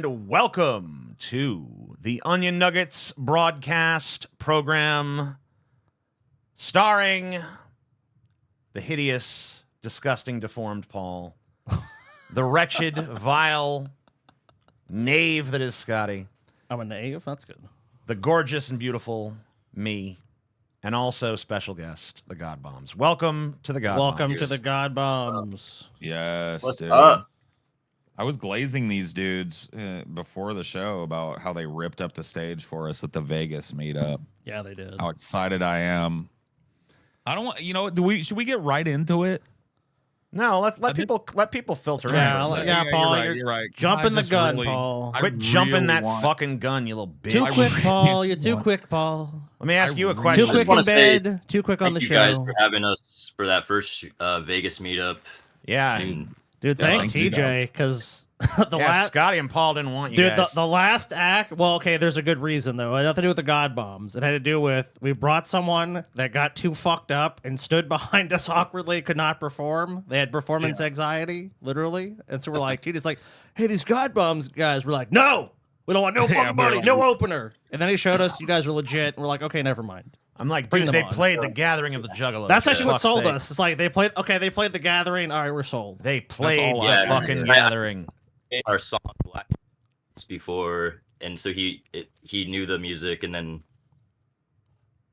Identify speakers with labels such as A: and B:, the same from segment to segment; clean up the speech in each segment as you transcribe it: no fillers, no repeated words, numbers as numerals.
A: and welcome to the Onion Nuggets broadcast program starring the hideous, disgusting, deformed Paul, the wretched, vile knave that is Scotty,
B: I'm a knave? That's good.
A: the gorgeous and beautiful me, and also special guest, the God Bombs. Welcome to the God
B: Welcome
A: Bombs.
B: to the God Bombs.
C: Yes.
D: What's
C: dude.
D: up?
C: I was glazing these dudes before the show about how they ripped up the stage for us at the Vegas meetup.
B: Yeah, they did.
C: How excited I am. I don't want, should we get right into it?
A: No, let people filter
B: Yeah,
A: in.
B: I'll- yeah, Paul,
C: you're right.
B: Jumping the
C: just
B: gun,
C: really-
B: Paul.
C: I
A: Quit jumping
C: really
A: that
C: want-
A: fucking gun, you little bitch.
B: Too quick,
C: really
B: Paul. You're too
C: want-
B: quick, Paul.
A: Let me ask you a
C: really
A: question.
B: Too
D: I just
B: quick in
D: wanna say
B: bed. Too quick on the
D: Thank you guys
B: show.
D: for having us for that first Vegas meetup.
A: Yeah,
D: And
B: Dude,
C: Yeah,
B: thank
C: thank you,
B: TJ, because the
A: yeah,
B: last...
A: Scotty and Paul didn't want you
B: Dude,
A: guys.
B: the last act, well, okay, there's a good reason, though. It had nothing to do with the God Bombs. It had to do with, we brought someone that got too fucked up and stood behind us awkwardly, could not perform. They had performance anxiety, literally. And so we're like, TJ's like, hey, these God Bombs guys, we're like, no, we don't want no fucking money, no opener. And then he showed us you guys were legit, and we're like, okay, never mind.
A: I'm like,
B: Bring
A: dude,
B: them
A: they
B: on.
A: played the Gathering of the Juggalos.
B: That's actually what
A: Fuck's
B: sold
A: sake.
B: us. It's like, they played the Gathering, all right, we're sold.
A: They played
C: all
A: the
D: I
A: fucking
D: heard.
A: Gathering.
D: our song Black before, and so he knew the music, and then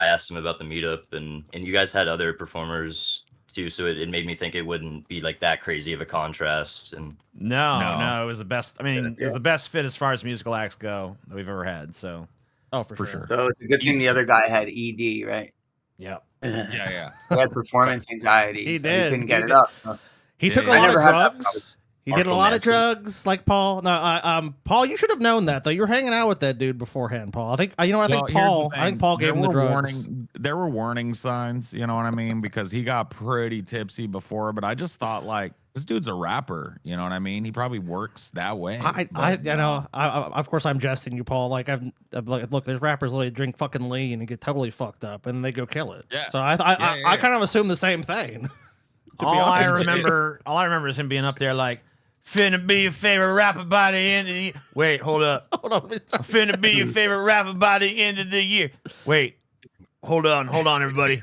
D: I asked him about the meetup, and you guys had other performers too, so it made me think it wouldn't be like that crazy of a contrast. And
A: No, it was the best. I mean, it was the best fit as far as musical acts go that we've ever had. So,
B: Oh, for
C: For
B: sure.
C: sure.
E: So it's a good thing the other guy had ED, right?
A: yeah.
C: Yeah.
E: He had performance anxiety.
B: He
E: so
B: did.
E: He couldn't get
B: He
E: it
B: did.
E: up. So
B: He
C: Yeah,
B: took
C: yeah.
B: a
C: I
B: lot of
E: never had that when I
B: drugs.
E: was
B: He did a
D: Marshall
B: lot of
D: Manson.
B: drugs, like Paul. No, Paul, you should have known that though. You were hanging out with that dude beforehand, Paul. I think I
C: Well,
B: think
C: here's
B: Paul.
C: the
B: I think
C: thing.
B: Paul gave him the drugs.
C: There were warning signs, you know what I mean? Because he got pretty tipsy before, but I just thought like this dude's a rapper, you know what I mean? He probably works that way.
B: Of course, I'm jesting you, Paul. Like I'm like, look, there's rappers literally drink fucking lean and get totally fucked up, and they go kill it.
C: Yeah.
B: So I
C: Yeah.
B: kind of assume the same thing.
A: All I
B: honest.
A: remember is him being up there like, finna be your favorite rapper by the end of the year. Wait, hold up.
B: Hold on, let me start.
A: Finna be your favorite rapper by the end of the year. Wait, hold on, everybody.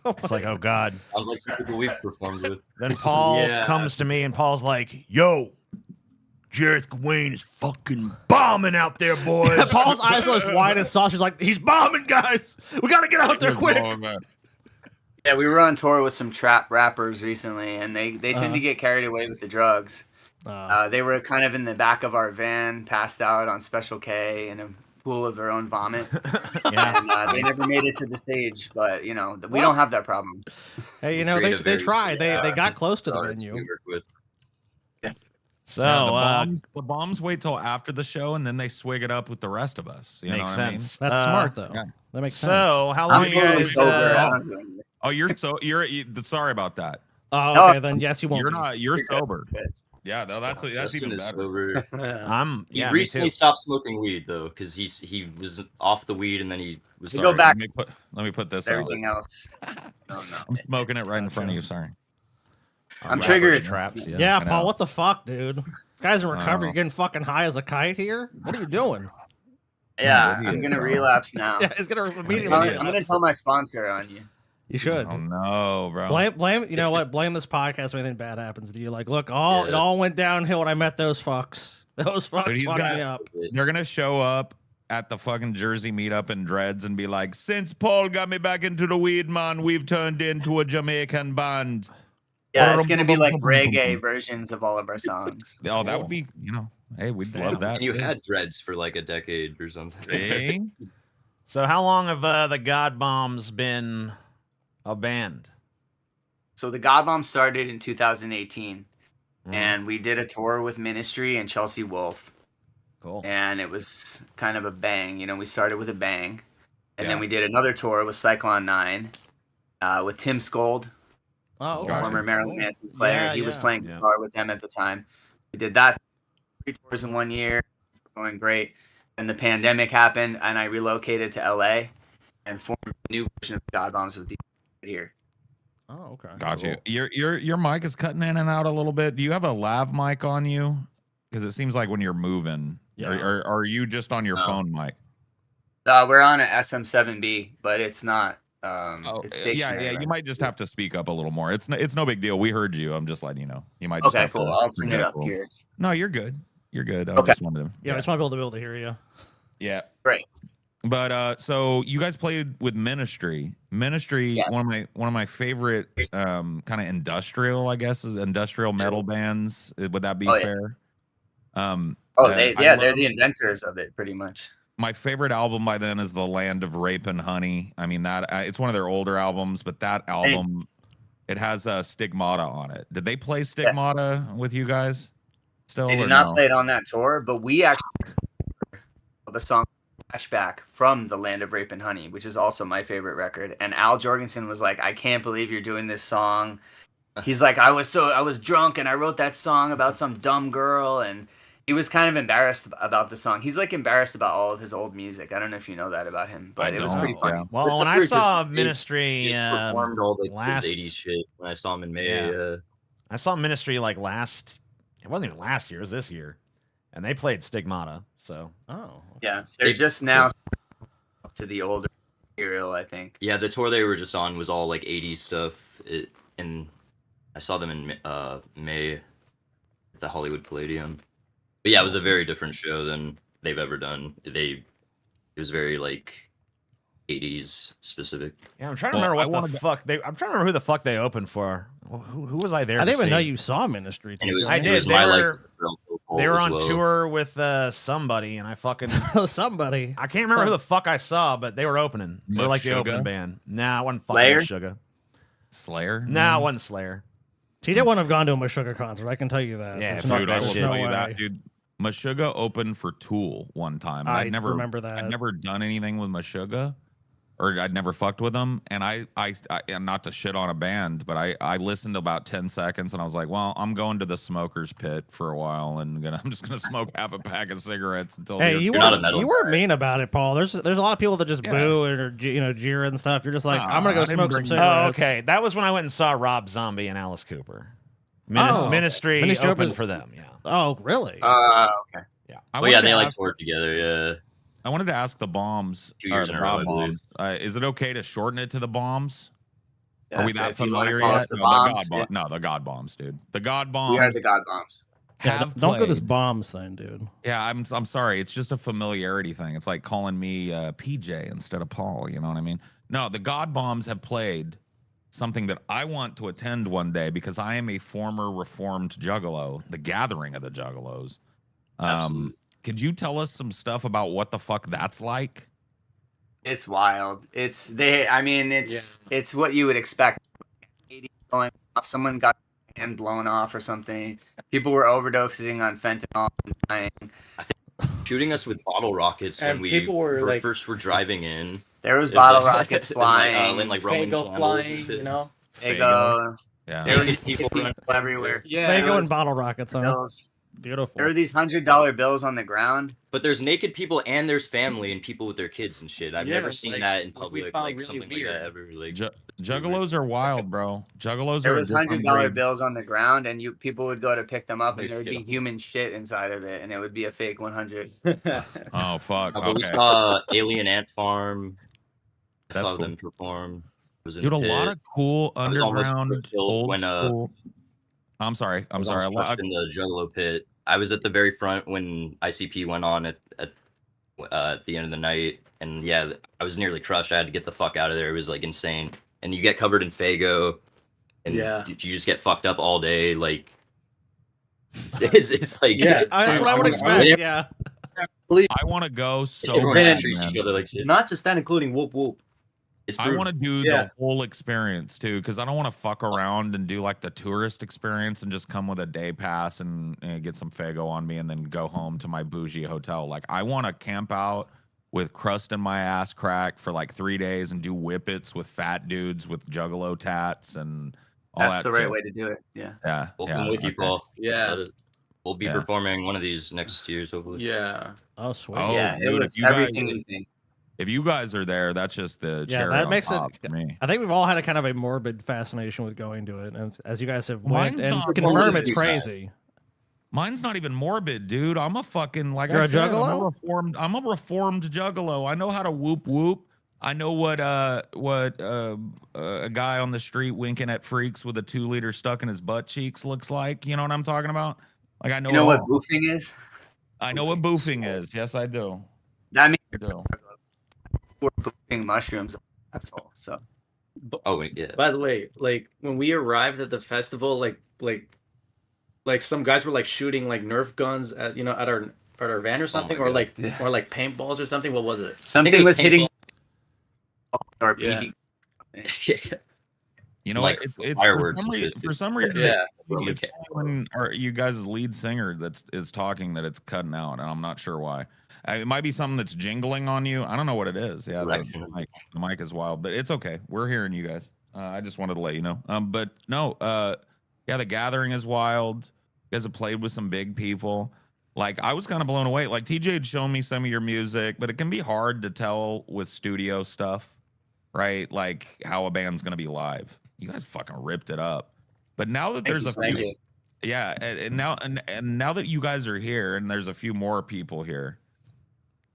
A: It's like, oh God.
D: I was like some people we've performed with.
A: Then Paul
D: Yeah.
A: comes to me and Paul's like, yo, Jareth Gawain is fucking bombing out there, boys.
B: Paul's eyes were as wide as sausage. Like he's bombing, guys. We gotta get out there quick.
E: yeah, we were on tour with some trap rappers recently, and they tend to get carried away with the drugs. They were kind of in the back of our van, passed out on Special K in a pool of their own vomit.
A: Yeah.
E: And they never made it to the stage, but we don't have that problem.
B: Hey,
D: We
B: they
D: create a very
B: tried. They
D: specific
B: got close to the
D: artists we
B: venue.
D: work with.
A: So,
C: the bombs wait till after the show and then they swig it up with the rest of us. You know
A: makes
C: what I mean?
A: sense.
B: That's smart though.
C: yeah.
B: That makes sense.
A: So, how long
E: I'm
A: you
E: totally
A: guys?
E: sober. I don't do anything.
C: Oh, you're sorry about that.
B: Oh, okay, then yes, you won't.
C: You're
B: be.
C: not. You're
E: You're good.
C: sober.
E: Good.
C: Yeah, no, that's
D: Justin
C: even
D: is
C: better.
D: sober. He
A: Yeah, me
D: recently
A: too.
D: stopped smoking weed though, because he was off the weed and then he was.
E: We go back
C: Let me put this out.
E: Everything else. No.
C: I'm smoking it right in front of you. Sorry.
E: I'm
A: Rappers
E: triggered.
A: Traps. Yeah.
B: Yeah,
C: I
B: Paul,
C: know.
B: what the fuck, dude? This guy's in recovery.
C: know.
B: You're getting fucking high as a kite here. What are you doing?
E: Yeah,
C: Idiot,
E: I'm gonna
C: bro.
E: relapse now.
B: Yeah, it's gonna immediately.
C: Tell-
B: get
E: I'm gonna
B: us.
E: tell my sponsor on you.
B: You should.
C: Oh no, bro.
B: Blame. You know what? Blame this podcast when anything bad happens to you. Like, look, it
D: Yeah.
B: all went downhill when I met those fucks. Those
C: Dude,
B: fucks
C: he's
B: fucked
C: gonna-
B: me up.
C: They're gonna show up at the fucking Jersey meetup in Dreads and be like, "Since Paul got me back into the weed, man, we've turned into a Jamaican band."
E: Yeah, it's gonna be like reggae versions of all of our songs.
C: Oh, that would be, hey, we'd love that.
D: And you
C: too.
D: had dreads for like a decade or something.
C: See?
A: So, how long have the God Bombs been a band?
E: So the God Bomb started in 2018,
A: Mm,
E: and we did a tour with Ministry and Chelsea Wolf,
A: cool.
E: and it was kind of a bang. We started with a bang, and
C: Yeah.
E: then we did another tour with Cyclone 9, with Tim Scold,
B: Oh,
C: Gotcha.
E: former Marilyn Manson player.
B: Yeah,
E: he was
B: yeah.
E: playing
A: Yeah.
E: guitar with them at the time. We did that 3 tours in 1 year, going great. And the pandemic happened, and I relocated to LA and formed a new version of God Bombs with these here.
B: Oh, okay.
C: Got you.
A: Cool.
C: Your mic is cutting in and out a little bit. Do you have a lav mic on you? Because it seems like when you're moving,
B: Yeah.
C: Or are you just on your
D: No.
C: phone, Mike?
E: We're on an SM7B, but it's not. It's
C: Yeah,
E: stationary.
C: yeah.
E: right
C: You
E: now.
C: might just have to speak up a little more. It's no big deal. We heard you. I'm just letting you know. You might just
E: Okay,
C: have
E: cool.
C: to
E: I'll turn it
C: project
E: up
C: a little.
E: here.
C: No, you're good. You're good. I
E: Okay.
C: just wanted to.
B: Yeah, I just want to be able to hear you.
C: Yeah.
E: Great.
C: But so you guys played with Ministry. Ministry,
E: Yeah.
C: one of my favorite kind of industrial, I guess, is industrial metal bands. Would that be
E: Oh, yeah.
C: fair?
E: They're the inventors of it, pretty much.
C: My favorite album by then is The Land of Rape and Honey. I mean that it's one of their older albums, but that album it has Stigmata on it. Did they play Stigmata with you guys? Still,
E: They did
C: or
E: not
C: no?
E: play it on that tour, but we actually have a song flashback from The Land of Rape and Honey, which is also my favorite record. And Al Jorgensen was like, "I can't believe you're doing this song." He's like, I was drunk and I wrote that song about some dumb girl, and he was kind of embarrassed about the song. He's like embarrassed about all of his old music. I don't know if you know that about him, but it was pretty funny.
C: Yeah.
A: Well, when
D: That's
A: I
D: weird 'cause
A: saw
D: he
A: Ministry
D: just performed all like
A: last,
D: his 80s shit when I saw him in May.
A: Yeah. I saw Ministry like last. It wasn't even last year. It was this year, and they played Stigmata. So
E: Yeah, they're just now up to the older material, I think.
D: Yeah, the tour they were just on was all like 80s stuff. And I saw them in May at the Hollywood Palladium. But yeah, it was a very different show than they've ever done. It was very like 80s specific.
A: yeah, I'm trying to remember what the fuck I'm trying to remember who the fuck they opened for. Who was I there?
B: I
A: to
B: didn't even know
A: see?
B: you saw Ministry.
D: And it was,
A: I
D: it
A: did.
D: was
A: They
D: My
A: were-
D: Life with Real
A: They were
D: as
A: on
D: well.
A: tour with somebody, and I fucking
B: Somebody.
A: I can't remember who the fuck I saw, but they were opening. They were like the
C: Meshuggah?
A: opening band. Nah, it wasn't
E: Slayer?
A: fucking Sugar.
C: Slayer?
A: Nah, it wasn't Slayer.
B: TJ wouldn't have gone to a Meshuggah concert. I can tell you that.
A: Yeah,
B: There's
A: fuck
B: no-
C: Dude, I
A: that
C: will
A: shit.
C: tell
B: no
C: you
B: way.
C: that, dude. Meshuggah opened for Tool one time. And
B: I
C: I'd never
B: remember that.
C: I'd never done anything with Meshuggah, or I'd never fucked with them. And I and not to shit on a band, but I listened to about 10 seconds and I was like, well, I'm going to the smoker's pit for a while and I'm just gonna smoke half a pack of cigarettes until
B: Hey,
C: they're-
B: you
D: You're not a
B: weren't
D: metal
B: you weren't mean about it, Paul. There's a lot of people that just
C: Yeah.
B: boo or jeer and stuff. You're just like, I'm gonna
C: I
B: go
C: didn't
B: smoke some
C: bring-
B: cigarettes.
A: Oh, okay. That was when I went and saw Rob Zombie and Alice Cooper.
B: Oh,
A: Ministry
B: Ministry
A: opened
B: opens-
A: for them. Yeah.
B: Oh, really?
E: Okay.
C: I
D: Well, yeah,
C: wanted
D: they
C: to
D: like
C: ask-
D: toured together. Yeah.
C: I wanted to ask the bombs,
D: 2 years
C: the
D: in a row,
C: God
D: I believe.
C: bombs. Is it okay to shorten it to the bombs?
E: Yeah,
C: Are we
E: so
C: that
E: if you wanna
C: familiar
E: call us
C: yet?
E: the
C: No,
E: bombs,
C: no, the God bombs, dude. The God
E: we
C: bombs
E: are the God Bombs.
B: Yeah,
C: have
B: don't do this
C: played.
B: bombs thing, dude.
C: Yeah, I'm sorry. It's just a familiarity thing. It's like calling me PJ instead of Paul. You know what I mean? No, the God Bombs have played something that I want to attend one day because I am a former reformed juggalo, the Gathering of the Juggalos.
D: Absolutely.
C: Could you tell us some stuff about what the fuck that's like?
E: It's wild. It's what you would expect. 80 going off. Someone got their hand blown off or something. People were overdosing on fentanyl and dying.
D: Shooting us with bottle rockets
F: And
D: when we
F: people were, like-
D: first were driving in.
E: There was
D: It was
E: bottle
D: like-
E: rockets
D: and, like,
E: flying.
D: and, like, Roman
F: Fago
D: candles and
F: flying,
D: shit.
F: you know?
E: They
C: Fago.
E: go.
C: Yeah.
E: There were these
D: People
E: people
D: running
E: everywhere.
F: Yeah.
B: Fago
E: was-
B: and bottle rockets, huh?
E: Bills.
B: Beautiful.
E: There were these $100 bills on the ground.
D: But there's naked people and there's family and people with their kids and shit. I've
F: Yeah,
D: never
F: it's
D: seen
F: like-
D: that in
F: we
D: public,
F: found
D: like
F: really
D: something
F: weird.
D: like that ever. Like,
C: Juggalos are wild, bro. Juggalos
E: There
C: are a
E: was
C: different
E: $100
C: breed.
E: bills on the ground, and people would go to pick them up, and
D: Like,
E: there would be
D: yeah.
E: human shit inside of it, and it would be a fake 100.
C: Oh fuck.
D: but we
C: Okay.
D: saw Alien Ant Farm. I
C: That's
D: saw
C: cool.
D: them perform. It was in
C: Dude, a
D: the
C: lot
D: pit.
C: of cool
D: I was almost
C: underground
D: killed
C: old
D: when,
C: school. I'm sorry.
D: I
C: I'm
D: was
C: sorry.
D: almost crushed in the Juggalo pit. I was at the very front when ICP went on at the end of the night, and yeah, I was nearly crushed. I had to get the fuck out of there. It was like insane, and you get covered in Fago, and
F: Yeah.
D: you just get fucked up all day. Like it's like
F: Yeah.
B: That's what I would expect. Yeah.
C: I want to go so
D: everyone
C: bad,
D: treats
C: man.
D: each other like shit.
F: Not just that, including whoop whoop.
D: It's
C: I
D: brutal.
C: want to do
F: Yeah.
C: the whole experience too, because I don't want to fuck around and do like the tourist experience and just come with a day pass and get some Fago on me and then go home to my bougie hotel. Like I want to camp out with crust in my ass crack for like 3 days and do whippets with fat dudes with juggalo tats and all
E: That's
C: that.
E: the right
C: shit.
E: way to do it. Yeah.
C: Yeah.
D: We'll
C: yeah,
D: come with you,
C: okay.
D: Paul.
F: Yeah.
D: We'll be
C: Yeah.
D: performing one of these next years, hopefully.
F: Yeah.
B: Oh, sweet.
C: Oh,
E: yeah, it
C: dude,
E: was
C: if you guys-
E: everything you think.
C: If you guys are there, that's just the
B: Yeah,
C: cherry
B: that
C: on
B: makes it-
C: top for me.
B: I think we've all had a kind of a morbid fascination with going to it, and as you guys have went
C: Mine's
B: and
C: not
B: confirm
D: morbid.
B: it's crazy.
C: Mine's not even morbid, dude. I'm a fucking
B: You're a juggalo?
C: I'm a reformed juggalo. I know how to whoop whoop. I know what a guy on the street winking at freaks with a 2-liter stuck in his butt cheeks looks like. You know what I'm talking about? Like I know.
E: You know what boofing is?
C: I know what boofing is. Yes, I do.
E: That means
C: I do.
E: we're boofing mushrooms. That's all. So.
D: Oh yeah.
F: By the way, like when we arrived at the festival, like some guys were like shooting like Nerf guns at at our van or something,
D: my
F: or
D: God.
F: or like paintballs or something. What was it?
E: Something was hitting or
F: Yeah.
D: Yeah.
C: You know,
D: Like
C: it's
D: fireworks
C: for some reason,
F: Yeah.
C: it's when you guys' lead singer is talking that it's cutting out, and I'm not sure why. It might be something that's jingling on you. I don't know what it is. Yeah, the mic is wild, but it's okay. We're hearing you guys. I just wanted to let you know. But no, yeah, the gathering is wild. You guys have played with some big people. Like I was kind of blown away. Like TJ had shown me some of your music, but it can be hard to tell with studio stuff, right? Like how a band's gonna be live. You guys fucking ripped it up. But now that there's a few, yeah, and now that you guys are here and there's a few more people here,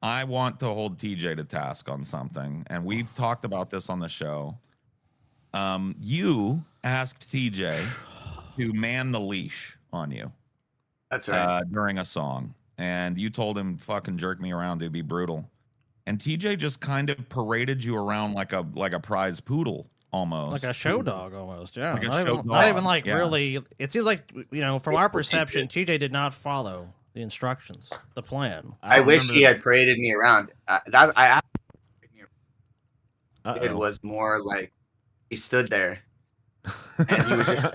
C: I want to hold TJ to task on something, and we've talked about this on the show. You asked TJ to man the leash on you.
E: That's right.
C: During a song, and you told him fucking jerk me around, it'd be brutal. And TJ just kind of paraded you around like a prize poodle almost.
B: Like a show dog almost, yeah.
C: Like a
B: Not
C: show
B: even, not even
C: dog,
B: like
C: yeah.
B: really. It seems like from our perception, TJ did not follow the instructions, the plan.
E: I wish he had paraded me around. It was more like he stood there, and he was just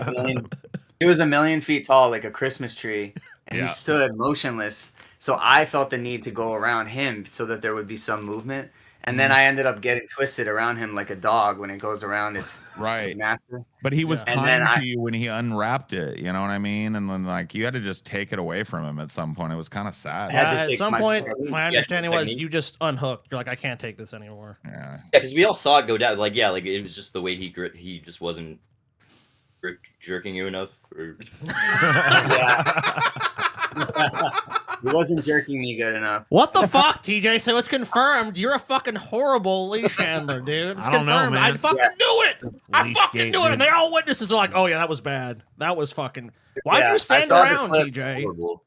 E: he was a million feet tall, like a Christmas tree, and he stood motionless. So I felt the need to go around him so that there would be some movement. And then I ended up getting twisted around him like a dog when it goes around its master.
C: But he was
B: Yeah.
C: kind to you when he unwrapped it, you know what I mean? And then like you had to just take it away from him at some point. It was kind of sad.
B: At some point, my
D: Yeah,
B: understanding was
D: technique.
B: you just unhooked. You're like, I can't take this anymore.
C: Yeah.
D: Yeah, because we all saw it go down. Like, yeah, like it was just the way he just wasn't jerking you enough. Or...
E: He wasn't jerking me good enough.
B: What the fuck, TJ? So it's confirmed. You're a fucking horrible leash handler, dude. It's
A: I don't know,
B: confirmed.
A: man.
B: I fucking knew it. I
A: Leash
B: fucking
A: gate,
B: knew it.
A: dude.
B: And they're all witnesses. Are like, oh yeah, that was bad. That was fucking. Why'd
E: Yeah,
B: you
E: I
B: stand
E: saw the
B: around,
E: clips.
B: TJ?
D: Horrible.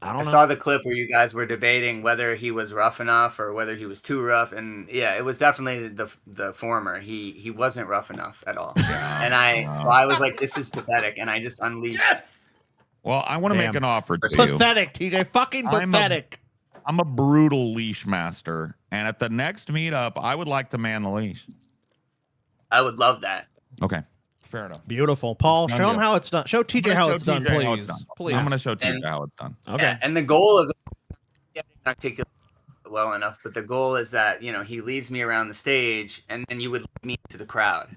E: I saw the clip where you guys were debating whether he was rough enough or whether he was too rough, and yeah, it was definitely the former. He wasn't rough enough at all, and I was like, this is pathetic, and I just unleashed.
C: Well, I want to make
A: Damn.
C: an offer to you.
B: Pathetic, TJ. Fucking pathetic.
C: I'm a brutal leash master, and at the next meetup, I would like to man the leash.
E: I would love that.
C: Okay, fair enough.
B: Beautiful, Paul. Show him how it's done. Show TJ how it's done,
C: TJ how
B: please.
C: it's done.
B: Please.
C: I'm gonna show TJ
E: And-
C: how it's done.
B: Okay.
E: Yeah, and the goal of articulate well enough, but the goal is that he leads me around the stage, and then you would lead me to the crowd.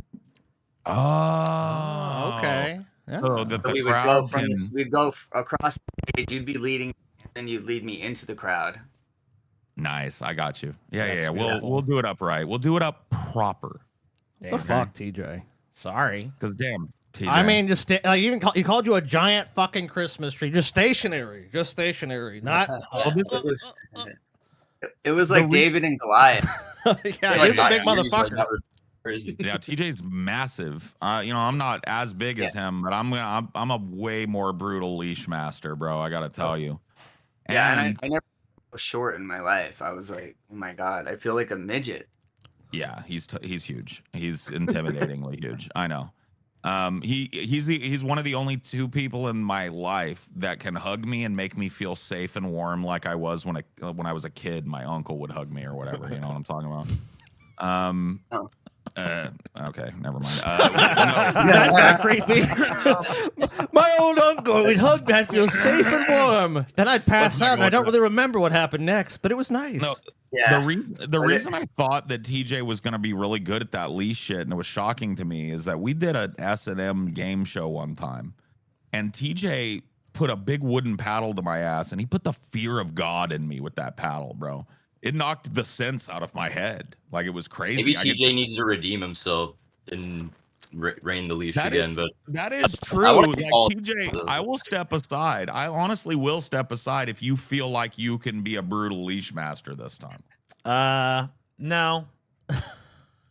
C: Oh,
B: Okay. Yeah.
C: So that
E: So
C: the
E: we would go
C: crowd
E: from
C: can.
E: we'd go across the stage. You'd be leading, and you'd lead me into the crowd.
C: Nice, I got you. Yeah,
B: That's
C: yeah.
B: beautiful.
C: We'll do it up right. We'll do it up proper.
B: What the fuck, TJ? Sorry.
C: Because damn, TJ.
B: I mean, just he called you a giant fucking Christmas tree. Just stationary. Not.
E: It was like David and Goliath.
B: Yeah, he's a big motherfucker.
C: Yeah, TJ's massive. I'm not as big as him, but I'm a way more brutal leash master, bro. I gotta tell you.
E: Yeah, and I never was short in my life. I was like, oh my god, I feel like a midget.
C: Yeah, he's huge. He's intimidatingly huge. I know. He's one of the only two people in my life that can hug me and make me feel safe and warm, like I was when I was a kid. My uncle would hug me or whatever. You know what I'm talking about? Okay, never mind.
B: That got creepy. My old uncle would hug me. I'd feel safe and warm. Then I'd pass out, and I don't really remember what happened next, but it was nice.
C: No,
E: Yeah.
C: the reason I thought that TJ was going to be really good at that leash shit, and it was shocking to me, is that we did a S&M game show one time, and TJ put a big wooden paddle to my ass, and he put the fear of God in me with that paddle, bro. It knocked the sense out of my head. Like, it was crazy.
D: Maybe TJ needs to redeem himself and rein the leash
C: That
D: again. But
C: that is
D: I
C: true.
D: wanna
C: Like
D: be all-
C: TJ, I will step aside. I honestly will step aside if you feel like you can be a brutal leash master this time.
A: No.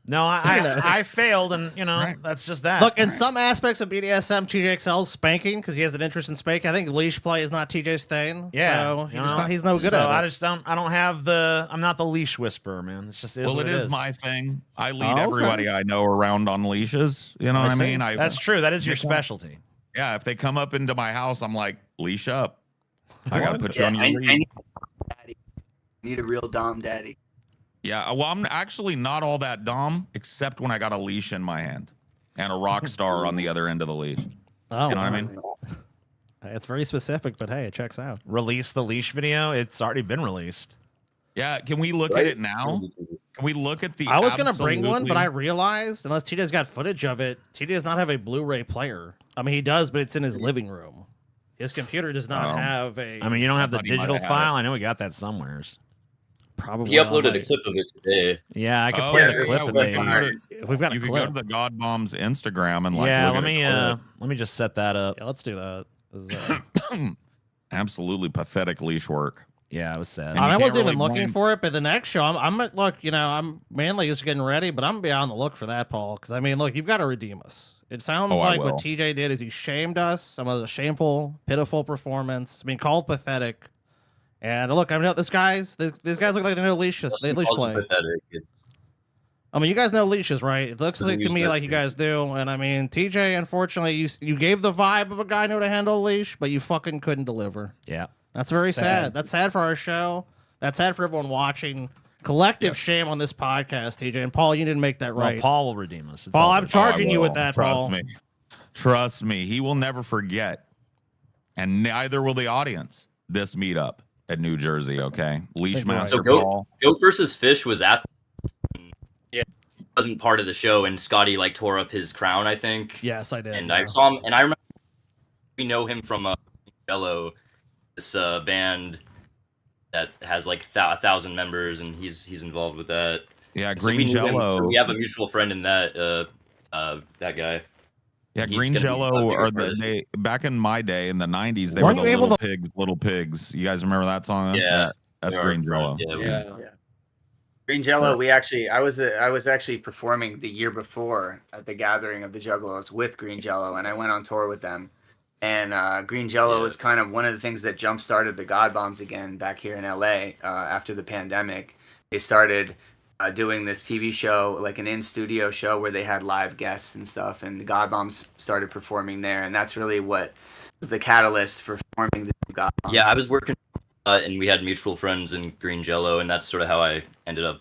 A: No, I failed, and
C: Right.
A: that's just that.
B: Look, in some aspects of BDSM, TJ excels spanking because he has an interest in spanking. I think leash play is not TJ's thing.
A: Yeah,
B: so he's no good
A: so
B: at it.
A: I just don't. I don't have the. I'm not the leash whisperer, man. It's just
C: Well,
A: what
C: it
A: it
C: is my thing. I lead
B: okay.
C: everybody I know around on leashes. You know what I
A: see.
C: mean?
A: That's true. That is your
C: Yeah.
A: specialty.
C: Yeah, if they come up into my house, I'm like, leash up. I gotta put you on your
E: I
C: lead.
E: need daddy. Need a real dom daddy.
C: Yeah, well, I'm actually not all that dumb, except when I got a leash in my hand and a rock star on the other end of the leash.
B: Oh,
C: You know what I mean?
B: It's very specific, but hey, it checks out.
A: Release the leash video. It's already been released.
C: Yeah, can we look
D: Right?
C: at it now? Can we look at the?
B: I was gonna bring one, but I
C: absolutely-
B: realized unless TJ's got footage of it, TJ does not have a Blu-ray player. I mean, he does, but it's in his living room. His computer does not
C: Oh.
B: have a.
A: I mean, you don't have the
C: thought he might
A: digital
C: have had
A: file. I know we got that somewheres.
B: probably
D: he uploaded
B: on,
D: a
B: like-
D: clip of it today.
A: Yeah, I could
C: Oh,
A: play
C: yeah,
A: the clip
C: yeah,
A: and
C: we
A: maybe.
C: can go to-
B: If we've got a
C: You could
B: clip,
C: go to the God Bomb's Instagram and like.
A: Yeah,
C: look
A: let
C: at a
A: me just set that up.
B: yeah, let's do that. 'Cause,
C: clip. Absolutely pathetic leash work.
A: Yeah, it was sad.
C: And you
B: I
C: can't
B: wasn't even
C: really
B: looking
C: blame-
B: for it, but the next show, I'm look, I'm mainly just getting ready, but I'm gonna be on the look for that, Paul. Because I mean, look, you've got to redeem us. It sounds
C: Oh, I
B: like what
C: will.
B: TJ did is he shamed us. Some of the shameful, pitiful performance. I mean, called pathetic. And look, I mean, these guys look like they know leash. They
D: Justin
B: leash
D: calls
B: play.
D: it pathetic. It's
B: I mean, you guys know leashes, right? It looks
D: Doesn't
B: like to
D: use
B: me
D: that
B: like you
D: term.
B: guys do. And I mean, TJ, unfortunately, you gave the vibe of a guy who knew to handle a leash, but you fucking couldn't deliver.
A: Yeah.
B: That's very
A: Sad.
B: sad. That's sad for our show. That's sad for everyone watching. Collective shame on this podcast, TJ. And Paul, you didn't make that
A: Well,
B: right.
A: Paul will redeem us. It's
B: Paul,
A: all
B: I'm
A: good.
B: charging
C: Oh, I
B: you with
C: will.
B: that,
C: Trust
B: Paul.
C: me. Trust me, he will never forget, and neither will the audience. This meetup at New Jersey, okay? Leash
B: Thank you.
C: Master
D: So go-
C: Paul.
D: Goat versus Fish was at. Yeah, he wasn't part of the show, and Scotty like tore up his crown, I think.
B: Yes, I did.
D: And
B: yeah.
D: I saw him, and I remember we know him from Jello, this band that has like 1,000 members, and he's involved with that.
C: Yeah,
D: So we
C: Green
D: knew him,
C: Jello.
D: so we have a mutual friend in that that guy.
C: Yeah,
D: He's
C: Green
D: gonna be a
C: Jello
D: bigger
C: are
D: part of
C: they back in my day in the 90s, they
B: Weren't
C: were the
B: you able
C: little pigs. You guys remember that song?
D: Yeah.
C: That's
D: They are
C: Green Jello.
D: friends, Yeah,
F: Yeah.
E: Green Jello, I was actually performing the year before at the gathering of the Juggalos with Green Jello, and I went on tour with them. And Green Jello
D: Yeah.
E: was kind of one of the things that jump started the God Bombs again back here in LA after the pandemic. They started doing this TV show, like an in-studio show where they had live guests and stuff, and the God Bombs started performing there, and that's really what was the catalyst for forming the new God Bombs.
D: Yeah, I was working, and we had mutual friends in Green Jello, and that's sort of how I ended up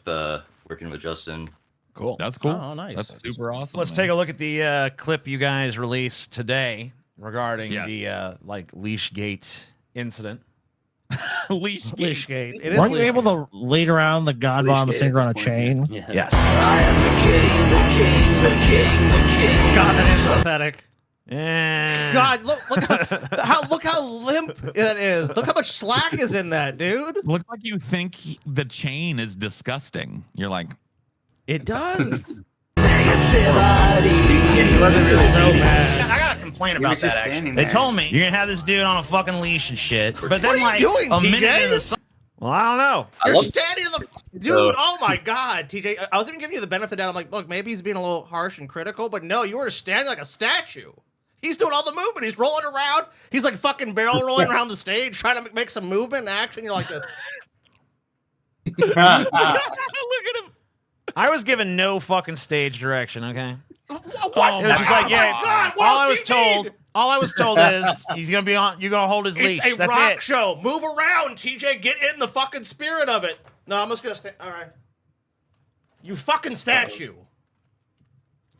D: working with Justin.
A: Cool.
C: That's cool.
B: Oh, nice.
C: That's super awesome.
A: Let's take a look at the clip you guys released today regarding
C: Yes.
A: the leash gate incident.
C: leash.
B: Leash gate. It
G: Weren't you
B: leash
G: able
B: gate.
G: to lead around the God
E: Leash
G: Bomb
E: gate
G: singer
E: at
G: on a
E: this point,
G: chain?
A: Yes.
B: God, that is pathetic.
A: And
B: God, look how limp it is. Look how much slack is in that, dude.
C: Looks like you think the chain is disgusting. You're like,
B: It does.
E: He wasn't really
B: so
E: leading.
B: bad.
A: I gotta complain
E: He
A: about
E: was
A: that.
E: just
A: Actually,
E: standing
A: they
E: there.
A: told me you're gonna have this dude on a fucking leash and shit. But then,
B: are you
A: like
B: doing,
A: a minute
B: TJ?
A: in the song, well, I don't know.
D: I
B: You're
D: love
B: standing in the dude.
D: So-
B: Oh my God, TJ. I was even giving you the benefit of the doubt. I'm like, look, maybe he's being a little harsh and critical, but no, you were standing like a statue. He's doing all the movement. He's rolling around. He's like fucking barrel rolling around the stage, trying to make some movement and action. You're like this.
C: look at him.
A: I was given no fucking stage direction. Okay.
B: What?
C: Oh
A: It was just
B: Oh
A: like,
B: my
A: yeah.
B: God, what
A: all
B: else
A: I
B: do
A: was
B: you
A: told.
B: need?
A: All I was told is he's gonna be on. You're gonna hold his leash.
B: It's a
A: That's
B: rock
A: it.
B: show. Move around, TJ. Get in the fucking spirit of it. No, I'm just gonna stay. All right. You fucking statue.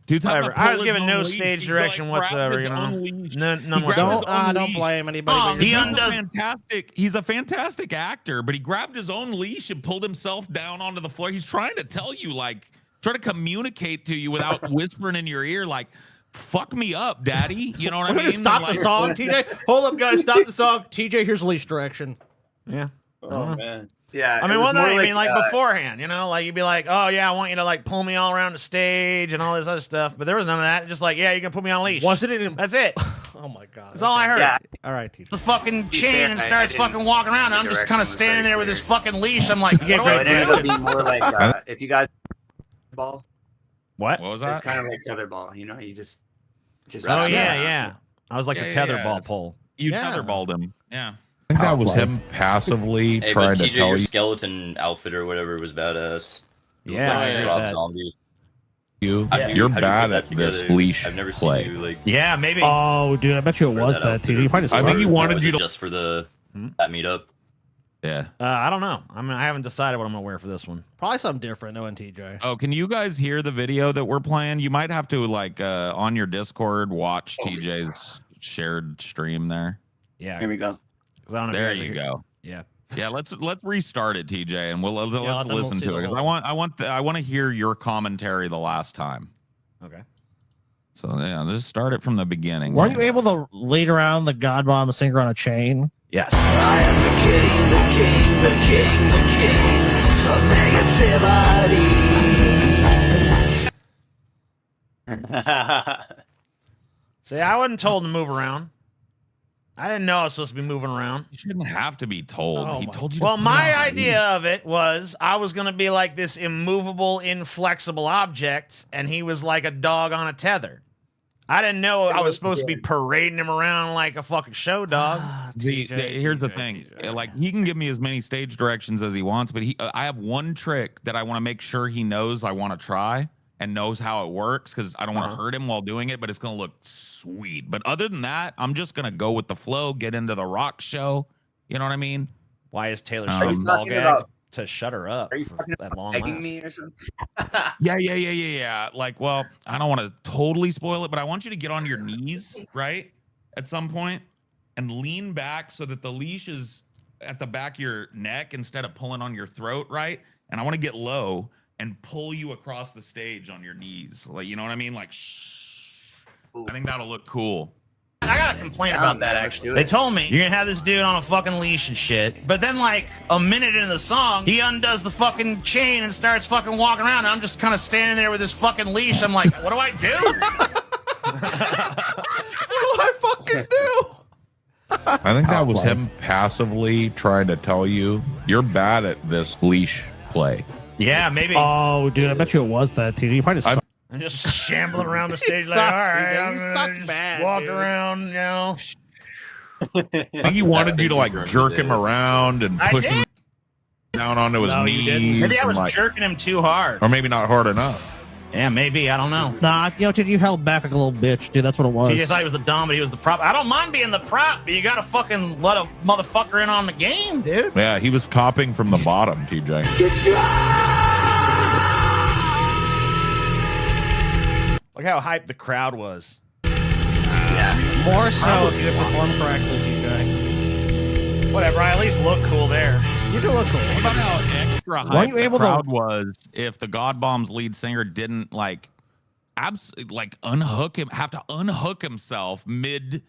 C: Dude's having
A: Whatever.
C: to
A: I
C: pull
A: was
C: his
A: given
C: own
A: no
C: leash.
A: stage
C: He,
A: direction
C: grabbed
A: whatsoever.
C: his
A: You know,
C: own leash.
A: none
C: He grabbed
A: whatsoever.
C: his own
B: Don't
C: leash.
B: blame anybody.
A: Oh,
B: but
A: he
B: yourself.
A: undoes-
C: Fantastic. He's a fantastic actor, but he grabbed his own leash and pulled himself down onto the floor. He's trying to tell you, like, trying to communicate to you without whispering in your ear, like, "Fuck me up, daddy." You know what I
B: We're
C: mean?
B: gonna stop
C: Like,
B: the song, TJ. Hold up, guys. Stop the song. TJ, here's leash direction.
A: Yeah.
F: Oh man.
E: Yeah.
A: I mean,
E: it was
A: well, no,
E: more
A: I mean, like
E: uh,
A: beforehand, you know, like you'd be like, oh yeah, I want you to like pull me all around the stage and all this other stuff, but there was none of that. Just like, yeah, you can put me on a leash.
B: Wasn't it?
A: That's it.
B: Oh my god.
A: That's all I heard.
E: Yeah.
B: All right, TJ.
A: The fucking
E: be
A: chain
E: fair,
A: and
E: I
A: starts
E: didn't-
A: fucking walking around. And I'm
E: the
A: just
E: direction
A: kind of
E: was
A: standing
E: very
A: there with this
E: clear.
A: fucking leash. I'm like, what do
E: So
A: I
E: it ended up
A: do?
E: being more like if you guys ball,
A: What?
C: What was
E: it's
C: that?
E: kind of like tetherball. You know, you just
A: Oh
E: wrap it
A: yeah,
E: around.
A: yeah. I was like
C: Yeah,
A: a
C: yeah,
A: tether
C: yeah.
A: ball pole.
C: You
B: Yeah.
C: tetherballed him. Yeah. I think that was him passively
D: Hey,
C: trying
D: but
C: to
D: TJ,
C: tell
D: your
C: you.
D: skeleton outfit or whatever was badass. You look
A: Yeah,
D: like
A: I
D: a
A: heard
D: Rob
A: that.
D: Zombie.
C: You're
D: How'd you
C: bad
D: put
C: at
D: that
C: this
D: together?
C: leash
D: I've never
C: play.
D: seen you like.
A: Yeah, maybe.
B: Oh, dude, I bet you it
D: wear
B: was that,
D: outfit,
B: TJ. You probably
D: or
C: I think he
D: was
C: wanted
D: it
C: you to-
D: just for the
A: Hmm?
D: that meetup.
C: Yeah.
A: I don't know. I mean, I haven't decided what I'm gonna wear for this one.
B: probably something different, knowing TJ.
C: Oh, can you guys hear the video that we're playing? You might have to like on your Discord watch TJ's shared stream there.
A: Yeah,
E: Here we go.
A: 'cause I don't know.
C: There
A: if guys are
C: you
A: here.
C: go.
A: Yeah.
C: Yeah, let's restart it, TJ, and let's
B: then we'll
C: listen
B: see
C: to
B: the
C: it because
B: whole-
C: I want to hear your commentary the last time.
A: Okay.
C: So yeah, let's start it from the beginning.
B: Weren't you able to lead around the God Bomb singer on a chain?
A: Yes. See, I wasn't told to move around. I didn't know I was supposed to be moving around.
C: You shouldn't have to be told.
B: Oh
C: He
B: my-
C: told you.
A: Well,
C: to put
A: my
C: on.
A: idea of it was I was going to be like this immovable, inflexible object, and he was like a dog on a tether. I didn't know I was supposed to be parading him around like a fucking show dog.
C: Here's the thing: like he can give me as many stage directions as he wants, but I have one trick that I want to make sure he knows I want to try and knows how it works because I don't want to hurt him while doing it, but it's gonna look sweet. But other than that, I'm just gonna go with the flow, get into the rock show. You know what I mean?
A: Why is Taylor
C: Are you
A: Swift ball
E: talking
A: gagged
E: about-
A: to shut her up
E: Are you
A: for
E: talking
A: that long
E: begging
A: last?
E: me or something?
C: Yeah. Like, well, I don't want to totally spoil it, but I want you to get on your knees, right? At some point and lean back so that the leash is at the back of your neck instead of pulling on your throat, right? And I want to get low and pull you across the stage on your knees. Like, you know what I mean? Like, shh. I think that'll look cool.
A: I got a complaint
E: Yeah,
A: about
E: man,
A: that
E: let's
A: actually.
E: do
A: They
E: it.
A: told me you're gonna have this dude on a fucking leash and shit, but then like a minute into the song, he undoes the fucking chain and starts fucking walking around. And I'm just kind of standing there with this fucking leash. I'm like, what do I do?
B: What do I fucking do?
C: I think that was him passively trying to tell you you're bad at this leash play.
A: Yeah, maybe.
B: Oh, dude, I bet you it was that, TJ. You probably suck.
A: I'm just shambling around the stage
B: You
A: like,
B: sucked,
A: all right,
B: TJ.
A: I'm
B: You
A: gonna
B: sucked
A: just
B: bad,
A: walk
B: dude.
A: around, you know.
C: I think he wanted you to like jerk him around and
A: I
C: push
A: did.
C: him down onto his
A: No, you didn't.
C: knees.
A: Maybe I
C: and,
A: was
C: like,
A: jerking him too hard.
C: or maybe not hard enough.
A: Yeah, maybe. I don't know.
B: Nah, you know, TJ, you held back like a little bitch, dude. That's what it was.
A: TJ thought he was the dom, but he was the prop. I don't mind being the prop, but you gotta fucking let a motherfucker in on the game, dude.
C: Yeah, he was topping from the bottom, TJ.
A: Look how hyped the crowd was.
E: Yeah.
B: More so if you had performed correctly, TJ.
A: Whatever, I at least look cool there.
B: You do look cool.
C: What about how extra
B: Weren't
C: hype
B: you
C: the
B: able to-
C: crowd was if the God Bomb's lead singer didn't like have to unhook himself mid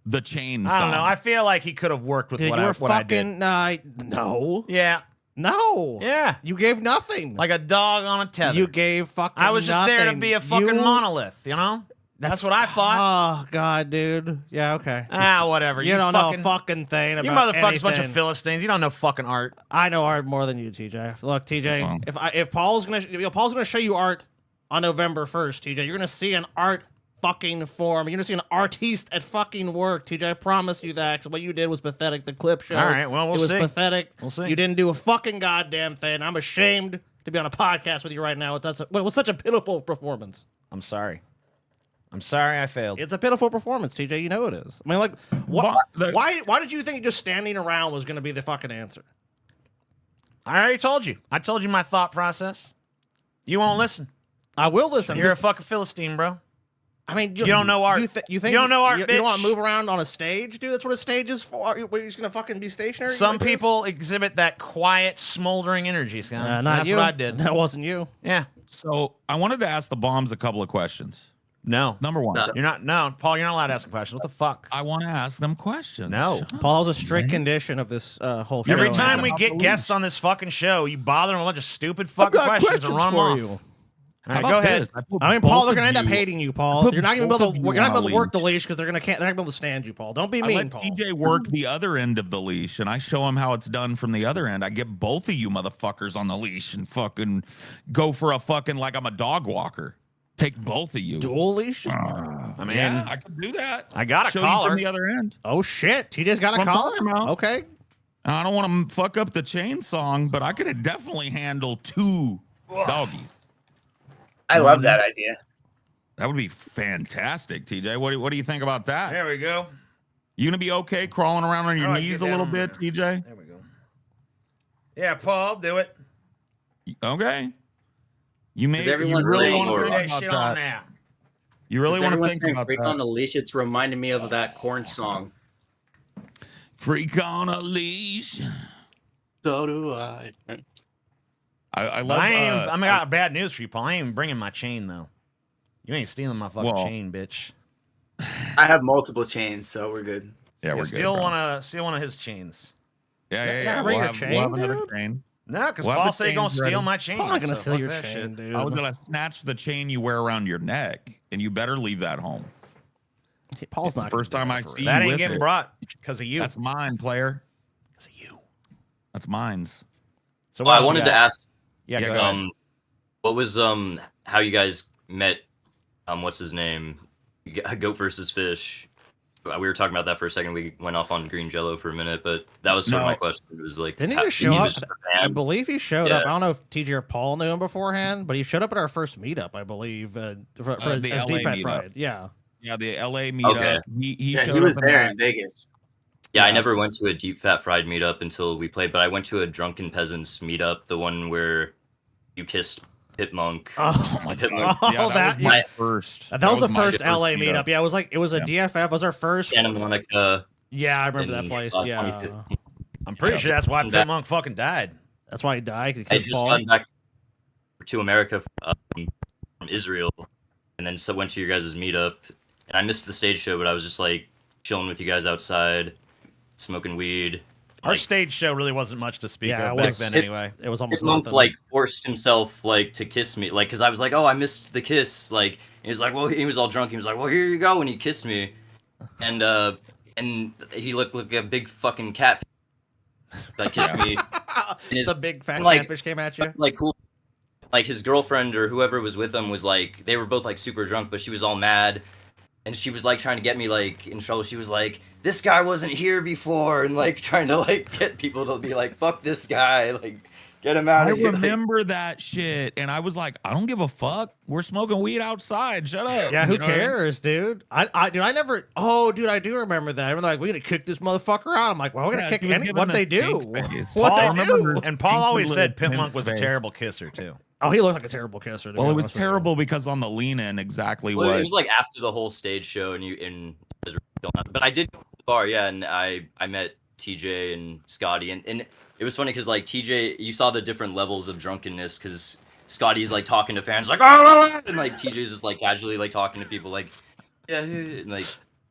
C: the chain song?
A: I don't know. I feel like he could have worked with
B: Dude,
A: what
B: you
A: I
B: were
A: what I did.
B: fucking no.
A: Yeah,
B: No.
A: yeah.
B: You gave nothing.
A: Like a dog on a tether.
B: you gave fucking
A: I was just there to
B: nothing.
A: be a fucking
B: You-
A: monolith, you know? That's what I thought.
B: Oh god, dude. Yeah, okay.
A: Whatever.
B: You don't
A: fucking,
B: know a fucking thing about
A: You motherfuckers, bunch of
B: anything.
A: Philistines. You don't know fucking art.
B: I know art more than you, TJ. Look, TJ,
C: Well.
B: if Paul's gonna show you art on November 1st, TJ, you're gonna see an art fucking form. You're gonna see an artiste at fucking work, TJ. I promise you that. 'Cause what you did was pathetic. The clip shows.
A: All right, well, we'll
B: it was
A: see.
B: pathetic.
A: We'll see.
B: You didn't do a fucking goddamn thing. I'm ashamed to be on a podcast with you right now. With such a pitiful performance.
A: I'm sorry. I'm sorry I failed.
B: It's a pitiful performance, TJ. You know it is. I mean, like, why did you think just standing around was gonna be the fucking answer?
A: I already told you. I told you my thought process. You won't listen.
B: I will listen.
A: You're a fucking Philistine, bro.
B: I mean,
A: You don't know art.
B: You think
A: You don't know art,
B: You don't want
A: bitch.
B: to move around on a stage, dude? That's what a stage is for. Where you're just gonna fucking be stationary?
A: Some
B: like this?
A: people exhibit that quiet, smoldering energy, Scott.
B: Not
A: That's
B: you.
A: what I did.
B: That wasn't you.
A: Yeah.
C: So I wanted to ask the Bombs a couple of questions.
A: No.
C: Number one.
D: No.
A: You're not. No, Paul, you're not allowed to ask a question. What the fuck?
C: I want to ask them questions.
A: No.
C: Shut up.
B: Paul, that was a strict
C: man.
B: condition of this whole show.
A: Every
C: know,
A: time
C: man.
A: we
C: About
A: get
C: the
A: guests on this fucking show, you bother them with a bunch of stupid
B: I've
A: fucking
B: got
A: questions and run them
B: for
A: off.
B: you.
A: All
C: How
A: right,
C: about
A: go ahead.
C: this? put
B: I mean, Paul,
C: both
B: they're gonna
C: of
B: end up
C: you-
B: hating you,
C: I
B: Paul.
C: put
B: You're not gonna be
C: both
B: able
C: of
B: to.
C: you
B: You're not
C: on
B: gonna be able
C: a
B: to work the
C: leash.
B: leash because they're not gonna be able to stand you, Paul. Don't be
C: I
B: mean,
C: let
B: Paul.
C: TJ work the other end of the leash, and I show him how it's done from the other end. I get both of you motherfuckers on the leash and fucking go for a fucking like I'm a dog walker. Take both of you.
B: Dual leash?
A: I mean,
C: Yeah, I could do that.
A: I got a
C: Show you
A: collar.
C: from the other end.
B: Oh shit! TJ's got a
C: What I'm
B: collar.
C: talking about.
B: Okay.
C: I don't want to fuck up the chain song, but I could definitely handle 2 doggies.
E: I love that idea.
C: That would be fantastic, TJ. What do you think about that?
A: There we go.
C: You gonna be okay crawling around on your
A: Oh,
C: knees
A: get
C: a little
A: down
C: bit,
A: there.
C: TJ?
A: There we go. Yeah, Paul, do it.
C: Okay. You may
D: Is
C: you
D: everyone
C: really
D: saying
C: want to
D: or-
A: Put
C: think
A: that
C: about
A: shit on
C: that.
A: now.
C: You really want to
F: Everyone's
C: think
F: saying
C: about
F: "Freak
C: that.
F: on the Leash." It's reminding me of that Korn song.
C: Freak on a leash.
F: So do I.
C: I love.
A: I ain't. I got bad news for you, Paul. I ain't even bringing my chain though. You ain't stealing my fucking
C: Well,
A: chain, bitch.
E: I have multiple chains, so we're good.
C: Yeah, we're
A: steal
C: good, bro.
A: one of his chains.
C: Yeah.
B: bring
C: We'll
B: your
C: have, we'll have
B: chain,
C: another
B: dude.
C: chain.
A: No, because
C: We'll have
A: Paul
C: the
A: said he gonna
C: chains
A: steal
C: ready.
A: my chain.
B: Paul's not gonna
A: so
B: steal
A: fuck
B: your
A: that
B: chain,
A: shit.
B: dude.
C: I was gonna snatch the chain you wear around your neck, and you better leave that home.
B: Paul's
C: It's the
B: not
C: first
B: gonna do
C: time
B: that
C: I
B: for
C: see
B: it.
A: That
C: you
A: ain't
C: with
A: getting
C: it.
A: brought because of you.
C: That's mine, player.
A: Because of you.
C: That's mine's.
A: So
D: Well, I
A: else you
D: wanted to
A: got?
D: ask,
A: Yeah,
C: Yeah,
A: go
C: go
A: ahead.
C: ahead.
D: what was how you guys met? What's his name? Goat versus Fish. We were talking about that for a second. We went off on Green Jello for a minute, but that was sort of
C: No.
D: my question. It was like,
B: Didn't he
D: how-
B: just show up?
D: just a
B: I
D: fan?
B: believe he showed up.
D: Yeah.
B: I don't know if TJ or Paul knew him beforehand, but he showed up at our first meetup, I believe, for
C: The
B: as
C: LA
B: Deep Fat
C: meetup.
B: Fried. Yeah.
C: Yeah, the LA meetup.
D: Okay.
C: He
E: Yeah,
C: showed
E: he was
C: up in
E: there
C: that.
E: in Vegas.
D: Yeah, I
C: Yeah.
D: never went to a Deep Fat Fried meetup until we played, but I went to a Drunken Peasants meetup, the one where you kissed Pit Monk.
B: Oh my
D: Pit
B: god.
D: Monk,
B: Oh,
C: Yeah, that was my first.
B: that was the
C: my
B: first LA meetup. Yeah, it was a
C: Yeah.
B: DFF. It was our first.
D: Santa Monica.
B: Yeah, I remember that
D: in,
B: place.
D: 2015.
A: I'm pretty
C: Yeah.
A: sure that's why
D: Come
A: Pit
D: back.
A: Monk fucking died.
B: That's why he died. 'Cause he
D: I
B: kissed
D: just
B: Paul.
D: gotten back to America from Israel, and then so went to your guys' meetup, and I missed the stage show, but I was just like chilling with you guys outside, smoking weed.
A: Our
D: Like,
A: stage show really wasn't much to speak
B: Yeah,
A: of
B: it
A: back
B: was-
A: then,
D: it-
A: anyway.
B: It was
D: Pit
B: almost
D: Monk
B: nothing.
D: like forced himself like to kiss me, like because I was like, oh, I missed the kiss. Like he was like, well, he was all drunk. He was like, well, here you go, and he kissed me, and he looked like a big fucking cat that kissed me. his-
B: the big fat
D: like-
B: catfish came at you.
D: Like cool, like his girlfriend or whoever was with him was like, they were both like super drunk, but she was all mad. And she was like trying to get me like in trouble. She was like, "This guy wasn't here before," and like trying to like get people to be like, "Fuck this guy!" Like, get him out
C: I
D: of here. Like,
C: remember that shit, and I was like, I don't give a fuck. We're smoking weed outside. Shut up.
B: Yeah, who
C: You know what I mean?
B: cares, dude? I never. Oh, dude, I do remember that. I was like, we're gonna kick this motherfucker out. I'm like, well, we're gonna
C: Yeah,
B: kick
C: he was
B: any.
C: giving
B: What
C: the
B: they do?
C: stink face.
B: What
A: Paul,
B: they
C: remember
B: do?
C: her
A: And Paul
C: stinky
A: always said
C: little
A: Pit Monk was a
C: face.
A: terrible kisser too.
B: Oh, he looked like a terrible kisser. to
C: Well,
B: be
C: it was
B: honest with you.
C: terrible because on the lean in, exactly
D: well,
C: what.
D: it was like after the whole stage show, and but I did go to the bar, yeah, and I met TJ and Scotty, and it was funny because like TJ, you saw the different levels of drunkenness because Scotty's like talking to fans like, oh, and like TJ's just like casually like talking to people like, yeah, and like.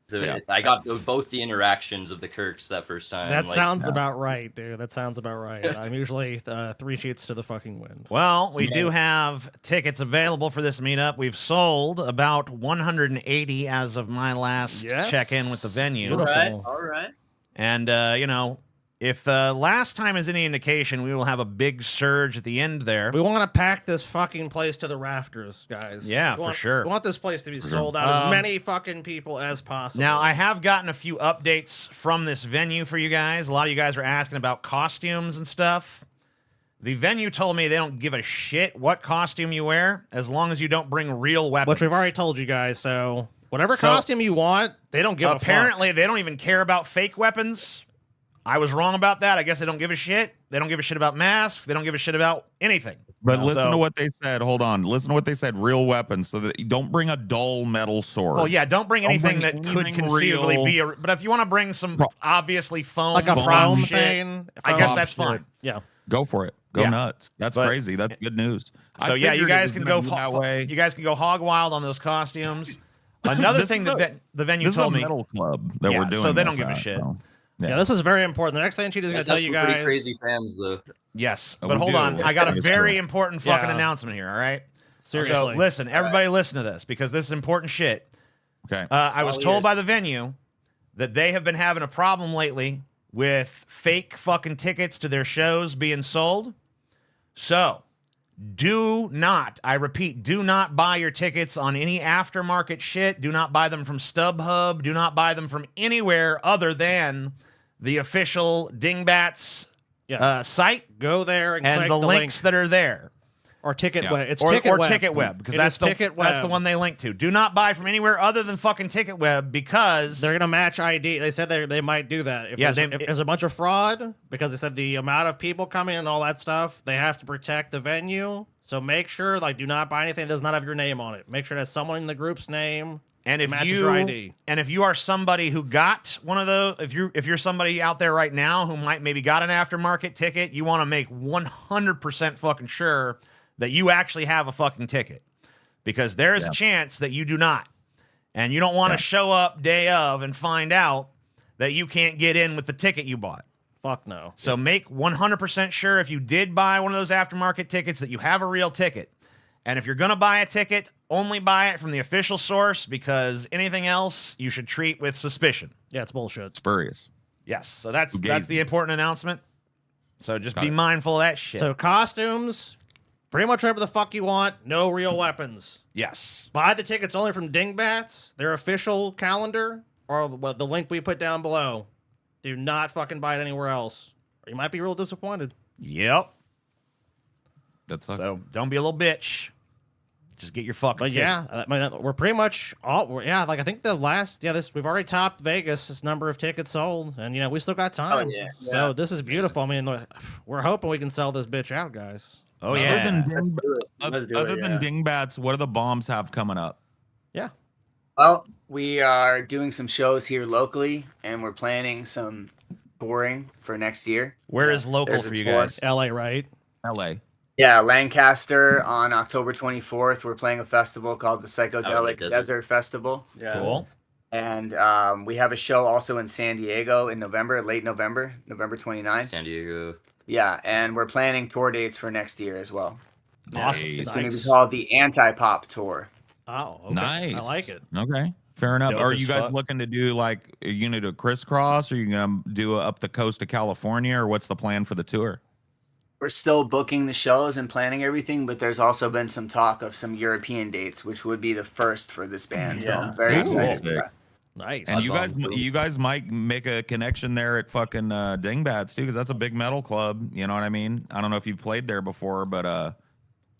D: So
C: Yeah.
D: I got both the interactions of the Kirks that first time.
B: That
D: like,
B: sounds about right, dude. That sounds about right. I'm usually 3 sheets to the fucking wind.
A: Well, we do have tickets available for this meetup. We've sold about 180 as of my last
B: Yes.
A: check-in with the venue.
B: Beautiful.
E: All right.
A: And, you know, if last time is any indication, we will have a big surge at the end there.
B: We want to pack this fucking place to the rafters, guys.
A: Yeah,
B: We
A: for
B: want-
A: sure.
B: We want this place to be sold out as many fucking people as possible.
A: Now, I have gotten a few updates from this venue for you guys. A lot of you guys are asking about costumes and stuff. The venue told me they don't give a shit what costume you wear as long as you don't bring real weapons.
B: which we've already told you guys. So whatever
A: So-
B: costume you want, they don't give a fuck.
A: Apparently, they don't even care about fake weapons. I was wrong about that. I guess they don't give a shit. They don't give a shit about masks. They don't give a shit about anything.
C: But listen
A: So-
C: to what they said. Hold on. Listen to what they said. Real weapons, so that you don't bring a dull metal sword.
A: Well, yeah, don't bring
C: Don't
A: anything
C: bring
A: that could
C: anything
A: conceivably
C: real.
A: be a... But if you want to bring some
C: Pro-
A: obviously foam,
B: like a
C: foam
B: foam
A: shit,
B: thing.
A: I
B: foam
A: guess that's
B: shit.
A: fine.
B: Yeah.
C: Go for it. Go
A: Yeah.
C: nuts. That's
A: But-
C: crazy. That's good news.
A: So
C: I
A: yeah, you
C: figured it
A: guys
C: was
A: can
C: gonna
A: go
C: be that way.
A: you guys can go hog wild on those costumes. Another
C: This
A: thing
C: is
A: that the venue
C: This is a
A: told me.
C: metal club that
A: Yeah,
C: we're doing.
A: so they don't
C: this
A: give a
C: at,
A: shit.
C: so,
B: Yeah, this is very important. The next thing Cheetah's going
D: Guys
B: to tell
D: have
B: you
D: some pretty
B: guys.
D: crazy fans though.
A: Yes,
C: Oh,
A: but
C: we
A: hold
C: do.
A: on. I got a
C: That is
A: very
C: true.
A: important fucking
B: Yeah.
A: announcement here. All right.
B: Seriously.
A: So listen, everybody, listen to this because this is important shit.
C: Okay.
A: I was
F: All
A: told
F: ears.
A: by the venue that they have been having a problem lately with fake fucking tickets to their shows being sold. So, do not, I repeat, do not buy your tickets on any aftermarket shit. Do not buy them from StubHub. Do not buy them from anywhere other than the official Dingbats site
B: Go there and
A: and
B: click
A: the
B: the
A: links
B: link.
A: that are there.
B: Or Ticket
C: Yeah.
B: Web. It's
A: Or
B: Ticket Web.
A: Ticket Web, because
B: It
A: that's
B: is
A: the
B: Ticket
A: that's the
B: Web.
A: one they link to. Do not buy from anywhere other than fucking Ticket Web because
B: They're gonna match ID. They said they might do that. If
A: Yeah,
B: if there's a bunch of fraud because they said the amount of people coming and all that stuff, they have to protect the venue. So make sure, do not buy anything that does not have your name on it. Make sure that's someone in the group's name.
A: and if
B: matches
A: you
B: your ID.
A: and if you are somebody who got one of those, if you're somebody out there right now who might maybe got an aftermarket ticket, you want to make 100% fucking sure that you actually have a fucking ticket, because there is a chance that you do not, and you don't want to show up day of and find out that you can't get in with the ticket you bought.
B: Fuck no.
A: So make 100% sure if you did buy one of those aftermarket tickets that you have a real ticket. And if you're going to buy a ticket, only buy it from the official source, because anything else you should treat with suspicion.
B: Yeah, it's bullshit.
C: Spurious.
A: Yes. So that's
C: Fugazi.
A: the important announcement. So just
C: Got
A: be
C: it.
A: mindful of that shit.
B: So costumes, pretty much whatever the fuck you want. No real weapons.
A: yes.
B: Buy the tickets only from Dingbats, their official calendar, or the link we put down below. Do not fucking buy it anywhere else, or you might be real disappointed.
A: Yep.
C: That's sucks.
A: So don't be a little bitch. Just get your fucking
B: But
A: ticket.
B: yeah, I mean, we're pretty much all. Yeah, I think the last. Yeah, we've already topped Vegas' this number of tickets sold, and we still got time.
E: yeah.
B: So this is beautiful. I mean, we're hoping we can sell this bitch out, guys.
A: Oh
C: Other
A: yeah.
C: than
F: Let's do it. Let's do
C: other
F: it,
C: than
F: yeah.
C: Dingbats, what do the bombs have coming up?
B: Yeah.
E: Well, we are doing some shows here locally, and we're planning some touring for next year.
A: Where is local
E: There's a
A: for you
E: tour.
A: guys?
B: LA, right?
C: LA.
E: Yeah, Lancaster on October 24th. We're playing a festival called the Psychedelic
D: Desert.
E: Desert Festival.
F: Yeah.
A: Cool.
E: And we have a show also in San Diego in November, late November, November 29th.
D: San Diego.
E: Yeah, and we're planning tour dates for next year as well.
A: Awesome.
E: It's
C: Nice.
E: going to be called the Anti-Pop Tour.
B: Oh, okay.
C: Nice.
B: I like it.
C: Okay. Fair enough.
A: Dope
C: Are
A: as
C: you guys
A: fuck.
C: looking to do are you gonna do a crisscross, or are you gonna do up the coast of California, or what's the plan for the tour?
E: We're still booking the shows and planning everything, but there's also been some talk of some European dates, which would be the first for this band. So I'm very
C: Cool.
E: excited for
C: Sick.
E: that.
B: Nice.
C: And
D: awesome.
C: you guys might make a connection there at fucking Dingbats too, because that's a big metal club. You know what I mean? I don't know if you've played there before, but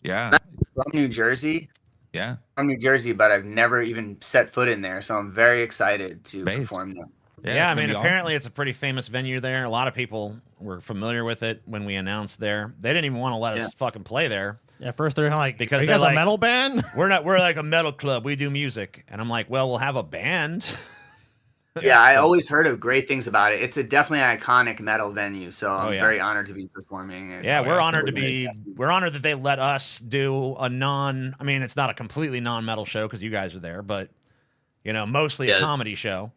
C: yeah,
E: From New Jersey.
C: yeah.
E: From New Jersey, but I've never even set foot in there, so I'm very excited to
C: Based.
E: perform there.
A: Yeah,
C: it's
A: I
C: gonna
A: mean,
C: be
A: apparently it's a pretty famous venue there. A lot of people were familiar with it when we announced there. They didn't even want to let us fucking play there.
B: Yeah, first they're like,
A: Because
B: are you
A: they're
B: guys
A: like-
B: a metal band?
A: We're like a metal club. We do music. And I'm like, well, we'll have a band.
E: Yeah, I
A: so-
E: always heard of great things about it. It's a definitely iconic metal venue, so I'm
A: yeah.
E: very honored to be performing. And
A: Yeah, we're
E: it's
A: honored to
E: gonna
A: be. We're honored that they let us do a non. I mean, it's not a completely non-metal show because you guys are there, but mostly a
D: Yeah.
A: comedy show.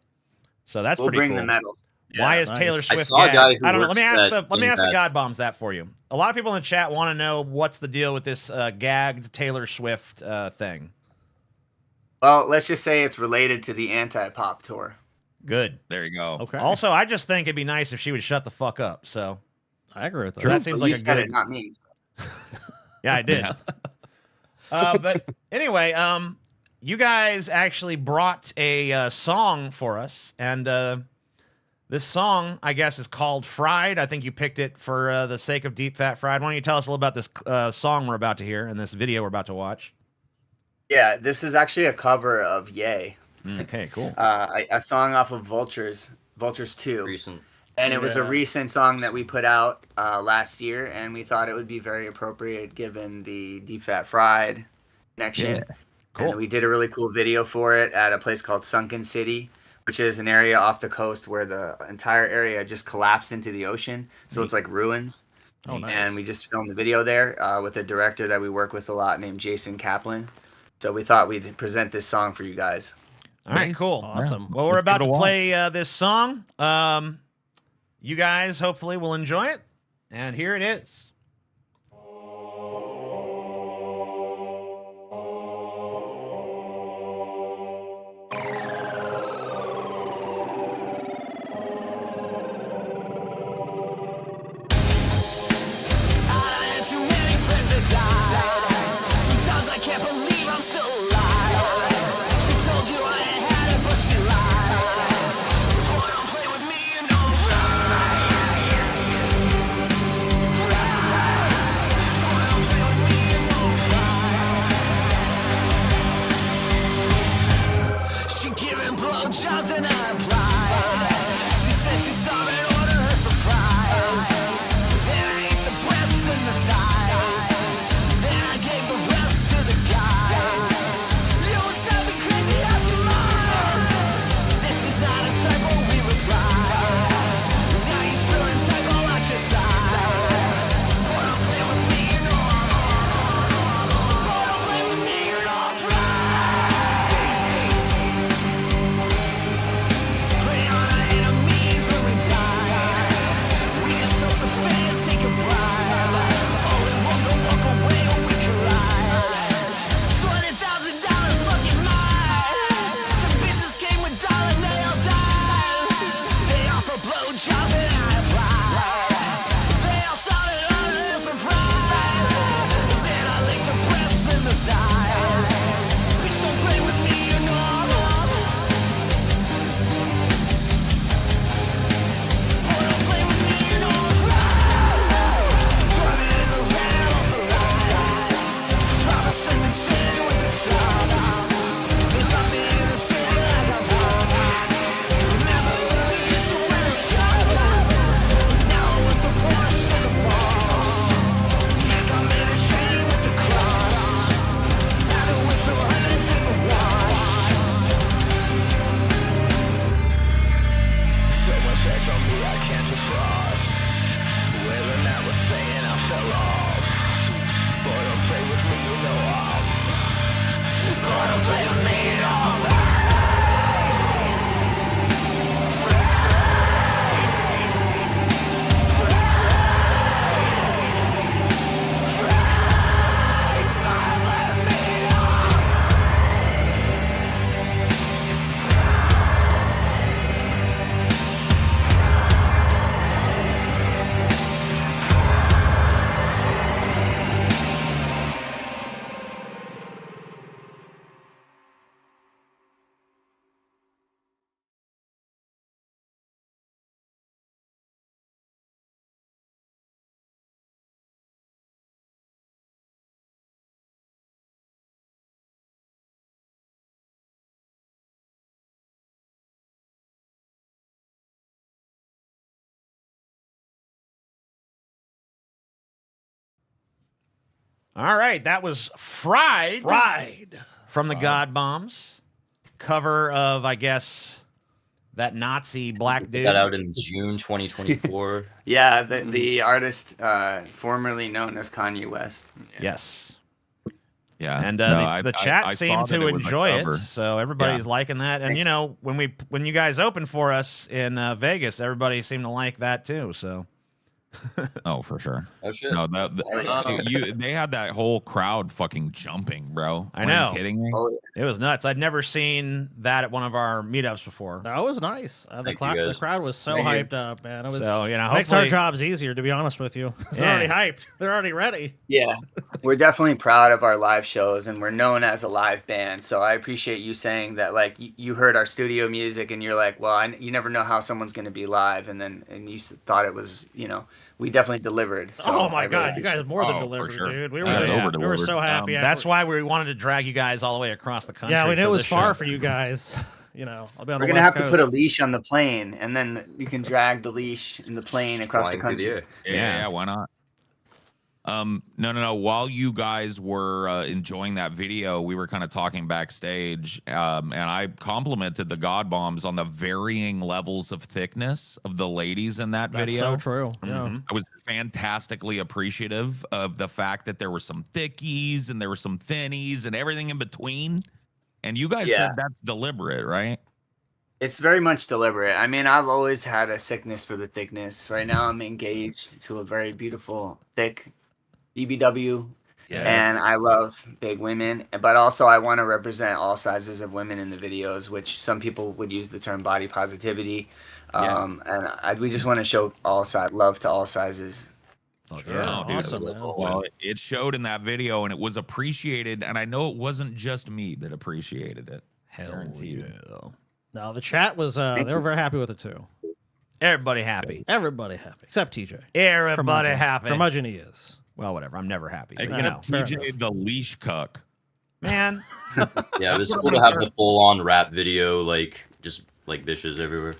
A: So that's
E: We'll
A: pretty
E: bring
A: cool.
E: the metal.
A: Why is
B: nice.
A: Taylor
B: I
A: Swift
D: saw a guy
A: gagged?
D: who
A: I don't know. Let me
D: works
A: ask
D: at
A: the
D: Impact.
A: God Bombs that for you. A lot of people in the chat want to know what's the deal with this gagged Taylor Swift thing.
E: Well, let's just say it's related to the Anti-Pop Tour.
A: Good.
C: There you go.
B: Okay.
A: Also, I just think it'd be nice if she would shut the fuck up. So
B: I agree with that.
A: that seems
E: But you
A: like a
E: said
A: good.
E: it, not me.
A: Yeah, I did. But anyway, you guys actually brought a song for us, and this song, I guess, is called "Fried." I think you picked it for the sake of Deep Fat Fried. Why don't you tell us a little about this song we're about to hear and this video we're about to watch?
E: Yeah, this is actually a cover of Yay,
A: Okay, cool.
E: a song off of Vultures 2.
D: Recent.
E: And it was a
F: Yeah.
E: recent song that we put out last year, and we thought it would be very appropriate given the Deep Fat Fried connection.
A: Cool.
E: And we did a really cool video for it at a place called Sunken City, which is an area off the coast where the entire area just collapsed into the ocean. So it's like ruins.
B: Oh, nice.
E: And we just filmed the video there with a director that we work with a lot named Jason Kaplan. So we thought we'd present this song for you guys.
A: All right, cool.
B: Awesome.
A: Well, we're
C: Let's give
A: about
C: it a
A: to
C: whirl.
A: play this song. You guys hopefully will enjoy it. And here it is.
G: Sometimes I can't believe I'm still alive. She told you I ain't had it, but she lied. Boy, don't play with me, you know I'm Boy, don't play with me, you know I'm She giving blowjobs and I applied. She said she saw me order her surprise. Then I ate the breast and the thighs. Then I gave the rest to the guys. You was something crazy out your mind. This is not a typo, we reply. Now you're spilling typo out your side. Boy, don't play with me, you know I'm Boy, don't play with me, you know I'm Prey on our enemies when we die. We just hope the fans take a bribe. Only one can walk away when we collide. $20,000 fucking mine. Some bitches came with dollar nail dimes. They offer blowjobs and I applied. They all started under their surprise. Then I licked the breasts and the thighs. Bitch, don't play with me, you know I'm Boy, don't play with me, you know I'm Swimming in the red off the line. From a cemetery with the top. They love me in the city like I'm Remember when we used to wear a shot? Now with the Porsche and the balls. Make I'm in a shade with the cross. Now with some hundreds in the wash. So much X on me I can't defrost. Well, and I was saying I fell off. Boy, don't play with me, you know I'm Boy, don't play with me, you know I'm
A: All right, that was Fried.
B: Fried.
A: From the God Bombs. Cover of, I guess, that Nazi black dude.
D: Got out in June 2024.
E: Yeah, the artist formerly known as Kanye West.
A: Yes.
C: Yeah.
A: And
C: No,
A: the
C: I
A: chat
C: saw
A: seemed
C: that
A: to
C: it was a
A: enjoy it,
C: cover.
A: so everybody's liking that. And
E: Thanks.
A: you know, when you guys opened for us in Vegas, everybody seemed to like that too. So
C: Oh, for sure.
D: Oh shit.
C: No,
D: Oh.
C: they had that whole crowd fucking jumping, bro.
A: I
C: Are
A: know.
C: you kidding me?
E: Oh,
A: it was nuts. I'd never seen that at one of our meetups before.
B: That was nice. The,
D: Thank you,
B: the
D: guys.
B: crowd was so
E: Thank you.
B: hyped up, man. It was
A: So, you know,
B: makes our
A: hopefully-
B: jobs easier, to be honest with you. They're
A: Yeah.
B: already hyped. They're already ready.
E: yeah, we're definitely proud of our live shows, and we're known as a live band. So I appreciate you saying that. Like you heard our studio music, and you're like, well, you never know how someone's going to be live, and you thought it was, you know, we definitely delivered. So
B: Oh
E: I
B: my
E: really
B: god, you
E: appreciate
B: guys
E: it.
B: more than
C: Oh, for
B: delivered,
C: sure.
B: dude. We were,
C: Yeah,
B: we were
C: over-delivered.
B: so happy.
A: That's why we wanted to drag you guys all the way across the country.
B: Yeah, we knew
A: for
B: it was
A: this
B: far
A: show.
B: for you guys. You know, I'll be on
E: We're
B: the
E: gonna
B: West
E: have to put a
B: Coast.
E: leash on the plane, and then you can drag the leash in the plane across the
D: Flying through the
E: country.
D: air.
C: Yeah,
A: Yeah.
C: yeah, why not? No. While you guys were enjoying that video, we were kind of talking backstage, and I complimented the God Bombs on the varying levels of thickness of the ladies in that
B: That's
C: video.
B: so true. Yeah.
A: Mhm.
C: I was fantastically appreciative of the fact that there were some thickies and there were some thinnies and everything in between. And you guys
E: Yeah.
C: said that's deliberate, right?
E: It's very much deliberate. I mean, I've always had a sickness for the thickness. Right now, I'm engaged to a very beautiful, thick BBW, and I love big women. But also, I want to represent all sizes of women in the videos, which some people would use the term body positivity. We just want to show love to all sizes.
B: Yeah,
C: No, dude.
B: awesome, man.
C: Well, it showed in that video and it was appreciated. And I know it wasn't just me that appreciated it.
A: Hell
C: Guaranteed.
A: yeah.
B: No, the chat was they were very happy with it too.
A: Everybody happy.
B: Everybody happy except TJ.
A: Everybody
B: Curmudgeon.
A: happy.
B: Curmudgeon he is.
A: Well, whatever. I'm never happy. But,
C: Except
A: you know,
B: fair
C: TJ the leash cuck.
A: man.
D: Yeah, it was cool to have the full-on rap video, like just like bitches everywhere.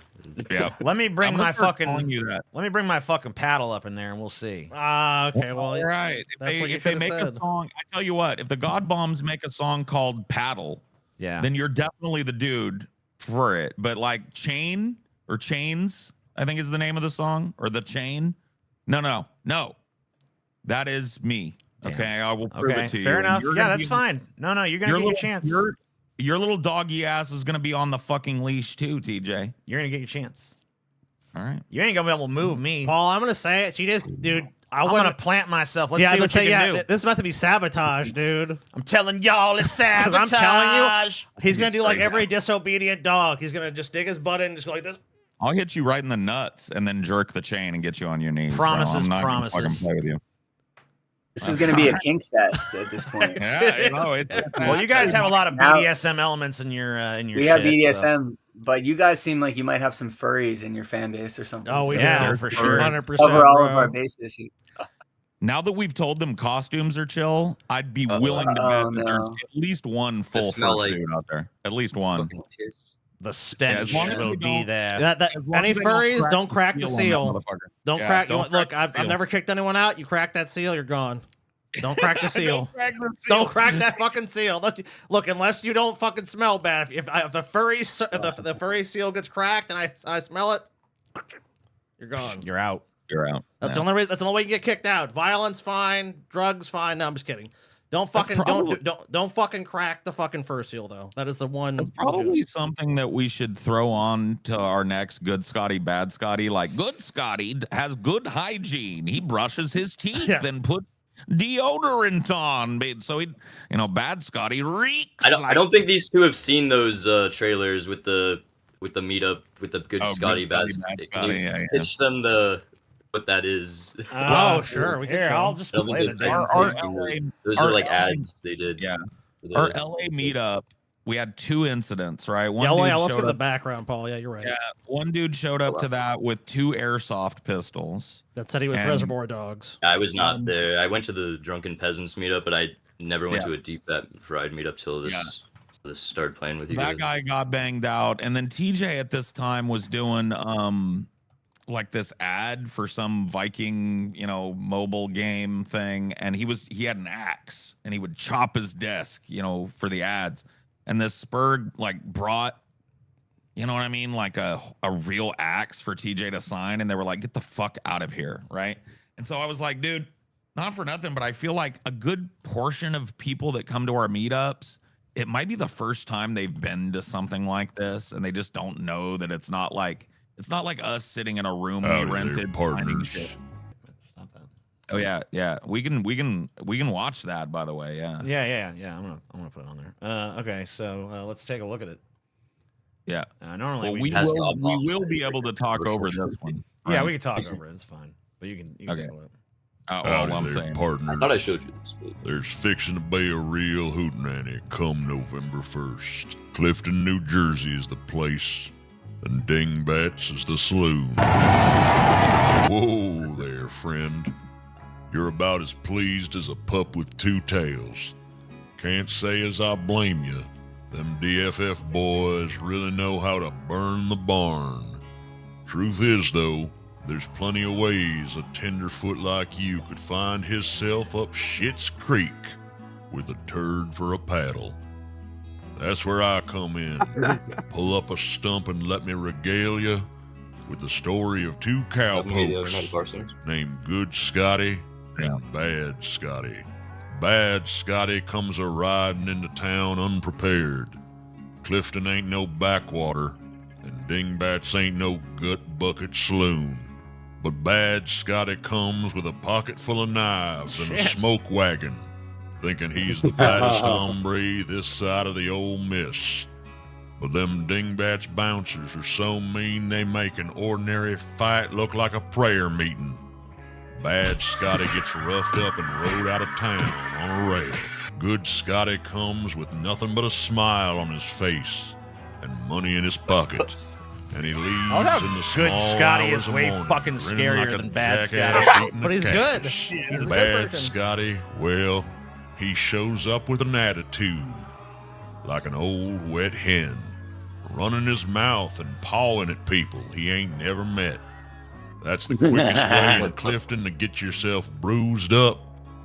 C: Yeah.
A: Let me bring
C: I'm
A: my
C: gonna start calling
A: fucking.
C: you that.
A: Let me bring my fucking paddle up in there, and we'll see.
B: Okay, well,
C: All right.
B: that's what you
C: If they
B: should've
C: make
B: said.
C: a song, I tell you what, if the God Bombs make a song called Paddle,
A: Yeah.
C: then you're definitely the dude for it. But like Chain or Chains, I think is the name of the song, or The Chain. No. That is me.
A: Damn.
C: Okay, I will prove
A: Okay.
C: it to you.
A: Fair
C: And
A: enough.
C: you're
A: Yeah,
C: gonna
A: that's
C: be-
A: fine. No, you're gonna
C: Your
A: get your
C: little,
A: chance.
C: your little doggy ass is gonna be on the fucking leash too, TJ.
A: You're gonna get your chance.
C: All right.
A: You ain't gonna be able to move me.
B: Paul, I'm gonna say it. She just, dude. I
A: I'm
B: want
A: gonna plant myself. Let's
B: yeah,
A: see
B: I
A: what
B: would say
A: you can do.
B: this is about to be sabotage, dude.
A: I'm telling y'all, it's
B: Because
A: sabotage.
B: I'm telling you, he's gonna do like
D: Right
B: every disobedient dog. He's gonna just dig his butt in and just go like this.
C: I'll hit you right in the nuts and then jerk the chain and get you on your knees. bro.
A: Promises,
C: I'm not gonna
A: promises.
C: fucking play with you.
E: This is going to be a kink fest at this point.
C: Yeah, you know,
A: Well, you guys have a lot of
E: Now-
A: BDSM elements in your
E: We have
A: shit,
E: BDSM, but you guys seem like you might have some furries in your fan base or something.
B: Oh, we
E: so
A: Yeah,
B: do
A: for sure.
B: 100%.
E: cover all of
B: bro.
E: our bases.
C: Now that we've told them costumes are chill, I'd be willing to
E: Oh,
C: bet that there's
E: no.
C: at least one full
D: smell like-
C: fursuit out there. At least one.
D: Fucking kiss.
A: The stench
C: as long as
A: will
C: we
A: be
C: don't-
A: there.
B: That,
C: As long
B: any
C: as they don't
B: furries, don't crack the
C: on that
B: seal.
C: motherfucker.
B: Don't
C: Yeah,
B: crack.
C: don't
B: Look,
C: crack the
B: I've
C: seal.
B: never kicked anyone out. You crack that seal, you're gone. Don't crack the seal.
C: Crack the seal.
B: Don't crack that fucking seal. Unless you don't fucking smell bad. If the furry the furry seal gets cracked and I smell it, you're gone.
A: You're out.
C: You're out.
B: That's
C: Yeah.
B: the only reason. That's the only way you get kicked out. Violence fine, drugs fine. No, I'm just kidding. Don't fucking
C: probably-
B: don't fucking crack the fucking fur seal though. That is the one.
C: That's probably something that we should throw on to our next Good Scotty, Bad Scotty. Like, Good Scotty has good hygiene. He brushes his teeth
B: Yeah.
C: and puts deodorant on. So he, Bad Scotty reeks.
D: I don't think these two have seen those trailers with the meetup with the good
C: Oh,
D: Scotty
C: Good
D: Bad.
C: Scotty, Bad
D: Can
C: Scotty,
D: you
C: yeah.
D: pitch them what that is?
B: Oh, sure, we can
A: Here,
B: show
A: I'll
B: 'em.
A: just
D: I don't
A: play the
D: think they've
A: damn
C: Our
A: thing.
C: LA
D: Those
C: our
D: are like
C: LA
D: ads they did.
C: Yeah.
D: for the-
C: Our LA meetup, we had 2 incidents, right? One
B: Yeah, well,
C: dude
B: yeah. Let's
C: showed
B: give the
C: up-
B: background, Paul. Yeah, you're right.
C: Yeah, one dude showed up to that with 2 airsoft pistols.
B: That said he was
C: And-
B: Reservoir Dogs.
D: I was not there. I went to the Drunken Peasants meetup, but I never went
C: Yeah.
D: to a Deep Fat Fried meetup till this started playing with you
C: That
D: guys.
C: guy got banged out, and then TJ at this time was doing like this ad for some Viking, mobile game thing, and he had an axe and he would chop his desk, for the ads. And this Spurg like brought, you know what I mean, like a real axe for TJ to sign, and they were like, "Get the fuck out of here," right? And so I was like, dude, not for nothing, but I feel like a good portion of people that come to our meetups, it might be the first time they've been to something like this, and they just don't know that it's not like us sitting in a room we
H: Howdy there,
C: rented finding
H: partners.
C: shit. Oh yeah. We can watch that, by the way. Yeah.
A: Yeah. I'm gonna put it on there. Okay, so let's take a look at it.
C: Yeah.
A: Normally
C: Well,
A: we
D: has
C: we
D: God bombs
C: will
D: in
C: be
D: it.
C: able to talk over this one.
A: yeah,
C: right?
A: we can talk over it. It's fine, but you can
C: Okay.
A: take a look.
C: Well,
H: Howdy
C: I'm
H: there,
C: saying.
H: partners.
D: I thought I showed you this. But...
H: There's fixing to be a real hootenanny come November 1st. Clifton, New Jersey is the place, and Dingbats is the saloon. Whoa there, friend. You're about as pleased as a pup with 2 tails. Can't say as I blame you. Them DFF boys really know how to burn the barn. Truth is, though, There's plenty of ways a tenderfoot like you could find hisself up Shit's Creek with a turd for a paddle. That's where I come in. Pull up a stump and let me regale you with the story of two cowpokes named Good Scotty and Bad Scotty. Bad Scotty comes a-riding into town unprepared. Clifton ain't no backwater, and Dingbats ain't no gut-bucket saloon. But Bad Scotty comes with a pocket full of knives and a smoke wagon, thinking he's the baddest hombre this side of the Ole Miss. But them Dingbats bouncers are so mean they make an ordinary fight look like a prayer meeting. Bad Scotty gets roughed up and rode out of town on a rail. Good Scotty comes with nothing but a smile on his face and money in his pocket. And he leaves in the small
A: Good Scotty
H: hours
A: is
H: of
A: way
H: morning,
A: fucking
H: grinning
A: scarier
H: like a
A: than Bad
H: jackass
A: Scotty.
H: eating
B: But
H: a
B: he's
H: cash.
B: good. He's a good
H: Bad
B: person.
H: Scotty, well, he shows up with an attitude, like an old wet hen, running his mouth and pawing at people he ain't never met. That's the quickest way in Clifton to get yourself bruised up,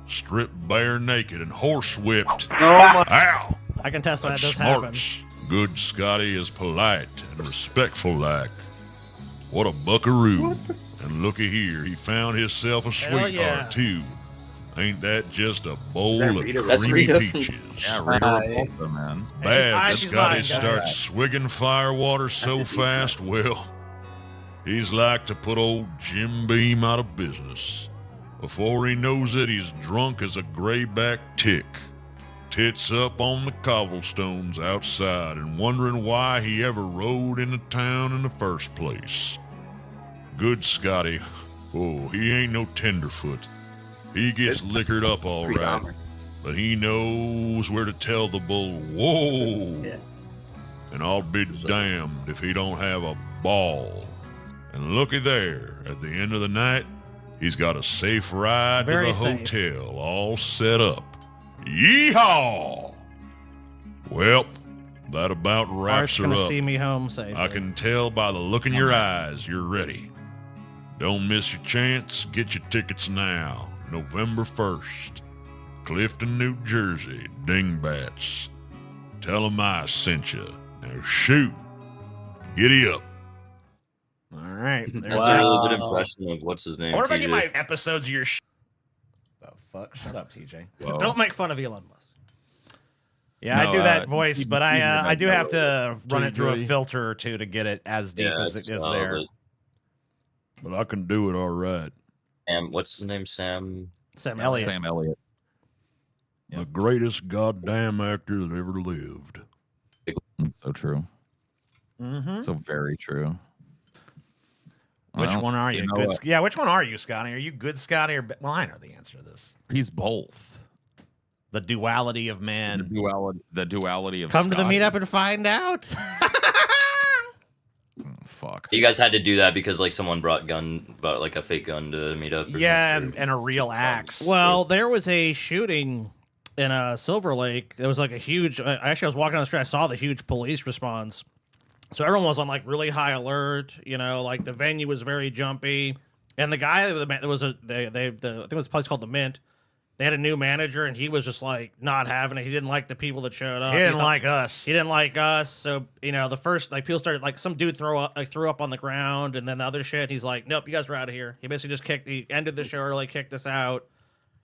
H: stripped bare naked, and horsewhipped. Ow!
B: I can testify that
H: That's
B: does happen.
H: smarts. Good Scotty is polite and respectful like. What a buckaroo. And looky here, he found himself a
B: Hell
H: sweetheart
B: yeah.
H: too. Ain't that just a bowl
F: that
H: of
F: Rita?
D: That's
H: creamy
D: Rita.
H: peaches?
C: Yeah, Rita Repulsa, man.
H: Bad
B: she's
H: Scotty
B: mine, guys.
H: starts swigging firewater so fast, well, he's like to put old Jim Beam out of business. Before he knows it, he's drunk as a grayback tick. Tits up on the cobblestones outside and wondering why he ever rode into town in the first place. Good Scotty, oh, he ain't no tenderfoot. He gets liquored up all right, but he knows where to tell the bull, whoa. And I'll be damned if he don't have a ball. And looky there, at the end of the night, he's got a safe ride
B: Very
H: to the
B: safe.
H: hotel all set up. Yeehaw! Well, that about
B: Art's
H: wraps her
B: gonna
H: up.
B: see me home safely.
H: I can tell by the look in your eyes you're ready. Don't miss your chance. Get your tickets now. November 1st. Clifton, New Jersey. Dingbats. Tell 'em I sent you. Now shoot. Giddy up.
A: All right. There's
D: That's a really good impression of what's his name.
A: I wonder if I
D: TJ.
A: get my episodes of your The fuck? Shut up, TJ.
C: Whoa.
B: Don't make fun of Elon Musk.
A: Yeah, I
C: No,
A: do that voice,
C: he-
A: but
C: he
A: I do
C: did
A: have to run it through a
C: TJ.
A: filter or two to get it as deep
D: Yeah,
A: as it
D: just
A: is
D: saw
A: there.
D: that.
H: But I can do it all right.
D: What's his name? Sam.
B: Sam
A: Elliott.
C: Sam Elliott.
H: The greatest goddamn actor that ever lived.
C: So true.
A: Mm-hmm.
C: So very true.
A: Which
C: Well,
A: one are you?
C: know
A: Good,
C: what?
A: yeah, which one are you, Scotty? Are you good, Scotty, or well, I know the answer to this.
C: He's both.
A: The duality of man.
C: The duality of
B: Come to the
C: Scotty.
B: meetup and find out.
C: Fuck.
D: You guys had to do that because like someone brought like a fake gun to meet up.
A: Yeah, and a real axe.
B: Well, there was a shooting in Silver Lake. There was like a huge. Actually, I was walking down the street. I saw the huge police response. So everyone was on like really high alert. You know, like the venue was very jumpy. And the guy that was I think it was a place called the Mint. They had a new manager, and he was just like not having it. He didn't like the people that showed up.
A: he didn't
B: thought-
A: like us.
B: He didn't like us, so you know the first like people started like some dude threw up on the ground, and then the other shit. He's like, nope, you guys are out of here. He basically just he ended the show early, kicked us out.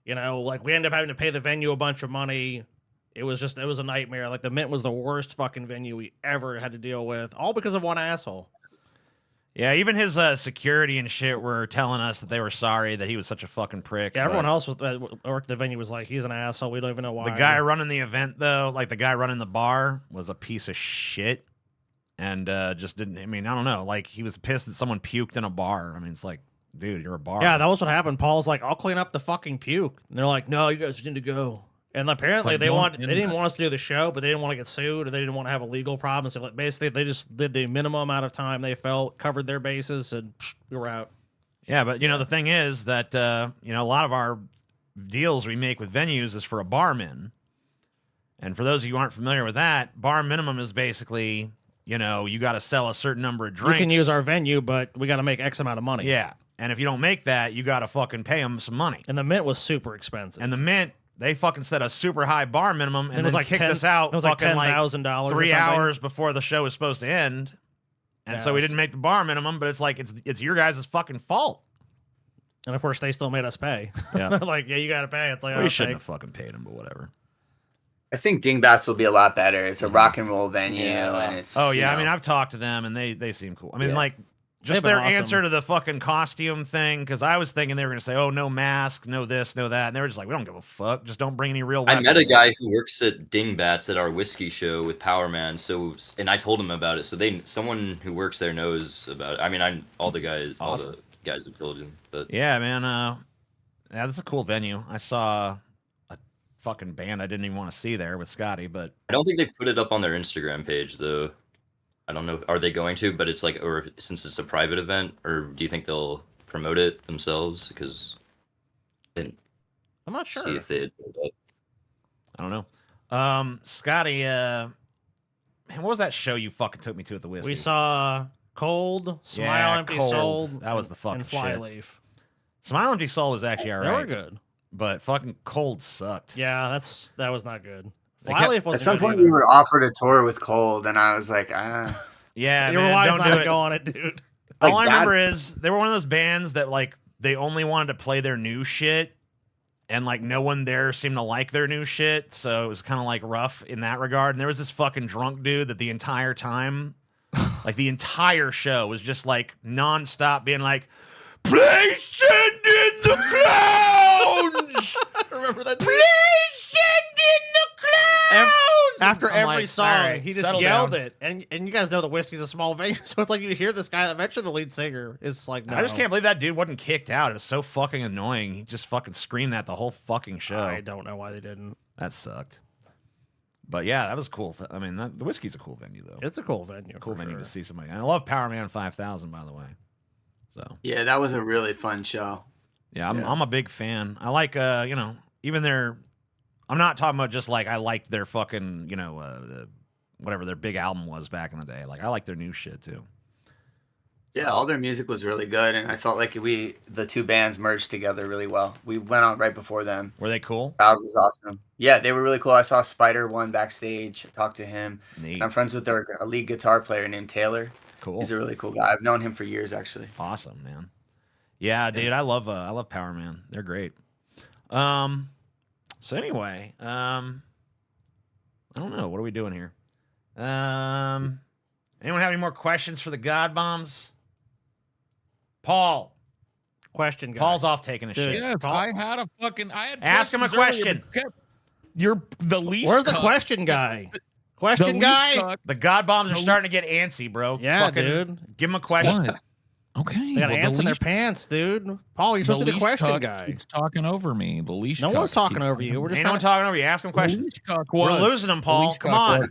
B: You know, like we ended up having to pay the venue a bunch of money. It was a nightmare. Like the Mint was the worst fucking venue we ever had to deal with, all because of one asshole.
A: Yeah, even his security and shit were telling us that they were sorry that he was such a fucking prick.
B: Yeah, everyone
A: but
B: else that worked at the venue was like, he's an asshole. We don't even know why.
A: The guy running the event, though, like the guy running the bar, was a piece of shit, and just didn't. I mean, I don't know. Like he was pissed that someone puked in a bar. I mean, it's like, dude, you're a bar.
B: Yeah, that was what happened. Paul's like, I'll clean up the fucking puke. And they're like, no, you guys need to go. And apparently
C: like
B: they
C: going in
B: didn't
C: there.
B: want us to do the show, but they didn't want to get sued, or they didn't want to have a legal problem. So like, basically, they just did the minimum amount of time they felt, covered their bases, and we were out.
A: Yeah, but you know the thing is that you know a lot of our deals we make with venues is for a barman, and for those of you who aren't familiar with that, bar minimum is basically you know you got to sell a certain number of drinks.
B: You can use our venue, but we got to make X amount of money.
A: Yeah, And if you don't make that, you got to fucking pay them some money.
B: And the Mint was super expensive.
A: And the Mint, they fucking set a super high bar minimum and
B: it was
A: then
B: like
A: kicked us out
B: It was like
A: fucking
B: $10,000
A: 3 hours before the show was supposed to end. And so we didn't make the bar minimum, but it's like it's your guys' fucking fault.
B: And of course, they still made us pay.
A: Yeah.
B: Like, yeah, you got to pay. It's like,
A: We
B: oh,
A: shouldn't
B: thanks.
A: have fucking paid them, but whatever.
E: I think Dingbats will be a lot better. It's a rock and roll venue, and it's.
A: Oh, yeah.
E: you
A: I mean,
E: know,
A: I've talked to them, and they seem cool. I mean,
E: Yeah.
A: like, just
B: They've been
A: their
B: awesome.
A: answer to the fucking costume thing, because I was thinking they were going to say, oh, no mask, no this, no that. And they were just like, we don't give a fuck. Just don't bring any real
D: I
A: weapons.
D: met a guy who works at Dingbats at our whiskey show with Power Man. So, and I told him about it. So someone who works there knows about it. I mean, all the guys have told him. But
A: Yeah, man. Yeah, that's a cool venue. I saw a fucking band I didn't even want to see there with Scotty, but
D: I don't think they put it up on their Instagram page though. I don't know. Are they going to? But it's like, or since it's a private event, or do you think they'll promote it themselves? Because I didn't
B: I'm not sure.
D: see if they had put it up.
A: I don't know. Scotty, man, what was that show you fucking took me to at the whiskey?
B: We saw Cold, Smile,
A: Yeah,
B: Empty
A: Cold.
B: Soul.
A: That was the fucking
B: and
A: shit.
B: Flyleaf.
A: Smile Empty Soul was actually all
B: They
A: right.
B: were good.
A: But fucking Cold sucked.
B: Yeah, that was not good.
A: They kept-
B: Flyleaf wasn't
E: at some
B: good
E: point,
B: either.
E: we were offered a tour with Cold, and I was like,
A: Yeah,
B: You were
A: man,
B: wise
A: don't
B: not
A: do
B: to
A: it.
B: go on it, dude.
A: All
E: Like
A: I
E: that-
A: remember is they were one of those bands that like they only wanted to play their new shit, and like no one there seemed to like their new shit, so it was kind of like rough in that regard. And there was this fucking drunk dude that the entire time, like the entire show, was just like nonstop being like, "Please send in the clowns."
B: Remember that?
A: Please send in the clowns.
B: After
A: I'm
B: every
A: like,
B: song,
A: all right,
B: he just
A: settle
B: yelled
A: down.
B: it, and you guys know the whiskey's a small venue, so it's like you hear this guy. Eventually, the lead singer is like, no.
A: I just can't believe that dude wasn't kicked out. It was so fucking annoying. He just fucking screamed that the whole fucking show.
B: I don't know why they didn't.
A: That sucked. But yeah, that was cool. I mean, the whiskey's a cool venue though.
B: It's a cool venue.
A: Cool
B: for
A: venue
B: sure.
A: to see somebody. And I love Power Man 5000, by the way. So
E: yeah, that was a really fun show.
A: yeah, I'm,
E: Yeah.
A: I'm a big fan. I like, even their. I'm not talking about just like I liked their fucking, whatever their big album was back in the day. Like I like their new shit too.
E: Yeah, all their music was really good, and I felt like the two bands merged together really well. We went on right before them.
A: Were they cool?
E: Crowd was awesome. Yeah, they were really cool. I saw Spider one backstage. I talked to him.
A: Neat.
E: I'm friends with their lead guitar player named Taylor.
A: Cool.
E: He's a really cool guy. I've known him for years, actually.
A: Awesome, man. Yeah, dude, I love Power Man. They're great. So anyway, I don't know. What are we doing here? Anyone have any more questions for the God Bombs? Paul.
B: Question, guy.
A: Paul's off taking a
B: Dude,
A: shit.
C: Yes,
B: Paul-
C: I had
A: Ask him a
C: questions earlier,
A: question.
C: but kept- You're the least.
B: Where's the
C: cut.
B: question guy?
C: The
B: Question
C: least
B: guy?
C: cut-
A: The God Bombs are
C: No.
A: starting to get antsy, bro.
B: Yeah,
A: Fucking
B: dude.
A: Give him a question.
C: What? Okay.
B: They got
C: well,
B: ants
C: the
B: in their
C: least-
B: pants, dude. Paul, you're supposed to be the
C: least
B: question
C: cuck
B: guy.
C: keeps talking over me. The leash.
B: No
C: cuck
B: one's talking
C: keeps
B: over you. We're just
A: Ain't no
B: trying
A: one
B: to...
A: talking over you. Ask him a
C: The
A: question.
C: leash cuck
A: We're
C: was-
A: losing them,
C: the
A: Paul.
C: leash
A: Come
C: cuck
A: on.
C: was-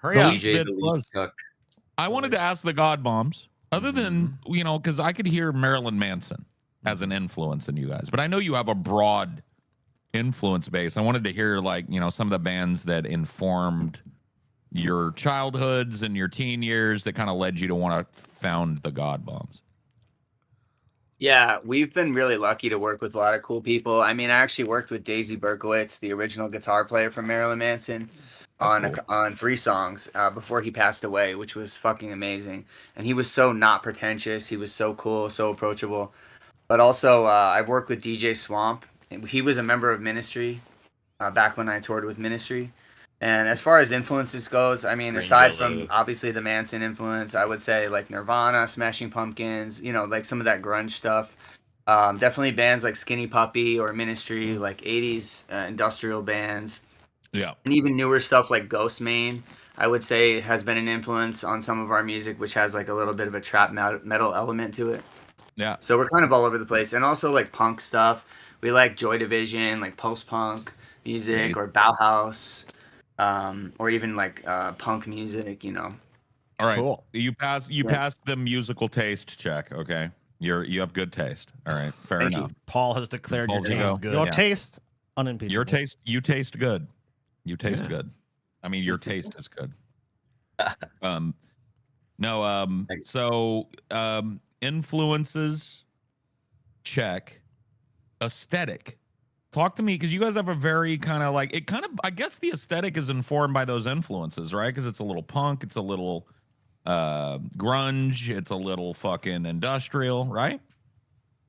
A: Hurry
C: The
A: up.
C: least
D: DJ
C: bit
D: the
C: was-
D: least cuck.
C: I wanted to ask the God Bombs, other than because I could hear Marilyn Manson as an influence in you guys, but I know you have a broad influence base. I wanted to hear some of the bands that informed your childhoods and your teen years that kind of led you to want to found the God Bombs.
E: Yeah, we've been really lucky to work with a lot of cool people. I mean, I actually worked with Daisy Berkowitz, the original guitar player from Marilyn Manson,
C: That's
E: on 3 songs before he passed away, which was fucking amazing. And he was so not pretentious. He was so cool, so approachable. But also, I've worked with DJ Swamp. He was a member of Ministry back when I toured with Ministry. And as far as influences goes, I mean,
D: Green
E: aside
D: Jello.
E: from obviously the Manson influence, I would say like Nirvana, Smashing Pumpkins, like some of that grunge stuff. Definitely bands like Skinny Puppy or Ministry, like 80s industrial bands.
C: Yeah.
E: And even newer stuff like Ghost Main, I would say has been an influence on some of our music, which has like a little bit of a trap metal element to it.
C: Yeah.
E: So we're kind of all over the place. And also like punk stuff. We like Joy Division, like post-punk music
C: Right.
E: or Bauhaus. Or even like punk music,
C: All right.
A: Cool.
C: You passed the musical taste check. Okay. You have good taste. All right. Fair
E: Thank you.
C: enough.
A: Paul has declared your
C: Paul's
A: taste
C: ego.
A: good.
B: Your
C: Yeah.
B: taste, unimpeachable.
C: You taste good. You taste
A: Yeah.
C: good. I mean, your taste is good. Influences. check. Aesthetic. Talk to me, because you guys have a very kind of like, I guess the aesthetic is informed by those influences, right? Because it's a little punk, it's a little grunge, it's a little fucking industrial, right?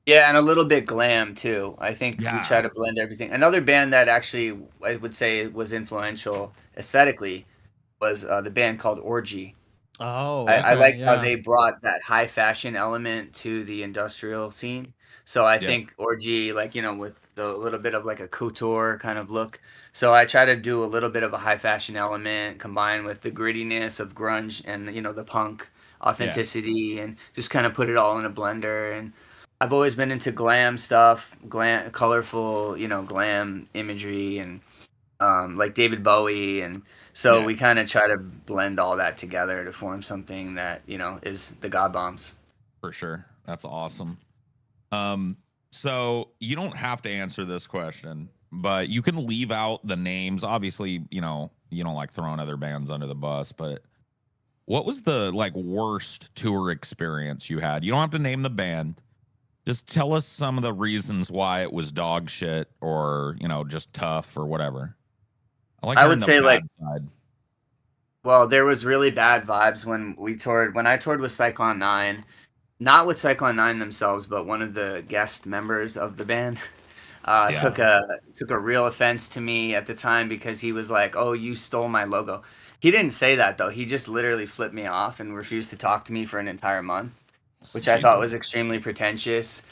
E: Yeah, and a little bit glam too. I think we
C: Yeah.
E: try to blend everything. Another band that actually I would say was influential aesthetically was the band called Orgy.
B: Oh,
E: I
B: okay,
E: liked how
B: yeah.
E: they brought that high fashion element to the industrial scene. So I
C: Yeah.
E: think Orgy, like, with the little bit of like a couture kind of look. So I try to do a little bit of a high fashion element combined with the grittiness of grunge and, the punk authenticity and just kind of put it all in a blender. And I've always been into glam stuff, colorful, glam imagery and like David Bowie. And so
C: Yeah.
E: we kind of try to blend all that together to form something that, is the God Bombs.
C: For sure. That's awesome. So you don't have to answer this question, but you can leave out the names. Obviously, you don't like throwing other bands under the bus, but what was the like worst tour experience you had? You don't have to name the band. Just tell us some of the reasons why it was dog shit or, just tough or whatever.
E: I would say like,
C: side.
E: well, there was really bad vibes when we toured. When I toured with Cyclone 9, not with Cyclone 9 themselves, but one of the guest members of the band took a real offense to me at the time because he was like, "Oh, you stole my logo." He didn't say that though. He just literally flipped me off and refused to talk to me for an entire month, which I thought was extremely pretentious.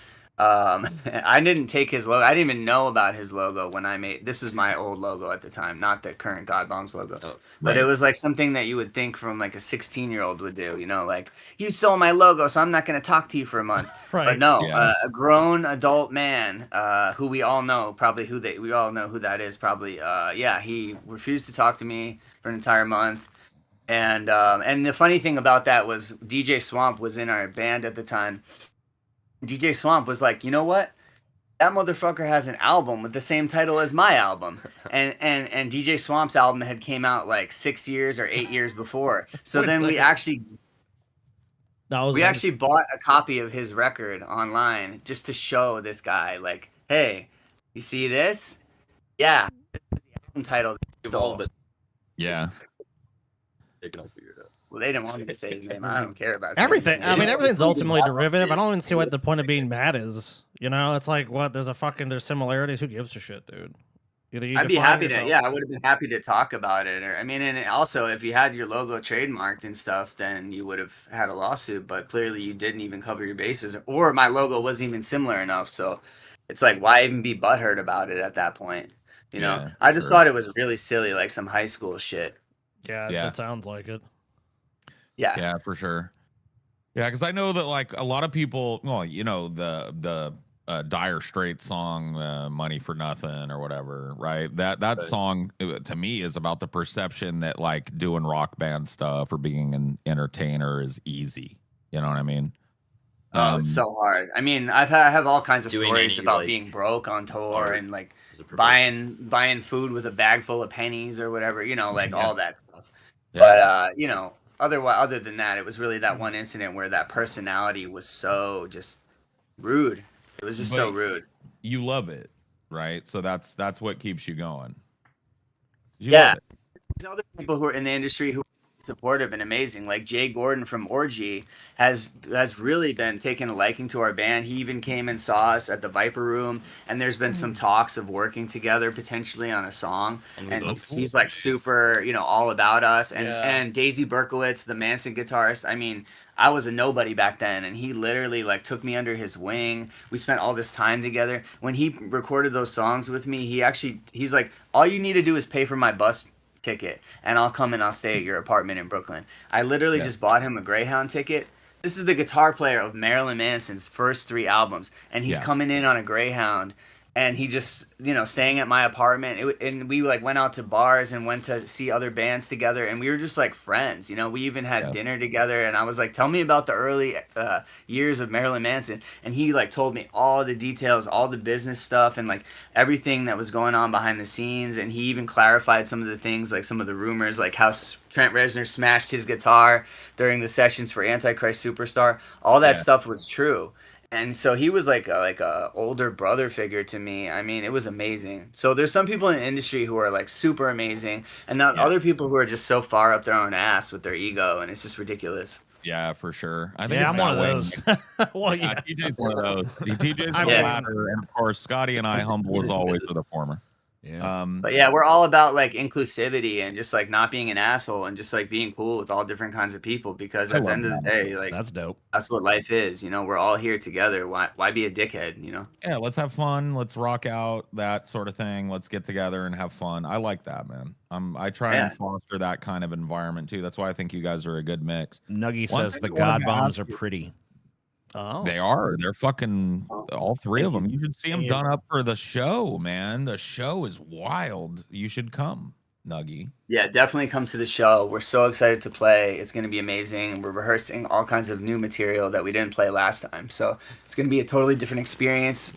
E: I didn't take his logo. I didn't even know about his logo when I made. This is my old logo at the time, not the current God Bombs logo.
D: Oh,
E: but it was like something that you would think from like a 16-year-old would do. Like, you stole my logo, so I'm not going to talk to you for a month.
B: Right.
E: But no,
C: Yeah.
E: a grown adult man, who we all know, probably we all know who that is. Probably, he refused to talk to me for an entire month. And the funny thing about that was DJ Swamp was in our band at the time. DJ Swamp was like, you know what? That motherfucker has an album with the same title as my album. And DJ Swamp's album had came out like 6 years or 8 years before. So
B: Wait a
E: then we
B: second.
E: actually bought a copy of his record online just to show this guy, like, hey, you see this? Yeah. This is the album title that you stole.
D: but
C: Yeah.
D: they can all figure it out.
E: Well, they didn't want me to say his name. I don't care about
B: Everything. I mean, everything's ultimately derivative. I don't even see what
E: what
B: the point of being mad is. It's like, what? There's similarities. Who gives a shit, dude? Either you
E: I'd be
B: define
E: happy
B: yourself-
E: I would have been happy to talk about it. And also, if you had your logo trademarked and stuff, then you would have had a lawsuit. But clearly, you didn't even cover your bases, or my logo wasn't even similar enough. So it's like, why even be butthurt about it at that point?
C: Yeah,
E: I just
C: sure.
E: thought it was really silly, like some high school shit.
B: Yeah,
C: Yeah.
B: that sounds like it.
E: Yeah.
C: Yeah, for sure. Yeah, because I know that like a lot of people, well, the Dire Straits song, "Money for Nothing" or whatever, right? That
D: Right.
C: song to me is about the perception that like doing rock band stuff or being an entertainer is easy. You know what I mean?
E: Oh, it's so hard. I mean, I have all kinds of
D: Doing
E: stories
D: any,
E: about
D: like,
E: being broke on tour
D: art
E: and like
D: As a profession.
E: buying food with a bag full of pennies or whatever, like
C: Yeah.
E: all that stuff.
C: Yeah.
E: But other than that, it was really that one incident where that personality was so just rude. It was just so
C: But-
E: rude.
C: You love it, right? So that's what keeps you going. You
E: Yeah.
C: love it.
E: There's other people who are in the industry who are supportive and amazing, like Jay Gordon from Orgy has really been taking a liking to our band. He even came and saw us at the Viper Room, and there's been some talks of working together potentially on a song. And he's like super, all about us. And Daisy Berkowitz, the Manson guitarist, I mean, I was a nobody back then, and he literally like took me under his wing. We spent all this time together. When he recorded those songs with me, he's like, all you need to do is pay for my bus ticket, and I'll come and I'll stay at your apartment in Brooklyn. I literally just bought him a Greyhound ticket. This is the guitar player of Marilyn Manson's first 3 albums, and he's coming in on a Greyhound. And he just, staying at my apartment. And we like went out to bars and went to see other bands together. And we were just like friends. We even had dinner together. And I was like, tell me about the early years of Marilyn Manson. And he like told me all the details, all the business stuff, and like everything that was going on behind the scenes. And he even clarified some of the things, like some of the rumors, like how Trent Reznor smashed his guitar during the sessions for Antichrist Superstar. All that stuff was true. And so he was like a older brother figure to me. I mean, it was amazing. So there's some people in the industry who are like super amazing, and not other people who are just so far up their own ass with their ego, and it's just ridiculous.
C: Yeah, for sure. I think
A: Yeah,
C: it's
A: I'm one
C: that
A: of
C: way.
A: those.
B: Well,
C: Yeah,
B: yeah.
C: TJ's one of those. TJ's the
E: Yeah.
C: latter, and of course, Scotty and I, humble as always, are the former.
A: Yeah.
E: But yeah, we're all about like inclusivity and just like not being an asshole and just like being cool with all different kinds of people, because
C: I
E: at the
C: love
E: end of the
C: that.
E: day, like
A: That's dope.
E: that's what life is. You know, we're all here together. Why be a dickhead? You know?
C: Yeah, let's have fun. Let's rock out, that sort of thing. Let's get together and have fun. I like that, man. I try and foster that kind of environment too. That's why I think you guys are a good mix.
A: Nuggy
C: One
A: says
C: thing
A: the
C: I wanted
A: God
C: to
A: bombs
C: ask
A: are
C: you-
A: pretty.
B: Oh.
C: They are. They're fucking all three of them. You should see them done up for the show, man. The show is wild. You should come, Nuggy.
E: Yeah, definitely come to the show. We're so excited to play. It's going to be amazing. We're rehearsing all kinds of new material that we didn't play last time. So it's going to be a totally different experience.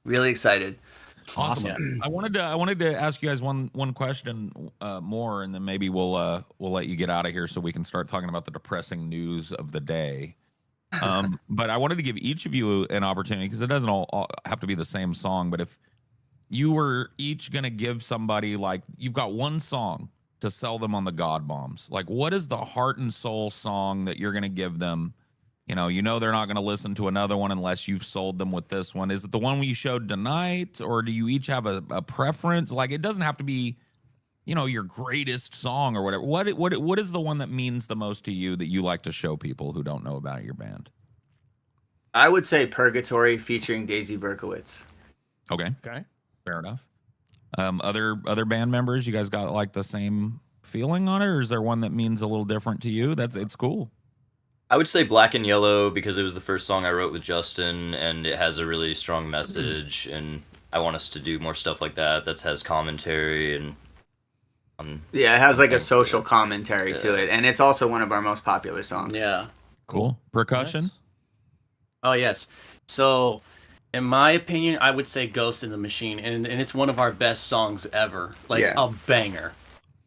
E: Really excited.
C: Awesome. I wanted to ask you guys one question more, and then maybe we'll let you get out of here so we can start talking about the depressing news of the day. But I wanted to give each of you an opportunity, because it doesn't all have to be the same song. But if you were each gonna give somebody, like, you've got one song to sell them on the God Bombs, like, what is the heart and soul song that you're gonna give them? You know they're not gonna listen to another one unless you've sold them with this one. Is it the one we showed tonight, or do you each have a preference? Like, it doesn't have to be, your greatest song or whatever. What is the one that means the most to you that you like to show people who don't know about your band?
E: I would say Purgatory featuring Daisy Berkowitz.
C: Okay,
B: Okay.
C: fair enough. Other band members, you guys got like the same feeling on it, or is there one that means a little different to you? It's cool.
D: I would say Black and Yellow, because it was the first song I wrote with Justin, and it has a really strong message, and I want us to do more stuff like that has commentary and
E: Yeah, it has like a
D: things.
E: social commentary to it, and it's also one of our most popular songs.
F: Yeah.
C: Cool. Percussion.
B: Nice.
F: Oh yes. So, in my opinion, I would say "Ghost in the Machine," and it's one of our best songs ever. Like
E: Yeah.
F: a banger.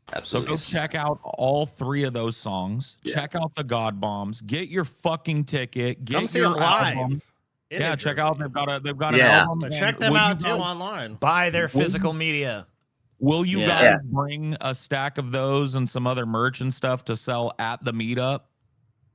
C: So
D: absolutely.
C: go check out all three of those songs.
E: Yeah.
C: Check out the God Bombs. Get your fucking ticket. Get
B: Come see
C: your
B: them live.
C: album.
B: in
C: Yeah,
B: New
C: check
B: Jersey.
C: out. They've got an
E: Yeah.
C: album.
B: But
C: and
B: check them
C: will you
B: out too
C: guys-
B: online.
A: Buy their physical media.
C: Will you
F: Yeah.
C: guys
E: Yeah.
C: bring a stack of those and some other merch and stuff to sell at the meetup?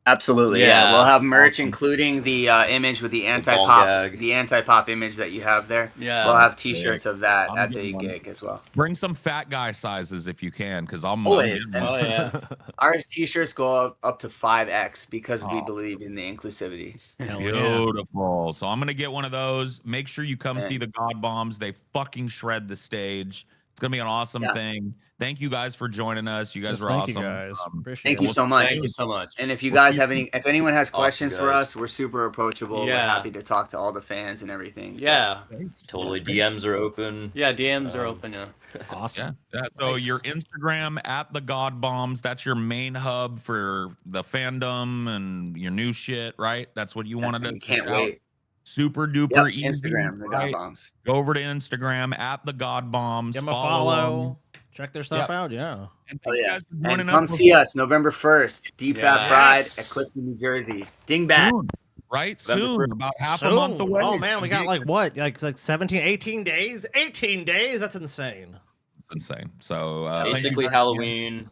E: Absolutely, yeah.
F: Yeah.
E: We'll have merch,
C: Awesome.
E: including the image with the
D: ball
E: anti-pop,
D: gag.
E: the anti-pop image that you have there.
F: Yeah.
E: We'll have T-shirts of that
C: I'm
E: at the
C: getting one.
E: gig as well.
C: Bring some fat guy sizes if you can, because I'm
E: Always.
C: getting one.
F: Oh yeah.
E: Our T-shirts go up to 5X because we
C: Oh.
E: believe in the inclusivity.
B: Hell yeah.
C: Beautiful. So I'm gonna get one of those. Make sure you come
E: Yeah.
C: see the God Bombs. They fucking shred the stage. It's gonna be an awesome
E: Yeah.
C: thing. Thank you guys for joining us. You guys
B: Yes,
C: are
B: thank
C: awesome.
B: you guys. Appreciate
E: Thank
B: it.
E: you so much.
F: Thank you so much.
E: And if you
C: Well,
E: guys
C: you-
E: have if anyone has
D: Awesome,
E: questions for
D: guys.
E: us, we're super approachable. We're
F: Yeah.
E: happy to talk to all the fans and everything. So.
F: Yeah.
D: Totally. DMs are open.
F: Yeah. DMs are open. Yeah.
A: Awesome.
C: Yeah. So
B: Nice.
C: your Instagram at the God Bombs, that's your main hub for the fandom and your new shit, right? That's what you wanted to
E: We can't
C: shout.
E: wait.
C: Super
E: Yep,
C: duper easy.
E: Instagram, the God
C: right?
E: Bombs.
C: Go over to Instagram at the God Bombs.
B: Give them a
C: follow 'em.
B: follow. Check their stuff
C: Yep.
B: out. Yeah.
C: And
E: Oh
C: thank you
E: yeah,
C: guys for
E: and
C: joining
E: come
C: us
E: see us November 1st, DFAT
F: Yes.
E: Pride at Clifton, New Jersey. Dingbat.
C: soon, right?
D: November
C: Soon, about half a month
B: Soon.
C: away.
B: Oh man, we got like what? Like 17, 18 days? 18 days? That's insane.
C: It's insane. So thank you
D: Basically
C: guys
D: Halloween.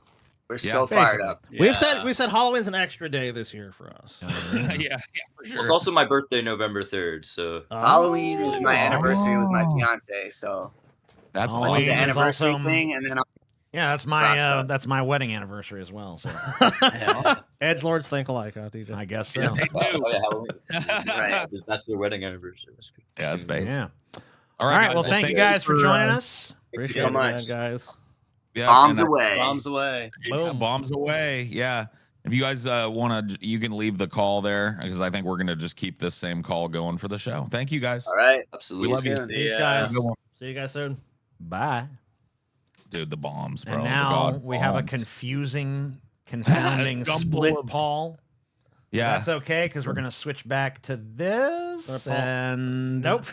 E: We're
C: Yeah,
E: so fired
A: basically.
E: up.
B: We said Halloween's an extra day this year for us.
C: again. yeah, for sure.
D: It's also my birthday, November 3rd. So
E: Halloween is my
C: Oh.
E: anniversary with my fiance, so
C: That's
A: Halloween
E: it's
C: awesome.
E: an
A: is
E: anniversary
A: also-
E: thing, and then
A: Yeah,
E: Rockstar.
A: that's my wedding anniversary as well. So
B: Edgelords think alike, huh, DJ?
A: I guess so.
C: Yeah, they
D: oh,
C: do.
D: yeah, Halloween.
E: Right.
D: That's their wedding anniversary.
C: Yeah, that's big.
A: Yeah.
C: All
A: All right.
C: guys.
A: Well, thank you guys for joining
C: uh,
A: us.
B: Appreciate
E: so
B: it, man,
E: much.
B: guys.
C: Yeah,
E: bombs
C: and,
E: away.
F: Bombs away.
C: Yeah,
B: Boom.
C: bombs away. Yeah. If you guys want to, you can leave the call there because I think we're going to just keep this same call going for the show. Thank you guys.
E: All right.
D: Absolutely.
C: We love you.
E: Soon.
B: Peace,
F: Yeah.
B: guys.
C: Good one.
B: See you guys soon.
A: Bye.
C: Dude, the bombs, bro.
A: And
C: The
A: now
C: God
A: we have a
C: bombs.
A: confusing, confounding
C: Jumble
A: split
C: of-
A: Paul.
C: Yeah.
A: That's okay because we're gonna switch back to this.
B: Paul.
A: And
B: Nope.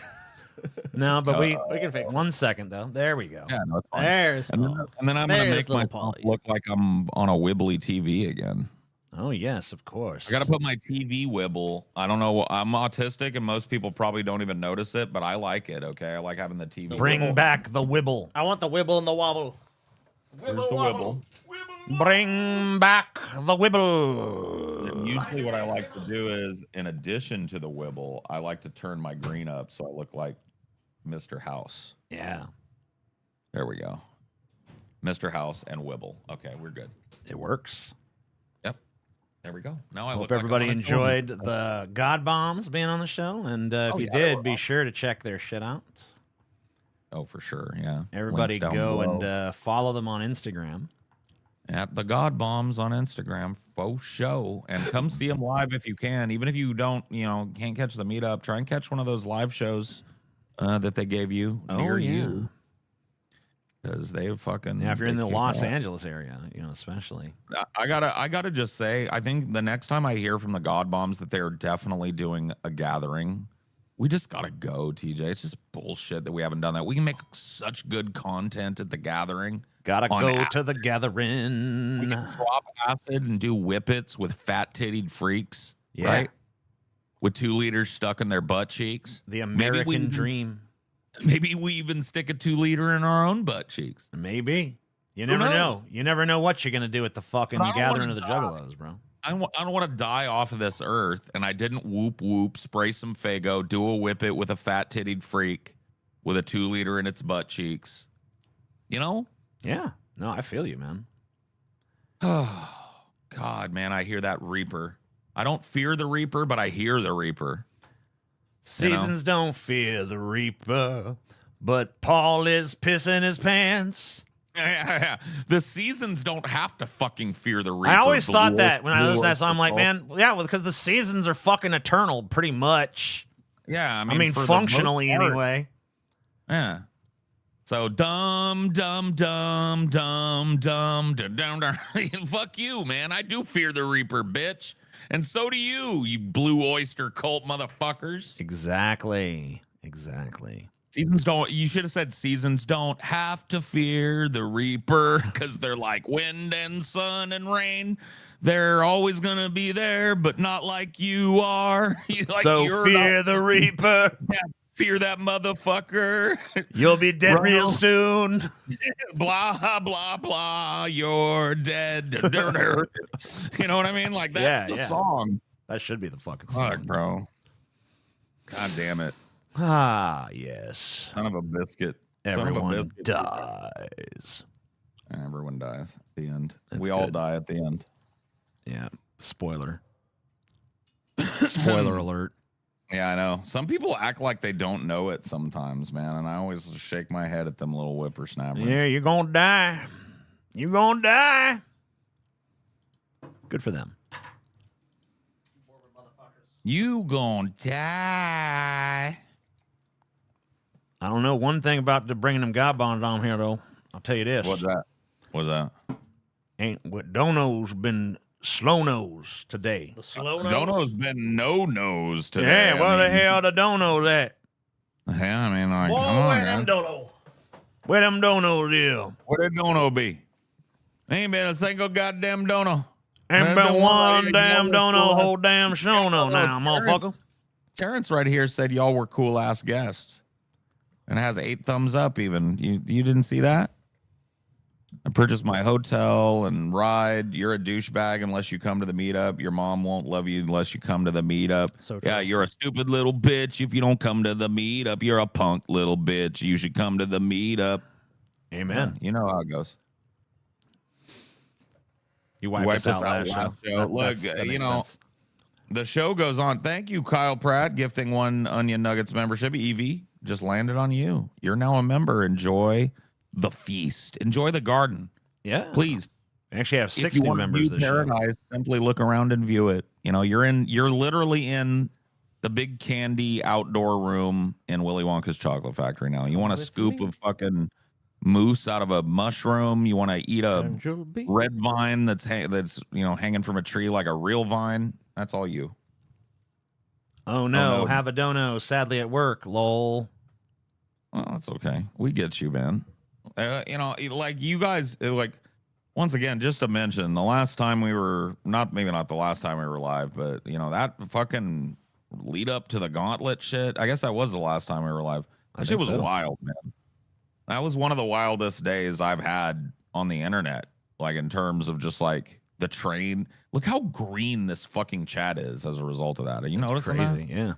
A: no, but we
B: can fix it.
A: 1 second though. There we go.
C: Yeah, no, it's fine.
B: There's
C: And then,
B: Paul.
C: and then I'm going to
B: There's
C: make
B: little
C: myself
B: Paulie.
C: look like I'm on a Wibbly TV again.
A: Oh yes, of course.
C: I got to put my TV wibble. I don't know. I'm autistic, and most people probably don't even notice it, but I like it. Okay, I like having the TV.
A: Bring
B: wibble.
A: back the wibble.
B: I want the wibble and the wobble.
C: Where's the wibble?
A: Bring back the wibble.
C: And usually, what I like to do is, in addition to the wibble, I like to turn my green up so I look like Mr. House.
A: Yeah,
C: There we go. Mr. House and wibble. Okay, we're good.
A: it works.
C: There we go. Now I
A: Hope
C: look like
A: everybody
C: I'm on a
A: enjoyed
C: television.
A: the God Bombs being on the show, and if
C: Oh,
A: you
C: yeah, they
A: did,
C: were
A: be
C: awesome.
A: sure to check their shit out.
C: Oh, for sure. Yeah.
A: Everybody
C: Links down
A: go
C: below.
A: and follow them on Instagram.
C: At the God Bombs on Instagram, faux show, and come see them live if you can. Even if you don't, can't catch the meetup, try and catch one of those live shows that they gave you near you, because they fucking.
A: Yeah, if you're in
C: they
A: the
C: kick
A: Los
C: ass.
A: Angeles area, especially.
C: I gotta just say, I think the next time I hear from the God Bombs that they're definitely doing a gathering, we just gotta go, TJ. It's just bullshit that we haven't done that. We can make such good content at the gathering.
A: Gotta
C: On
A: go
C: app.
A: to the
C: We
A: gathering.
C: can drop acid and do whippets with fat-titted freaks,
A: Yeah.
C: right? With 2 liters stuck in their butt cheeks.
A: The
C: Maybe we
A: American
C: even-
A: dream.
C: Maybe we even stick a 2 liter in our own butt cheeks.
A: Maybe. You
C: Who
A: never
C: knows?
A: know. You never know what you're gonna do at the fucking
C: But I don't
A: gathering
C: wanna
A: of the
C: die.
A: Juggalos, bro.
C: I don't want to die off of this earth, and I didn't whoop, spray some Fago, do a whippet with a fat-titted freak with a 2 liter in its butt cheeks. You know?
A: Yeah. No, I feel you, man.
C: Oh, God, man, I hear that Reaper. I don't fear the Reaper, but I hear the Reaper. You know?
A: Seasons don't fear the Reaper, but Paul is pissing his pants.
C: The seasons don't have to fucking fear the Reaper.
A: I always
C: Blue
A: thought
C: Orc-
A: that when I
C: Blue
A: listened to that song. I'm like,
C: Orc-
A: man, yeah, well, because the seasons are fucking eternal, pretty much.
C: Yeah,
A: I mean
C: for the most
A: functionally
C: part,
A: anyway.
C: Yeah. So dumb. Fuck you, man. I do fear the Reaper, bitch. And so do you blue oyster cult motherfuckers.
A: Exactly.
C: Seasons don't, you should have said seasons don't have to fear the Reaper, because they're like wind and sun and rain. They're always going to be there, but not like you are. Like
A: So
C: you're
A: fear
C: not-
A: the Reaper.
C: fear that motherfucker.
A: You'll be dead
C: Bro.
A: real soon.
C: Blah, blah, blah. You're dead. You know what I mean? Like, that's the
A: Yeah.
C: song.
A: That should be the fucking
C: Fuck,
A: song.
C: bro. God damn it.
A: Ah, yes.
C: Son of a biscuit. Son of a
A: Everyone
C: biscuit.
A: dies.
C: Everyone dies at the end.
A: That's
C: we all
A: good.
C: die at the end.
A: Yeah. Spoiler. Spoiler alert.
C: Yeah, I know. Some people act like they don't know it sometimes, man. And I always shake my head at them little whippersnappers.
A: Yeah, you're gonna die. You're gonna die. Good for them.
C: You gonna die.
A: I don't know one thing about the bringing them God bombs on here though. I'll tell you this.
C: What's that? What's that?
A: Ain't what Dono's been slow nose today.
B: The slow nose.
C: Dono's been no-nose today.
A: Yeah, where the
C: I mean,
A: hell the Donos at?
C: Yeah, I mean, like,
B: Boy,
C: come on,
B: where
C: man.
B: them dono.
A: Where them Donos is?
C: Where did Dono be? Ain't been a single goddamn Dono.
A: Ain't
C: Man,
A: been
C: don't
A: one
C: worry,
A: damn
C: y'all
A: Dono,
C: cool.
A: whole damn Shono now, motherfucker.
C: Terrence right here said y'all were cool ass guests, and it has 8 thumbs up. Even you didn't see that? I purchased my hotel and ride. You're a douchebag unless you come to the meetup. Your mom won't love you unless you come to the meetup.
B: So true.
C: Yeah, you're a stupid little bitch if you don't come to the meetup. You're a punk little bitch. You should come to the meetup.
A: Amen.
C: You know how it goes.
A: You wiped us out last show.
C: Look,
A: that
C: you
A: makes
C: know,
A: sense.
C: the show goes on. Thank you, Kyle Pratt, gifting 1 Onion Nuggets membership. Evie just landed on you. You're now a member. Enjoy the feast. Enjoy the garden.
A: Yeah.
C: Please.
A: We actually have
C: If
A: 6
C: you
A: new
C: want to
A: members
C: view
A: this show.
C: paradise, simply look around and view it. You know, you're literally in the big candy outdoor room in Willy Wonka's chocolate factory now. You want a scoop of fucking mousse out of a mushroom. You want to eat a red vine that's hanging from a tree like a real vine. That's all you.
A: Oh no,
C: no.
A: have a dono. Sadly at work. Lol.
C: Well, that's okay. We get you, man. You know, like you guys, like once again, just to mention, the last time we were maybe not the last time we were live, but that fucking lead up to the gauntlet shit. I guess that was the last time we were live. That shit was wild, man. That was one of the wildest days I've had on the internet. Like in terms of just like the train. Look how green this fucking chat is as a result of that. Are you noticing that?
A: Crazy, yeah.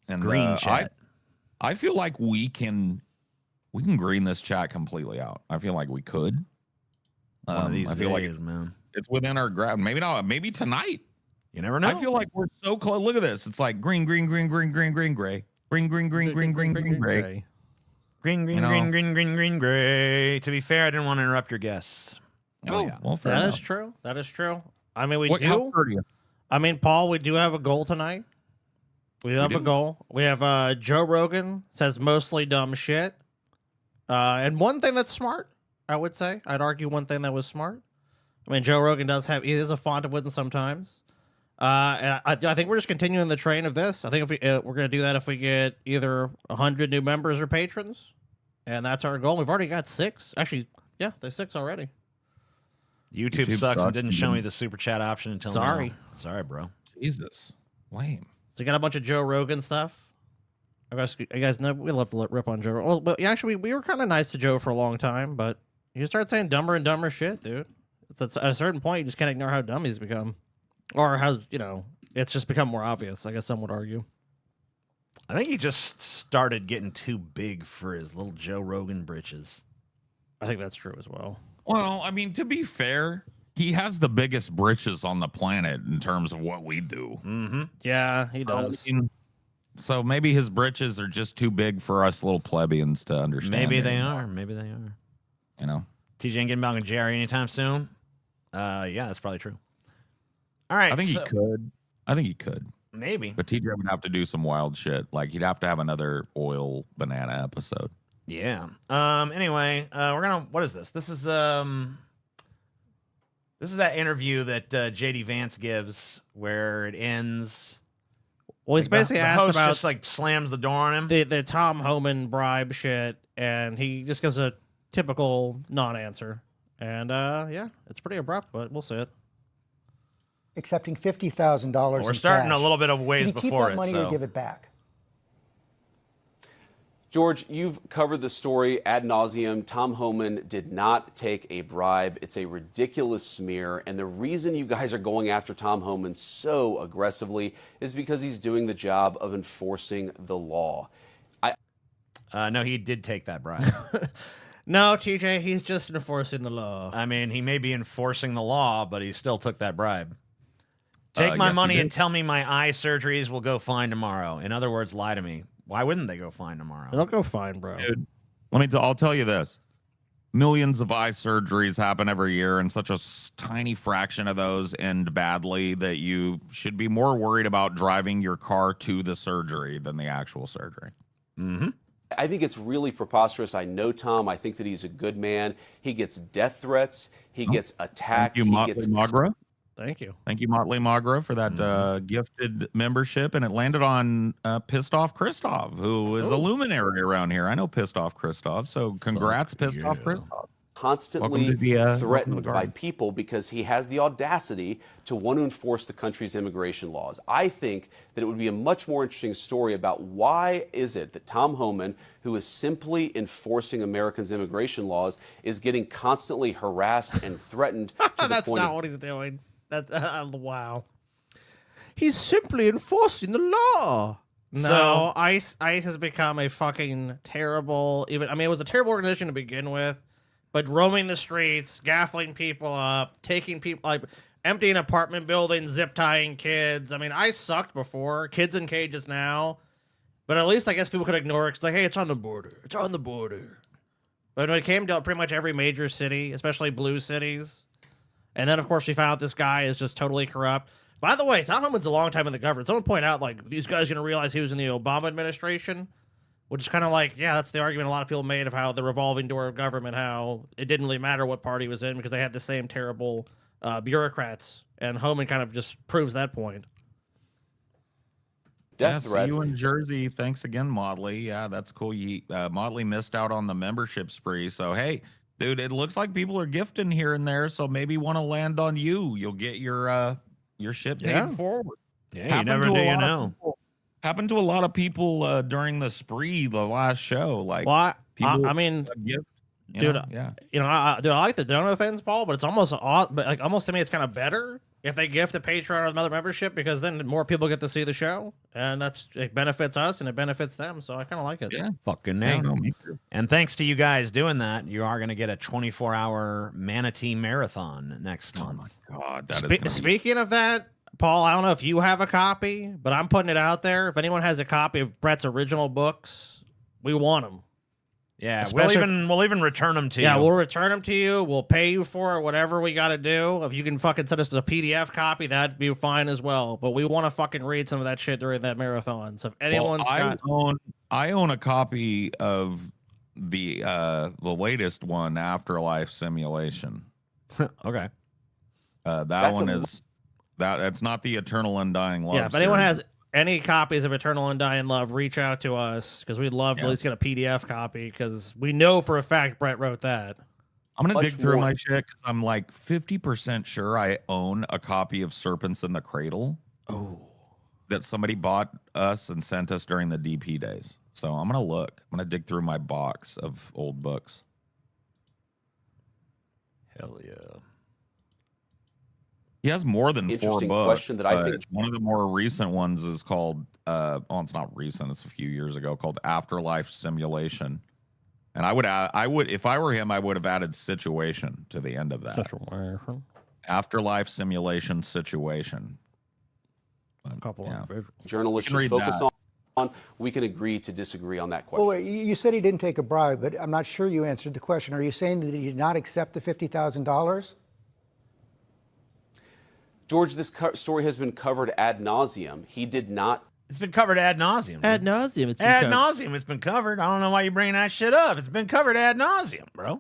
C: And
A: green chat.
C: I feel like we can green this chat completely out. I feel like we could.
A: One of these
C: I feel
A: days,
C: like
A: man.
C: it's within our grasp. Maybe not. Maybe tonight.
A: You never know.
C: I feel like we're so close. Look at this. It's like green, green, green, green, green, green, gray. Green, green, green, green, green, green, gray.
A: Green, green, green, green, green, green, gray. To be fair, I didn't want to interrupt your guests.
C: Oh, yeah. Well, fair
B: That
C: enough.
B: is true. That is true. I mean, we
C: How
B: do.
C: old are you?
B: I mean, Paul, we do have a goal tonight. We have a goal. We have Joe Rogan says mostly dumb shit. And one thing that's smart, I would say. I'd argue one thing that was smart. I mean, Joe Rogan he is a font of wisdom sometimes. And I think we're just continuing the train of this. I think if we're going to do that if we get either 100 new members or patrons. And that's our goal. We've already got 6. Actually, yeah, there's 6 already.
A: YouTube sucks and didn't show me the super chat option until
B: Sorry.
A: now. Sorry, bro.
C: Jesus. Lame.
B: So you got a bunch of Joe Rogan stuff. You guys know we love to rip on Joe. Well, but actually, we were kind of nice to Joe for a long time, but you start saying dumber and dumber shit, dude. At a certain point, you just can't ignore how dumb he's become. Or how, it's just become more obvious, I guess some would argue.
A: I think he just started getting too big for his little Joe Rogan britches.
B: I think that's true as well.
C: Well, I mean, to be fair, he has the biggest britches on the planet in terms of what we do.
A: Mm-hmm.
B: Yeah, he does.
C: So maybe his britches are just too big for us little plebeians to understand.
A: Maybe they are. Maybe they are.
C: TJ
A: ain't getting back with Jerry anytime soon. Yeah, that's probably true. All right.
C: I think he could.
A: Maybe.
C: But TJ would have to do some wild shit. Like he'd have to have another oil banana episode.
A: Yeah. Anyway, what is this? This is that interview that JD Vance gives where it ends.
B: Well, he's basically
A: the
B: asked
A: host
B: about
A: just like slams the door on him.
B: the Tom Homan bribe shit, and he just gives a typical non-answer. And yeah, it's pretty abrupt, but we'll see it.
I: Accepting $50,000.
A: We're starting a little bit of ways
I: Did he
A: before
I: keep that money or give it back?
J: George, you've covered the story ad nauseum. Tom Homan did not take a bribe. It's a ridiculous smear. And the reason you guys are going after Tom Homan so aggressively is because he's doing the job of enforcing the law.
A: No, he did take that bribe.
B: No, TJ, he's just enforcing the law.
A: I mean, he may be enforcing the law, but he still took that bribe. Take my
C: yes,
A: money and tell me my eye surgeries will go fine tomorrow. In other words, lie to me. Why wouldn't they go fine tomorrow?
B: It'll go fine, bro.
C: Dude, I'll tell you this. Millions of eye surgeries happen every year, and such a tiny fraction of those end badly that you should be more worried about driving your car to the surgery than the actual surgery.
A: Mm-hmm.
J: I think it's really preposterous. I know Tom. I think that he's a good man. He gets death threats. He gets attacked.
C: Thank you, Motley Magra.
B: Thank you.
C: Thank you, Motley Magra, for that gifted membership. And it landed on Pissed Off Christoph, who is a luminary around here. I know Pissed Off Christoph. So congrats, Pissed Off Christoph.
J: Constantly threatened by people because he has the audacity to want to enforce the country's immigration laws. I think that it would be a much more interesting story about why is it that Tom Homan, who is simply enforcing Americans' immigration laws, is getting constantly harassed and threatened to the
B: That's
J: point
B: not what he's doing. That's wow. He's simply enforcing the law. No, ICE has become a fucking terrible. It was a terrible organization to begin with. But roaming the streets, gaffling people up, taking people, like emptying apartment buildings, zip tying kids. I mean, I sucked before. Kids in cages now. But at least I guess people could ignore it because, like, hey, it's on the border. It's on the border. But when it came to pretty much every major city, especially blue cities, and then, of course, we found out this guy is just totally corrupt. By the way, Tom Homan's a long time in the government. Someone point out, like, these guys are going to realize he was in the Obama administration. Which is kind of like, yeah, that's the argument a lot of people made of how the revolving door of government, how it didn't really matter what party he was in because they had the same terrible bureaucrats. And Homan kind of just proves that point.
J: Death
C: See
J: threats.
C: you in Jersey. Thanks again, Motley. Yeah, that's cool. Motley missed out on the membership spree. So, hey, Dude, it looks like people are gifting here and there, so maybe want to land on you. You'll get your shit paid forward.
A: Yeah, you never do, you know.
C: Happened to a lot of people during the spree, the last show. Like,
B: I mean,
C: gift,
B: dude,
C: yeah.
B: I like the donor things, Paul, but it's almost to me, it's kind of better if they gift the Patreon or another membership, because then more people get to see the show, and it benefits us and it benefits them. So I kind of like it.
C: Yeah,
A: fucking
C: yeah,
A: name.
C: no, me too.
A: And thanks to you guys doing that, you are going to get a 24-hour Manatee Marathon next month.
C: Oh my God, that is
B: Speaking of that, Paul, I don't know if you have a copy, but I'm putting it out there. If anyone has a copy of Brett's original books, we want them.
A: Yeah, we'll even return them to you.
B: Yeah, we'll return them to you. We'll pay you for it, whatever we got to do. If you can fucking send us a PDF copy, that'd be fine as well. But we want to fucking read some of that shit during that marathon. So if anyone's
C: I own a copy of the latest one, Afterlife Simulation.
A: Okay.
C: That's not the Eternal Undying Love.
B: Yeah, if anyone has any copies of Eternal Undying Love, reach out to us, because we'd love to at least get a PDF copy, because we know for a fact Brett wrote that.
C: I'm going to dig through my shit, because I'm like 50% sure I own a copy of Serpents in the Cradle.
B: Oh.
C: That somebody bought us and sent us during the DP days. So I'm going to look. I'm going to dig through my box of old books.
A: Hell yeah.
C: He has more than 4 books.
J: Question that I think
C: one of the more recent ones is called, it's not recent, it's a few years ago, called Afterlife Simulation. And I would, if I were him, I would have added situation to the end of that.
B: Situation.
C: Afterlife Simulation Situation.
B: A couple of
J: journalists should focus on. We can agree to disagree on that question.
I: Well, wait, you said he didn't take a bribe, but I'm not sure you answered the question. Are you saying that he did not accept the $50,000?
J: George, this story has been covered ad nauseum. He did not.
A: It's been covered ad nauseum.
B: Ad nauseum.
A: Ad nauseum. It's been covered. I don't know why you're bringing that shit up. It's been covered ad nauseum, bro.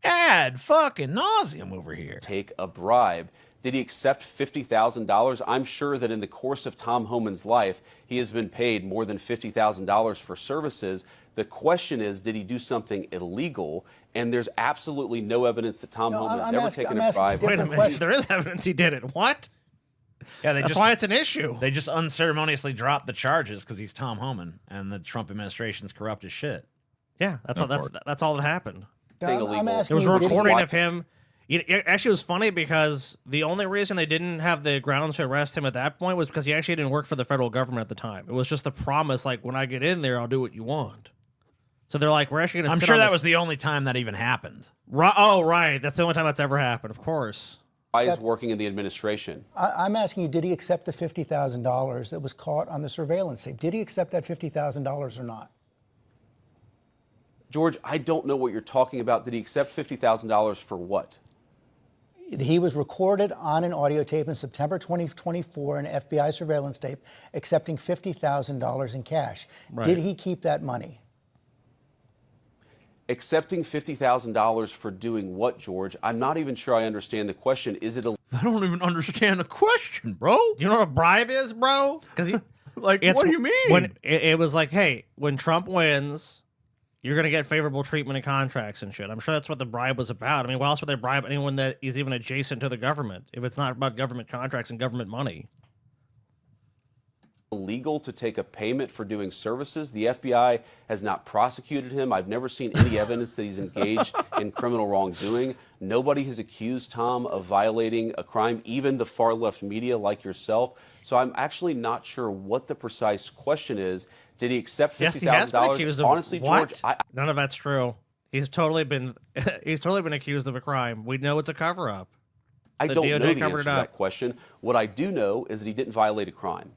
A: Ad fucking nauseum over here.
J: Take a bribe. Did he accept $50,000? I'm sure that in the course of Tom Homan's life, he has been paid more than $50,000 for services. The question is, did he do something illegal? And there's absolutely no evidence that Tom Homan has ever taken a bribe.
B: Wait a minute. There is evidence he did it. What?
A: Yeah,
B: that's why it's an issue.
A: They just unceremoniously dropped the charges because he's Tom Homan and the Trump administration's corrupt as shit.
B: Yeah, that's all that happened.
I: I'm
B: There was a recording of him. It actually was funny because the only reason they didn't have the grounds to arrest him at that point was because he actually didn't work for the federal government at the time. It was just the promise, like, when I get in there, I'll do what you want. So they're like, we're actually going to.
A: I'm sure that was the only time that even happened.
B: Oh, right. That's the only time that's ever happened. Of course.
J: Why is working in the administration?
I: I'm asking you, did he accept the $50,000 that was caught on the surveillance tape? Did he accept that $50,000 or not?
J: George, I don't know what you're talking about. Did he accept $50,000 for what?
I: He was recorded on an audio tape in September 2024, an FBI surveillance tape, accepting $50,000 in cash. Right. Did he keep that money?
J: Accepting $50,000 for doing what, George? I'm not even sure I understand the question. Is it
A: I don't even understand the question, bro.
B: You know what a bribe is, bro? Because
A: like, what do you mean?
B: When it was like, hey, when Trump wins, you're going to get favorable treatment in contracts and shit. I'm sure that's what the bribe was about. I mean, why else would they bribe anyone that is even adjacent to the government if it's not about government contracts and government money?
J: Illegal to take a payment for doing services? The FBI has not prosecuted him. I've never seen any evidence that he's engaged in criminal wrongdoing. Nobody has accused Tom of violating a crime, even the far left media like yourself. So I'm actually not sure what the precise question is. Did he accept $50,000?
B: Yes, he has been accused of
J: Honestly,
B: what?
J: George,
B: none of that's true. He's totally been accused of a crime. We know it's a cover up.
J: I don't know the answer to that question. What I do know is that he didn't violate a crime.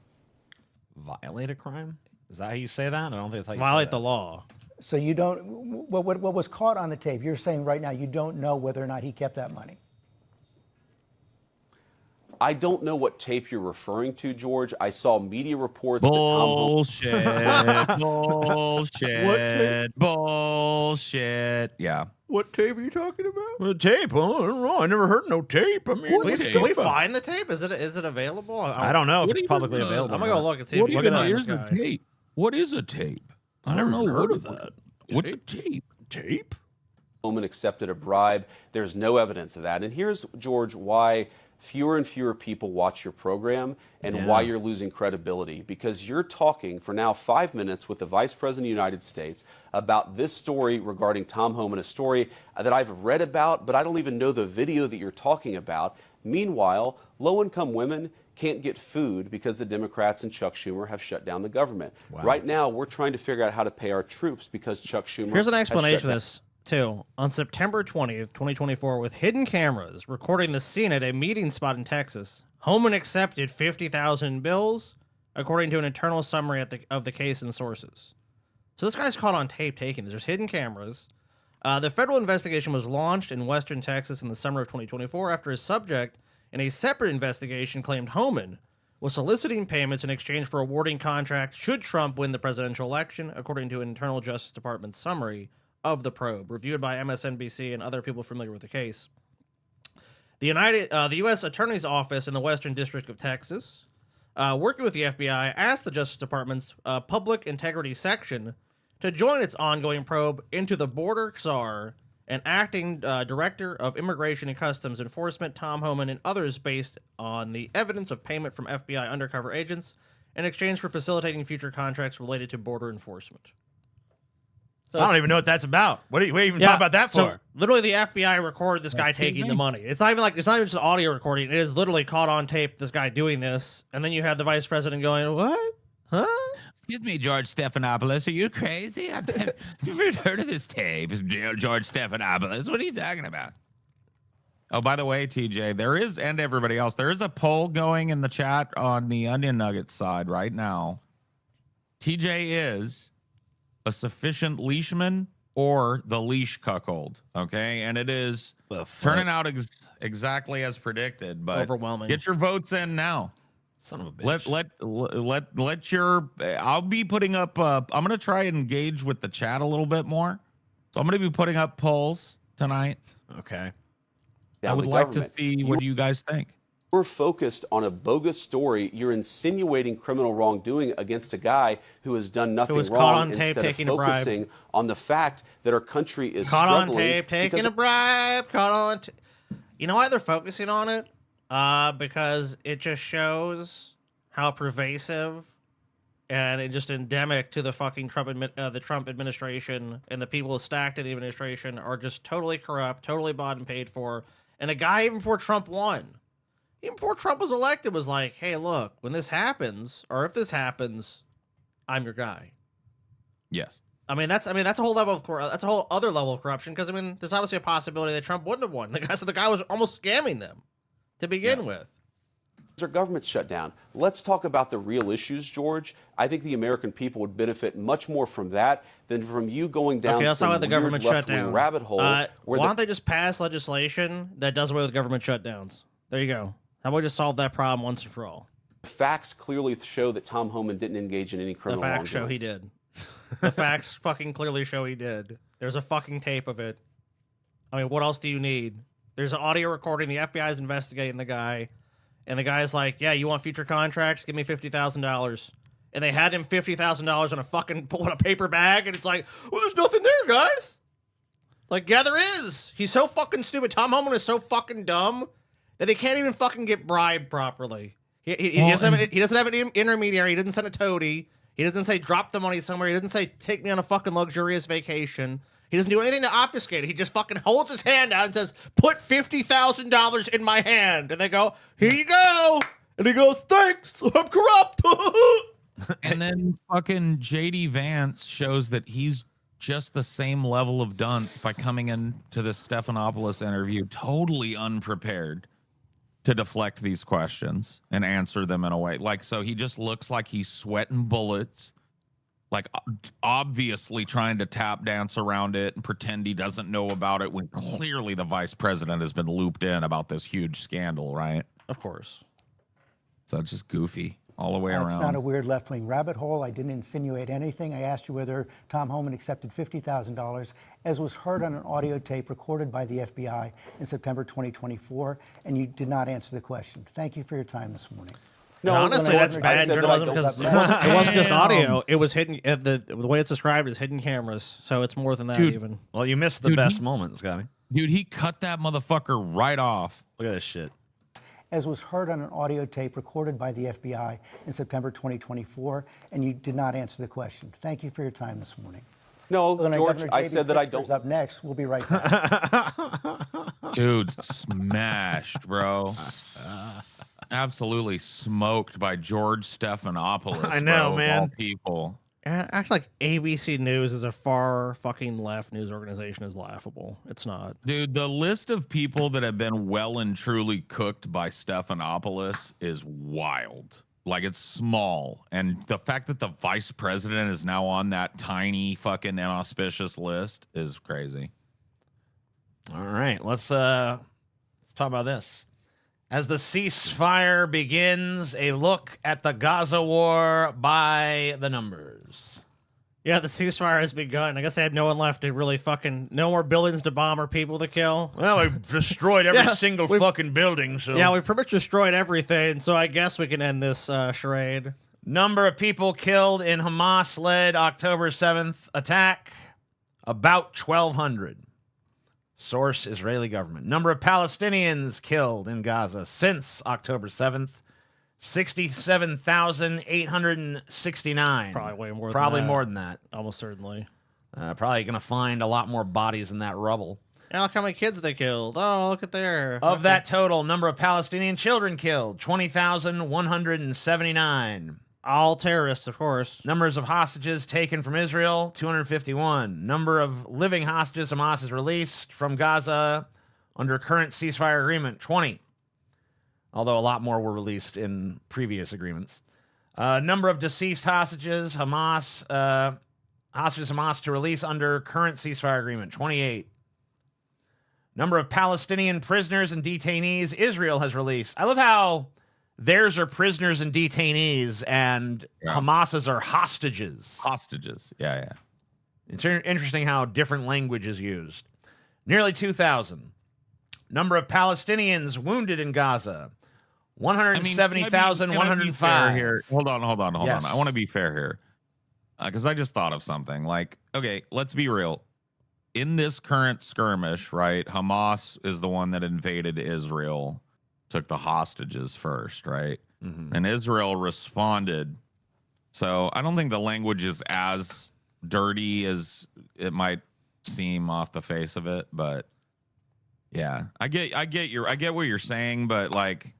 A: Violate a crime? Is that how you say that? I don't think that's how you
B: violate
A: say
B: the law.
I: So you don't. What was caught on the tape? You're saying right now you don't know whether or not he kept that money.
J: I don't know what tape you're referring to, George. I saw media reports
C: bullshit, that Tom bullshit, bullshit. Yeah.
A: What tape are you talking about? What tape? Oh, I don't know. I never heard no tape. I mean,
B: can we find the tape? Is it available?
A: I don't know if it's publicly available.
B: I'm gonna go look and see.
C: What is a tape? What is a tape? I don't know.
A: Heard of that.
C: What's a tape?
A: Tape?
J: Homan accepted a bribe. There's no evidence of that. And here's, George, why fewer and fewer people watch your program and why you're losing credibility. Because you're talking for now 5 minutes with the Vice President of the United States about this story regarding Tom Homan, a story that I've read about, but I don't even know the video that you're talking about. Meanwhile, low-income women can't get food because the Democrats and Chuck Schumer have shut down the government. Wow. Right now, we're trying to figure out how to pay our troops because Chuck Schumer
B: Here's an explanation of this, too. On September 20th, 2024, with hidden cameras recording the scene at a meeting spot in Texas, Homan accepted 50,000 bills, according to an internal summary of the case and sources. So this guy's caught on tape taking this. There's hidden cameras. The federal investigation was launched in western Texas in the summer of 2024 after a subject in a separate investigation claimed Homan was soliciting payments in exchange for awarding contracts should Trump win the presidential election, according to an internal Justice Department summary of the probe, reviewed by MSNBC and other people familiar with the case. The U.S. Attorney's Office in the Western District of Texas, working with the FBI, asked the Justice Department's Public Integrity Section to join its ongoing probe into the border czar and acting Director of Immigration and Customs Enforcement, Tom Homan, and others based on the evidence of payment from FBI undercover agents in exchange for facilitating future contracts related to border enforcement. So
A: I don't even know what that's about. What are you even talking about that for?
B: So literally, the FBI recorded this guy taking the money. It's not even just an audio recording. It is literally caught on tape. This guy doing this, and then you have the vice president going, "What? Huh?
C: Excuse me, George Stephanopoulos. Are you crazy? I've never heard of this tape, George Stephanopoulos. What are you talking about?" Oh, by the way, TJ, there is, and everybody else, there is a poll going in the chat on the Onion Nuggets side right now. TJ is a sufficient leashman or the leash cuckold, okay? And it is turning out exactly as predicted, but
B: overwhelming.
C: Get your votes in now.
A: Son of a bitch.
C: Let your, I'll be putting up, I'm going to try and engage with the chat a little bit more. So I'm going to be putting up polls tonight.
A: Okay.
C: I would like to see what you guys think.
J: We're focused on a bogus story. You're insinuating criminal wrongdoing against a guy who has done nothing wrong
B: caught on tape
J: instead
B: taking
J: of
B: a bribe.
J: focusing on the fact that our country is
B: Caught
J: struggling.
B: on tape taking a bribe. Caught on. You know why they're focusing on it? Because it just shows how pervasive and it just endemic to the fucking Trump administration, and the people stacked in the administration are just totally corrupt, totally bought and paid for. And a guy even before Trump won, even before Trump was elected, was like, "Hey, look, when this happens, or if this happens, I'm your guy."
C: Yes.
B: That's a whole level of that's a whole other level of corruption, because there's obviously a possibility that Trump wouldn't have won. The guy was almost scamming them to begin with.
J: Our government's shut down. Let's talk about the real issues, George. I think the American people would benefit much more from that than from you going down
B: let's talk about the government shutdown
J: rabbit hole.
B: Why don't they just pass legislation that does away with government shutdowns? There you go. How about we just solve that problem once and for all?
J: Facts clearly show that Tom Homan didn't engage in any criminal wrongdoing.
B: The facts show he did. The facts fucking clearly show he did. There's a fucking tape of it. What else do you need? There's an audio recording. The FBI's investigating the guy. And the guy's like, "Yeah, you want future contracts? Give me $50,000. And they had him $50,000 on a paper bag. And it's like, well, there's nothing there, guys. It's like, yeah, there is. He's so fucking stupid. Tom Homan is so fucking dumb that he can't even fucking get bribed properly. He doesn't have an intermediary. He doesn't send a toady. He doesn't say drop the money somewhere. He doesn't say take me on a fucking luxurious vacation. He doesn't do anything to obfuscate it. He just fucking holds his hand out and says, "Put $50,000 in my hand." And they go, "Here you go." And he goes, "Thanks, I'm corrupt."
C: And then fucking JD Vance shows that he's just the same level of dunce by coming into this Stephanopoulos interview totally unprepared to deflect these questions and answer them in a way. So he just looks like he's sweating bullets, like obviously trying to tap dance around it and pretend he doesn't know about it when clearly the vice president has been looped in about this huge scandal, right?
B: Of course.
C: So it's just goofy all the way around.
I: It's not a weird left-wing rabbit hole. I didn't insinuate anything. I asked you whether Tom Homan accepted $50,000, as was heard on an audio tape recorded by the FBI in September 2024, and you did not answer the question. Thank you for your time this morning.
J: No,
B: honestly, that's bad journalism because it wasn't just audio. It was hidden. The way it's described is hidden cameras, so it's more than that even.
A: Well, you missed the best moment, Scotty.
C: Dude, he cut that motherfucker right off.
A: Look at this shit.
I: As was heard on an audio tape recorded by the FBI in September 2024, and you did not answer the question. Thank you for your time this morning.
J: No,
I: Well,
J: George,
I: Governor
J: I
I: J.B.
J: said that I
I: Pritzker's
J: don't.
I: Up next, we'll be right back.
C: Dude, smashed, bro. Absolutely smoked by George Stephanopoulos.
A: I know,
C: bro,
A: man.
C: Of all people.
B: Actually, like ABC News is a far fucking left news organization is laughable. It's not.
C: Dude, the list of people that have been well and truly cooked by Stephanopoulos is wild. Like, it's small. And the fact that the vice president is now on that tiny fucking inauspicious list is crazy.
A: All right, let's talk about this. As the ceasefire begins, a look at the Gaza war by the numbers.
B: Yeah, the ceasefire has begun. I guess they had no one left to really fucking no more buildings to bomb or people to kill.
A: Well, we've destroyed every single fucking building. So
B: yeah, we pretty much destroyed everything. So I guess we can end this charade.
A: Number of people killed in Hamas-led October 7th attack, about 1,200. Source, Israeli government. Number of Palestinians killed in Gaza since October 7th, 67,869.
B: Probably way more
A: Probably
B: than that.
A: more than that.
B: Almost certainly.
A: Probably going to find a lot more bodies in that rubble.
B: Yeah, look how many kids they killed. Oh, look at there.
A: Of that total, number of Palestinian children killed, 20,179.
B: All terrorists, of course.
A: Numbers of hostages taken from Israel, 251. Number of living hostages Hamas has released from Gaza under current ceasefire agreement, 20. Although a lot more were released in previous agreements. Number of deceased hostages Hamas to release under current ceasefire agreement, 28. Number of Palestinian prisoners and detainees Israel has released. I love how theirs are prisoners and detainees, and Hamas's are hostages.
C: Hostages. Yeah.
A: It's interesting how different language is used. Nearly 2,000. Number of Palestinians wounded in Gaza, 170,105.
C: Here. Hold on.
A: Yes.
C: I want to be fair here. Because I just thought of something. Like, okay, let's be real. In this current skirmish, right, Hamas is the one that invaded Israel, took the hostages first, right?
A: Mm-hmm.
C: And Israel responded. So I don't think the language is as dirty as it might seem off the face of it, but yeah, I get what you're saying, but like,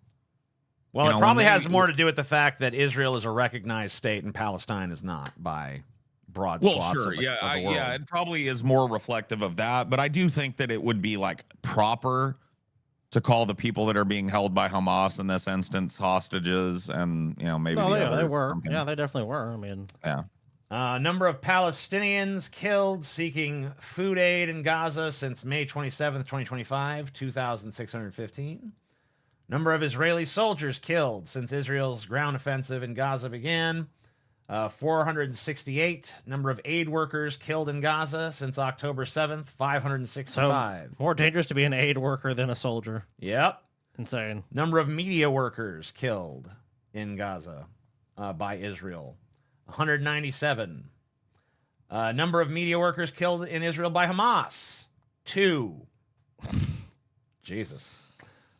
A: well, it probably has more to do with the fact that Israel is a recognized state and Palestine is not by broad swaths of the world.
C: Yeah, it probably is more reflective of that, but I do think that it would be like proper to call the people that are being held by Hamas in this instance hostages, and maybe
B: they were. Something. Yeah, they definitely were. I mean,
C: yeah.
A: Number of Palestinians killed seeking food aid in Gaza since May 27th, 2025, 2,615. Number of Israeli soldiers killed since Israel's ground offensive in Gaza began, 468. Number of aid workers killed in Gaza since October 7th, 565.
B: So more dangerous to be an aid worker than a soldier.
A: Yep.
B: Insane.
A: Number of media workers killed in Gaza by Israel, 197. Number of media workers killed in Israel by Hamas, 2. Jesus.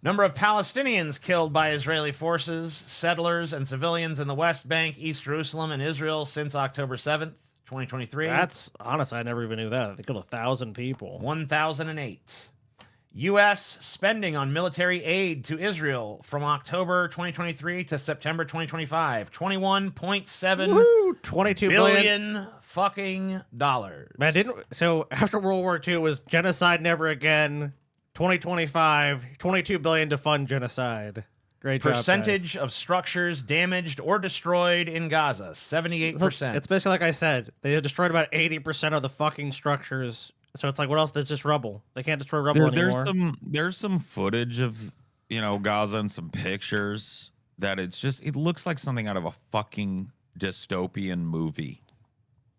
A: Number of Palestinians killed by Israeli forces, settlers, and civilians in the West Bank, East Jerusalem, and Israel since October 7th, 2023.
B: That's honest. I never even knew that. They killed 1,000 people.
A: 1,008. U.S. spending on military aid to Israel from October 2023 to September 2025, $21.7
B: $22
A: billion fucking dollars.
B: Man, so after World War II was genocide never again. 2025, $22 billion to fund genocide. Great job,
A: Percentage
B: guys.
A: of structures damaged or destroyed in Gaza, 78%.
B: It's basically like I said. They destroyed about 80% of the fucking structures. So it's like, what else? There's just rubble. They can't destroy rubble anymore.
C: There's some footage of Gaza and some pictures that it looks like something out of a fucking dystopian movie,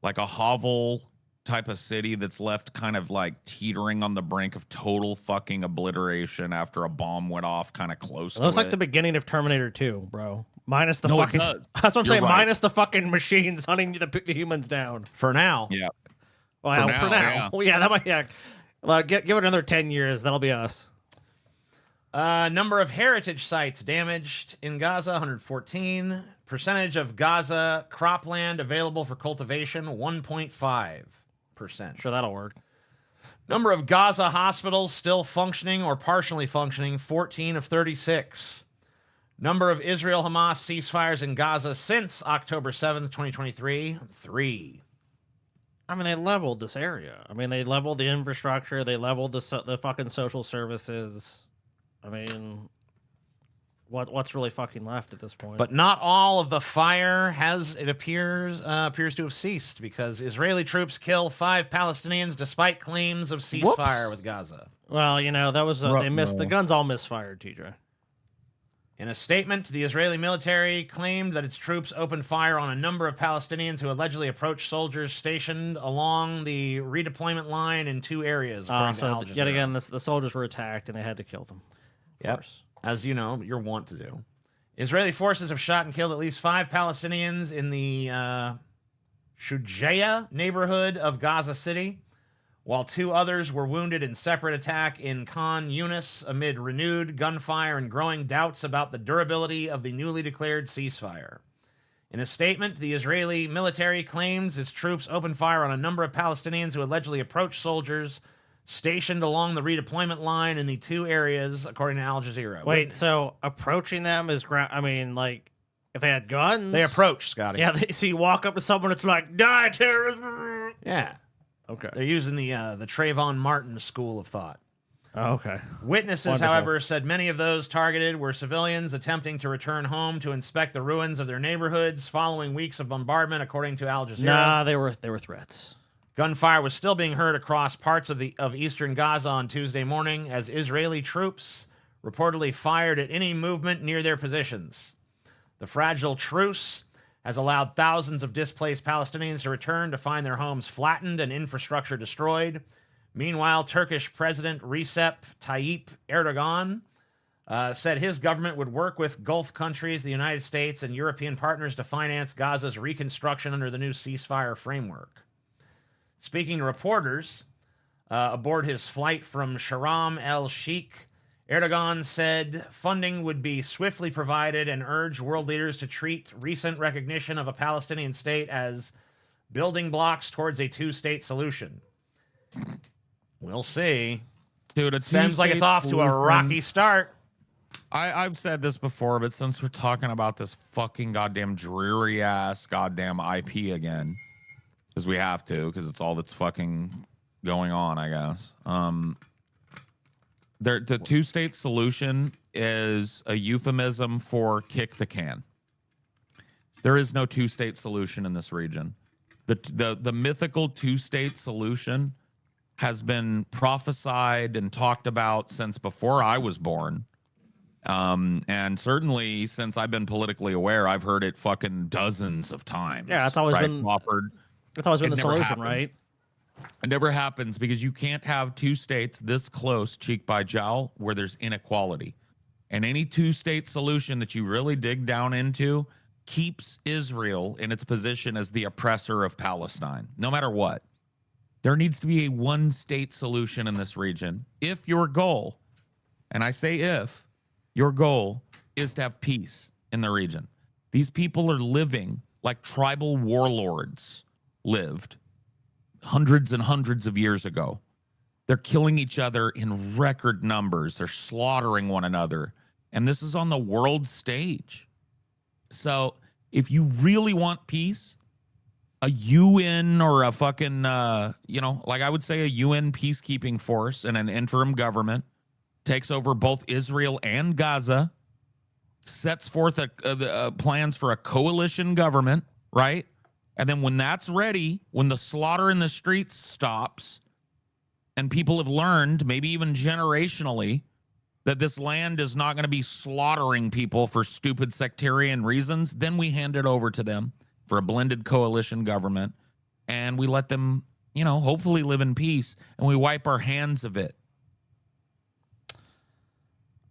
C: like a hovel type of city that's left kind of like teetering on the brink of total fucking obliteration after a bomb went off kind of close to it.
B: Looks like the beginning of Terminator 2, bro. Minus the
C: No, it
B: fucking.
C: does.
B: That's what I'm
C: You're
B: saying.
C: right.
B: Minus the fucking machines hunting the humans down.
A: For now.
C: Yeah.
B: Well, for now.
C: yeah.
B: Well, yeah, that might. Yeah. Well, give it another 10 years. That'll be us.
A: Number of heritage sites damaged in Gaza, 114. Percentage of Gaza cropland available for cultivation, 1.5%.
B: Sure, that'll work.
A: Number of Gaza hospitals still functioning or partially functioning, 14 of 36. Number of Israel-Hamas ceasefires in Gaza since October 7th, 2023, 3.
B: I mean, they leveled this area. I mean, they leveled the infrastructure. They leveled the fucking social services. I mean, what's really fucking left at this point?
A: But not all of the fire has, it appears to have ceased because Israeli troops kill 5 Palestinians despite claims of ceasefire with Gaza.
B: Well, you know, that was they missed the guns all misfired, TJ.
A: In a statement, the Israeli military claimed that its troops opened fire on a number of Palestinians who allegedly approached soldiers stationed along the redeployment line in 2 areas.
B: So yet again, the soldiers were attacked and they had to kill them.
A: Yep. As you know, you're wont to do. Israeli forces have shot and killed at least 5 Palestinians in the Shujaia neighborhood of Gaza City, while 2 others were wounded in separate attack in Khan Yunis amid renewed gunfire and growing doubts about the durability of the newly declared ceasefire. In a statement, the Israeli military claims its troops opened fire on a number of Palestinians who allegedly approached soldiers stationed along the redeployment line in the 2 areas, according to Al Jazeera.
B: Wait, so approaching them is I mean, like, if they had guns,
A: they approach, Scotty.
B: Yeah, so you walk up to someone, it's like, die, terrorists.
A: Yeah.
B: Okay.
A: They're using the Trayvon Martin school of thought.
B: Oh, okay.
A: Witnesses,
B: Wonderful.
A: however, said many of those targeted were civilians attempting to return home to inspect the ruins of their neighborhoods following weeks of bombardment, according to Al Jazeera.
B: Nah, they were threats.
A: Gunfire was still being heard across parts of eastern Gaza on Tuesday morning as Israeli troops reportedly fired at any movement near their positions. The fragile truce has allowed thousands of displaced Palestinians to return to find their homes flattened and infrastructure destroyed. Meanwhile, Turkish President Recep Tayyip Erdogan said his government would work with Gulf countries, the United States, and European partners to finance Gaza's reconstruction under the new ceasefire framework. Speaking to reporters aboard his flight from Sharm el-Sheikh, Erdogan said funding would be swiftly provided and urged world leaders to treat recent recognition of a Palestinian state as building blocks towards a 2-state solution. We'll see.
C: Dude,
A: Seems like it's off to a rocky start.
C: I've said this before, but since we're talking about this fucking goddamn dreary ass goddamn IP again, because we have to, because it's all that's fucking going on, I guess. The 2-state solution is a euphemism for kick the can. There is no 2-state solution in this region. The mythical 2-state solution has been prophesied and talked about since before I was born. And certainly since I've been politically aware, I've heard it fucking dozens of times.
B: Yeah, it's always been
C: offered.
B: It's always been
C: It
B: the
C: never
B: solution,
C: happened.
B: right?
C: It never happens because you can't have 2 states this close, cheek by jowl, where there's inequality. And any 2-state solution that you really dig down into keeps Israel in its position as the oppressor of Palestine, no matter what. There needs to be a 1-state solution in this region. If your goal, and I say if, your goal is to have peace in the region. These people are living like tribal warlords lived hundreds and hundreds of years ago. They're killing each other in record numbers. They're slaughtering one another. And this is on the world stage. So if you really want peace, a UN or a fucking, like I would say a UN peacekeeping force and an interim government takes over both Israel and Gaza, sets forth plans for a coalition government, right? And then when that's ready, when the slaughter in the streets stops, and people have learned, maybe even generationally, that this land is not going to be slaughtering people for stupid sectarian reasons, then we hand it over to them for a blended coalition government, and we let them, hopefully live in peace, and we wipe our hands of it.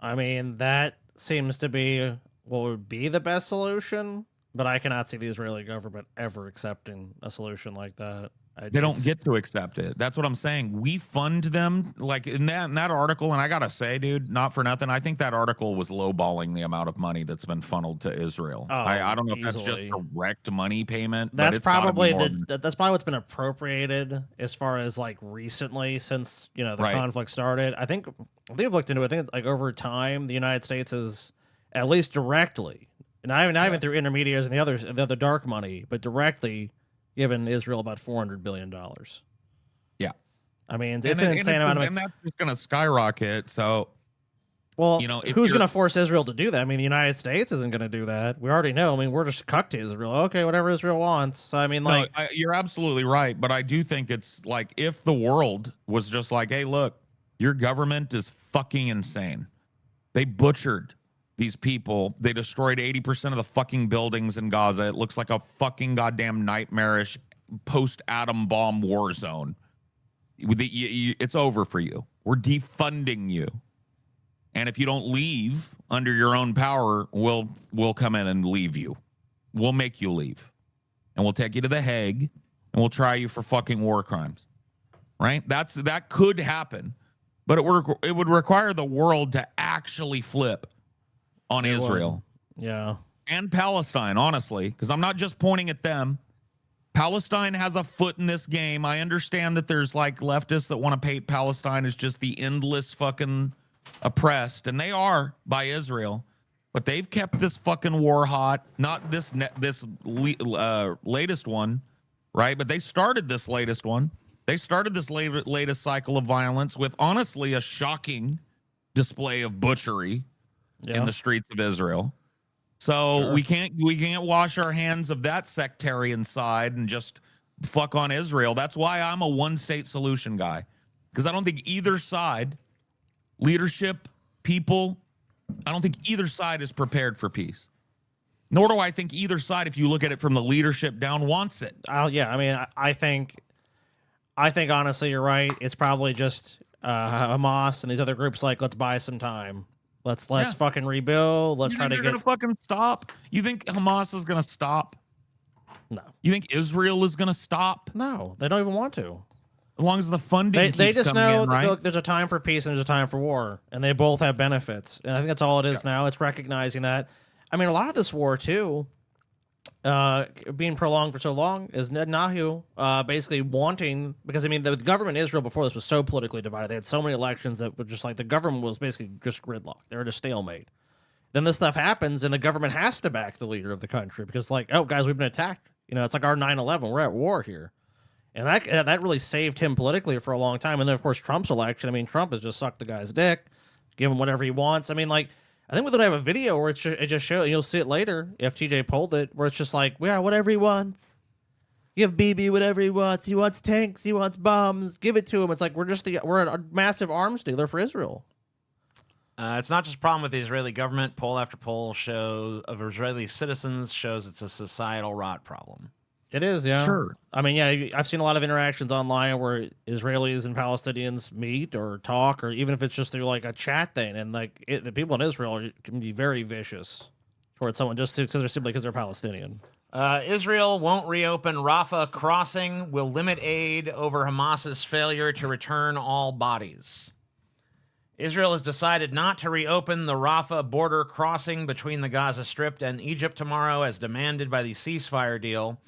B: I mean, that seems to be what would be the best solution, but I cannot see the Israeli government ever accepting a solution like that.
C: They don't get to accept it. That's what I'm saying. We fund them, like in that article, and I gotta say, dude, not for nothing, I think that article was lowballing the amount of money that's been funneled to Israel.
B: Oh,
C: I don't know if that's
B: easily.
C: just direct money payment.
B: That's
C: but it's gotta be
B: probably
C: more than-
B: that's probably what's been appropriated as far as like recently since the
C: Right.
B: conflict started. I think they've looked into it. I think like over time the United States has at least directly, and not even through intermediaries and the other dark money, but directly given Israel about $400 billion.
C: Yeah.
B: I mean, it's
C: and
B: an
C: then-
B: insane amount of money.
C: and that's just gonna skyrocket. So
B: Well,
C: if
B: who's
C: you're-
B: going to force Israel to do that? I mean, the United States isn't going to do that. We already know. I mean, we're just cucked to Israel. Okay, whatever Israel wants. I mean, like,
C: you're absolutely right, but I do think it's like if the world was just like, hey, look, your government is fucking insane. They butchered these people. They destroyed 80% of the fucking buildings in Gaza. It looks like a fucking goddamn nightmarish post-atom bomb war zone. It's over for you. We're defunding you. And if you don't leave under your own power, we'll come in and leave you. We'll make you leave. And we'll take you to The Hague and we'll try you for fucking war crimes. Right? That could happen. But it would require the world to actually flip on Israel.
B: Yeah.
C: And Palestine, honestly, because I'm not just pointing at them. Palestine has a foot in this game. I understand that there's like leftists that want to paint Palestine as just the endless fucking oppressed, and they are by Israel, but they've kept this fucking war hot. Not this latest one, right? But they started this latest one. They started this latest cycle of violence with honestly a shocking display of butchery in the streets of Israel. So we can't wash our hands of that sectarian side and just fuck on Israel. That's why I'm a one-state solution guy, because I don't think either side, leadership, people, I don't think either side is prepared for peace. Nor do I think either side, if you look at it from the leadership down, wants it.
B: Yeah, I mean, I think honestly you're right. It's probably just Hamas and these other groups like, let's buy some time. Let's fucking rebuild. Let's try to
C: They're gonna fucking stop. You think Hamas is gonna stop?
B: No.
C: You think Israel is gonna stop?
B: No, they don't even want to.
C: As long as the funding
B: They
C: keeps
B: just
C: coming
B: know
C: in,
B: that
C: right?
B: look, there's a time for peace and there's a time for war, and they both have benefits. And I think that's all it is now. It's recognizing that. I mean, a lot of this war too, being prolonged for so long, is Netanyahu basically wanting, because I mean the government in Israel before this was so politically divided. They had so many elections that were just like the government was basically just gridlocked. They were at a stalemate. Then this stuff happens, and the government has to back the leader of the country because, like, oh guys, we've been attacked. It's like our 9/11. We're at war here. And that really saved him politically for a long time. And then, of course, Trump's election. I mean, Trump has just sucked the guy's dick, give him whatever he wants. I mean, like, I think we're going to have a video where it just shows, you'll see it later if TJ pulled it, where it's just like, yeah, whatever he wants. Give BB whatever he wants. He wants tanks. He wants bombs. Give it to him. It's like we're a massive arms dealer for Israel.
A: It's not just a problem with the Israeli government. Poll after poll of Israeli citizens shows it's a societal rot problem.
B: It is, yeah.
C: Sure.
B: I mean, yeah, I've seen a lot of interactions online where Israelis and Palestinians meet or talk, or even if it's just through like a chat thing, and like the people in Israel can be very vicious towards someone just simply because they're Palestinian.
A: Israel won't reopen Rafah crossing, will limit aid over Hamas's failure to return all bodies. Israel has decided not to reopen the Rafah border crossing between the Gaza Strip and Egypt tomorrow as demanded by the ceasefire deal,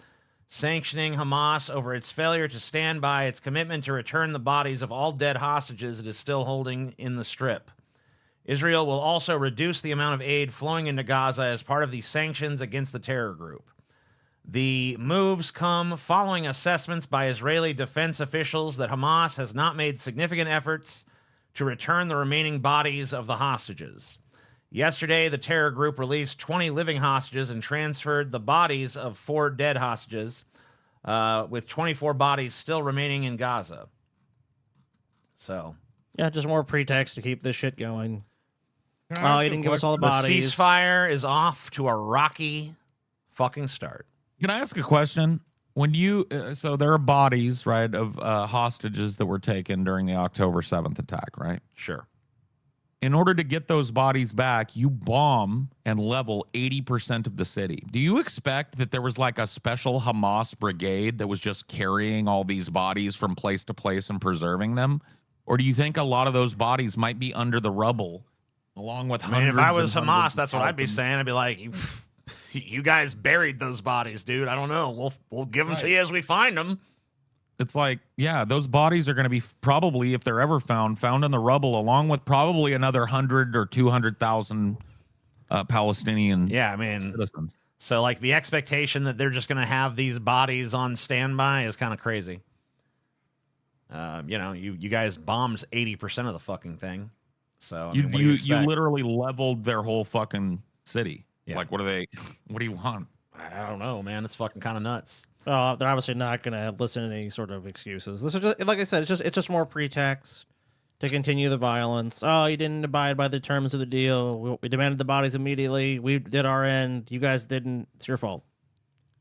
A: sanctioning Hamas over its failure to stand by its commitment to return the bodies of all dead hostages it is still holding in the Strip. Israel will also reduce the amount of aid flowing into Gaza as part of the sanctions against the terror group. The moves come following assessments by Israeli defense officials that Hamas has not made significant efforts to return the remaining bodies of the hostages. Yesterday, the terror group released 20 living hostages and transferred the bodies of 4 dead hostages, with 24 bodies still remaining in Gaza. So,
B: yeah, just more pretext to keep this shit going. Oh, he didn't give us all the
A: the
B: bodies.
A: ceasefire is off to a rocky fucking start.
C: Can I ask a question? When you so there are bodies, right, of hostages that were taken during the October 7th attack, right?
A: Sure.
C: in order to get those bodies back, you bomb and level 80% of the city. Do you expect that there was like a special Hamas brigade that was just carrying all these bodies from place to place and preserving them? Or do you think a lot of those bodies might be under the rubble along with hundreds?
A: If I was
C: and
A: Hamas,
C: hundreds
A: that's
C: of
A: what I'd be
C: thousands?
A: saying. I'd be like, you guys buried those bodies, dude. I don't know. We'll give them to
C: Right.
A: you as we find them.
C: It's like, yeah, those bodies are going to be probably, if they're ever found in the rubble, along with probably another 100 or 200,000 Palestinian citizens.
A: So like the expectation that they're just going to have these bodies on standby is kind of crazy. You guys bombed 80% of the fucking thing. So I mean, what do you
C: you
A: expect?
C: literally leveled their whole fucking city.
A: Yeah.
C: Like, what do you want?
A: I don't know, man. It's fucking kind of nuts.
B: They're obviously not going to listen to any sort of excuses. This is just, like I said, it's just more pretext to continue the violence. Oh, you didn't abide by the terms of the deal. We demanded the bodies immediately. We did our end. You guys didn't. It's your fault.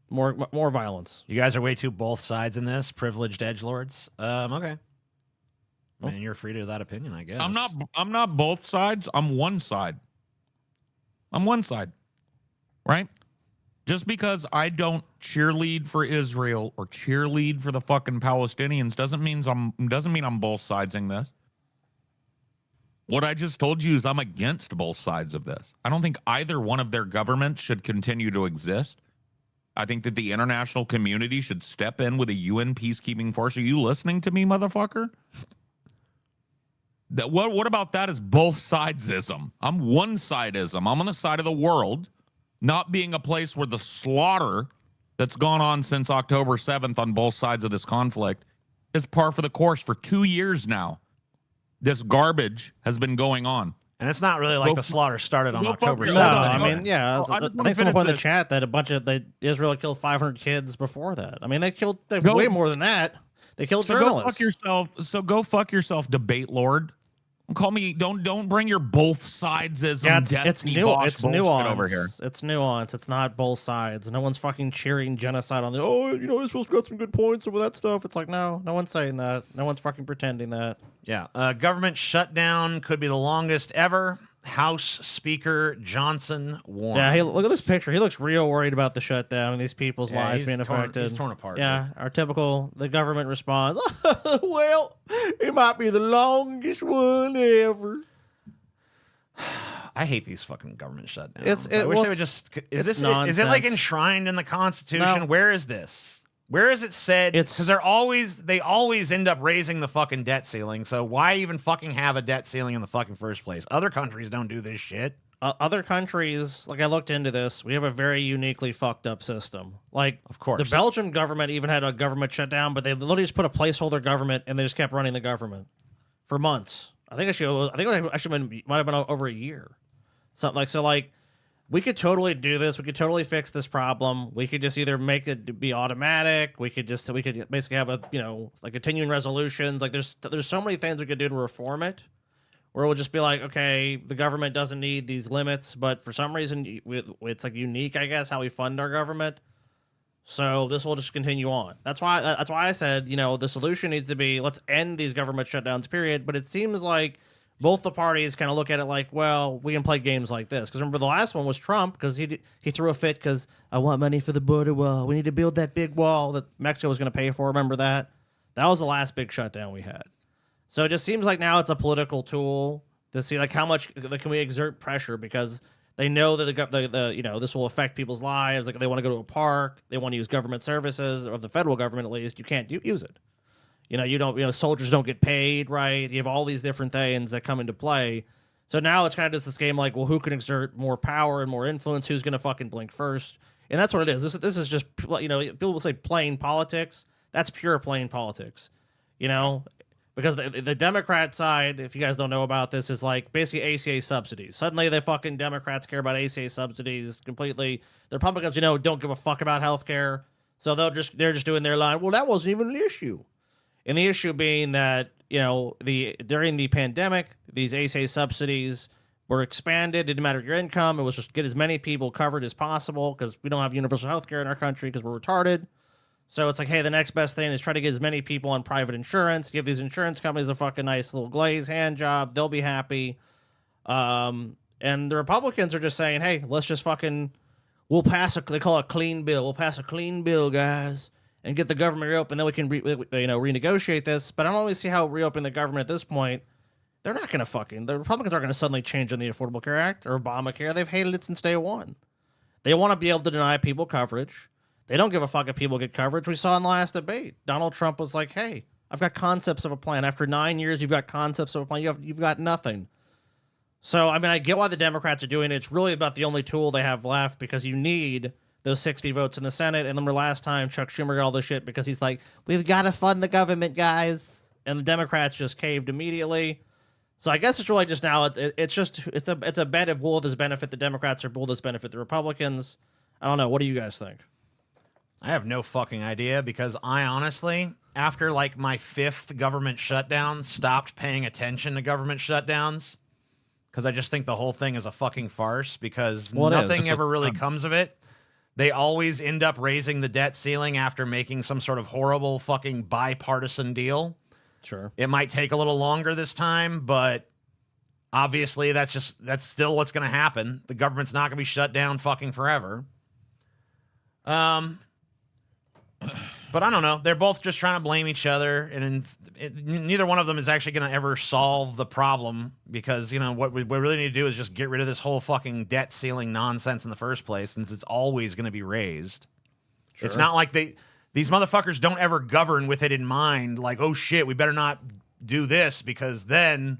B: More violence.
A: You guys are way too both sides in this, privileged edgelords. Okay. I mean, you're free to that opinion, I guess.
C: I'm not both sides. I'm one side. Right? Just because I don't cheerlead for Israel or cheerlead for the fucking Palestinians doesn't mean I'm both sidesing this. What I just told you is I'm against both sides of this. I don't think either one of their governments should continue to exist. I think that the international community should step in with a UN peacekeeping force. Are you listening to me, motherfucker? What about that is both sidesism? I'm one sidism. I'm on the side of the world, not being a place where the slaughter that's gone on since October 7th on both sides of this conflict is par for the course. For 2 years now, this garbage has been going on.
A: And it's not really like the slaughter started on October 7th.
B: No,
A: anyway.
B: I mean, yeah. I think someone put in the chat that Israel killed 500 kids before that. I mean, they killed way more than that. They killed journalists.
C: Go fuck yourself, debate lord. Call me. Don't bring your both sidesism.
B: Yeah, it's nuance
C: over here.
B: It's nuance. It's not both sides. No one's fucking cheering genocide on the. Oh, Israel's got some good points over that stuff. It's like no one's saying that. No one's fucking pretending that.
A: Yeah. Government shutdown could be the longest ever. House Speaker Johnson warned.
B: Yeah, hey, look at this picture. He looks real worried about the shutdown and these people's lives being affected.
A: He's torn apart.
B: Yeah, the government response. Well, it might be the longest one ever.
A: I hate these fucking government shutdowns. I wish
B: well,
A: they would just. Is it
B: nonsense.
A: like enshrined in the Constitution?
B: No.
A: Where is this? Where is it said? Because they always end up raising the fucking debt ceiling. So why even fucking have a debt ceiling in the fucking first place? Other countries don't do this shit.
B: Other countries, like I looked into this, we have a very uniquely fucked up system. Like,
A: of course,
B: the Belgian government even had a government shutdown, but they literally just put a placeholder government and they just kept running the government for months. I think it might have been over a year. Something like so. Like, we could totally do this. We could totally fix this problem. We could just either make it be automatic. We could basically have continuing resolutions. Like there's so many things we could do to reform it, where it would just be like, okay, the government doesn't need these limits, but for some reason it's like unique, I guess, how we fund our government. So this will just continue on. That's why I said, the solution needs to be let's end these government shutdowns, period. But it seems like both the parties kind of look at it like, well, we can play games like this. Because remember, the last one was Trump, because he threw a fit because I want money for the border wall. We need to build that big wall that Mexico was going to pay for. Remember that? That was the last big shutdown we had. So it just seems like now it's a political tool to see like how much can we exert pressure, because they know that this will affect people's lives. Like they want to go to a park, they want to use government services, or the federal government at least. You can't use it. Soldiers don't get paid, right? You have all these different things that come into play. So now it's kind of just this game like, well, who can exert more power and more influence? Who's going to fucking blink first? And that's what it is. This is just, people will say plain politics. That's pure plain politics, because the Democrat side, if you guys don't know about this, is like basically ACA subsidies. Suddenly the fucking Democrats care about ACA subsidies completely. The Republicans, don't give a fuck about healthcare. So they're just doing their line. Well, that wasn't even an issue. And the issue being that, during the pandemic, these ACA subsidies were expanded. It didn't matter your income. It was just get as many people covered as possible, because we don't have universal health care in our country because we're retarded. So it's like, hey, the next best thing is try to get as many people on private insurance, give these insurance companies a fucking nice little glaze hand job. They'll be happy. And the Republicans are just saying, hey, let's just fucking, we'll pass they call it a clean bill. We'll pass a clean bill, guys, and get the government reopened. Then we can, renegotiate this. But I don't really see how reopening the government at this point, they're not going to the Republicans aren't going to suddenly change on the Affordable Care Act or Obamacare. They've hated it since day one. They want to be able to deny people coverage. They don't give a fuck if people get coverage. We saw in the last debate, Donald Trump was like, hey, I've got concepts of a plan. After 9 years, you've got concepts of a plan. You've got nothing. So, I mean, I get why the Democrats are doing it. It's really about the only tool they have left because you need those 60 votes in the Senate. And remember last time Chuck Schumer got all this shit because he's like, we've got to fund the government, guys. And the Democrats just caved immediately. So I guess it's really just now, it's a bet of will this benefit the Democrats or will this benefit the Republicans? I don't know. What do you guys think?
A: I have no fucking idea because I honestly, after like my 5th government shutdown, stopped paying attention to government shutdowns. Because I just think the whole thing is a fucking farce because nothing ever really comes of it. They always end up raising the debt ceiling after making some sort of horrible fucking bipartisan deal.
B: Sure.
A: It might take a little longer this time, but obviously that's still what's going to happen. The government's not going to be shut down fucking forever. But I don't know. They're both just trying to blame each other, and neither one of them is actually going to ever solve the problem because, what we really need to do is just get rid of this whole fucking debt ceiling nonsense in the first place since it's always going to be raised. Sure. It's not like these motherfuckers don't ever govern with it in mind, like, oh shit, we better not do this because then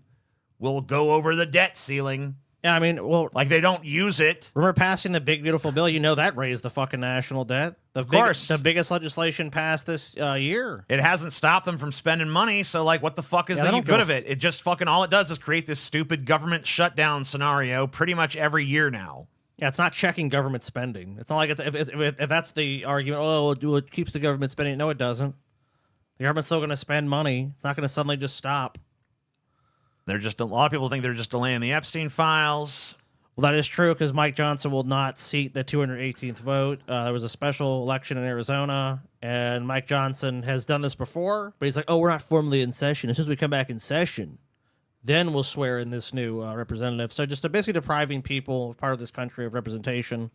A: we'll go over the debt ceiling.
B: Yeah, I mean, well,
A: like they don't use it.
B: Remember passing the big beautiful bill? That raised the fucking national debt. Of course, the biggest legislation passed this year.
A: It hasn't stopped them from spending money. So, like, what the fuck is the good of it? It just fucking all it does is create this stupid government shutdown scenario pretty much every year now.
B: Yeah, it's not checking government spending. It's not like if that's the argument. Oh, it keeps the government spending. No, it doesn't. The government's still going to spend money. It's not going to suddenly just stop.
A: A lot of people think they're just delaying the Epstein files.
B: Well, that is true because Mike Johnson will not seat the 218th vote. There was a special election in Arizona, and Mike Johnson has done this before, but he's like, oh, we're not formally in session. As soon as we come back in session, then we'll swear in this new representative. So just basically depriving people, part of this country, of representation,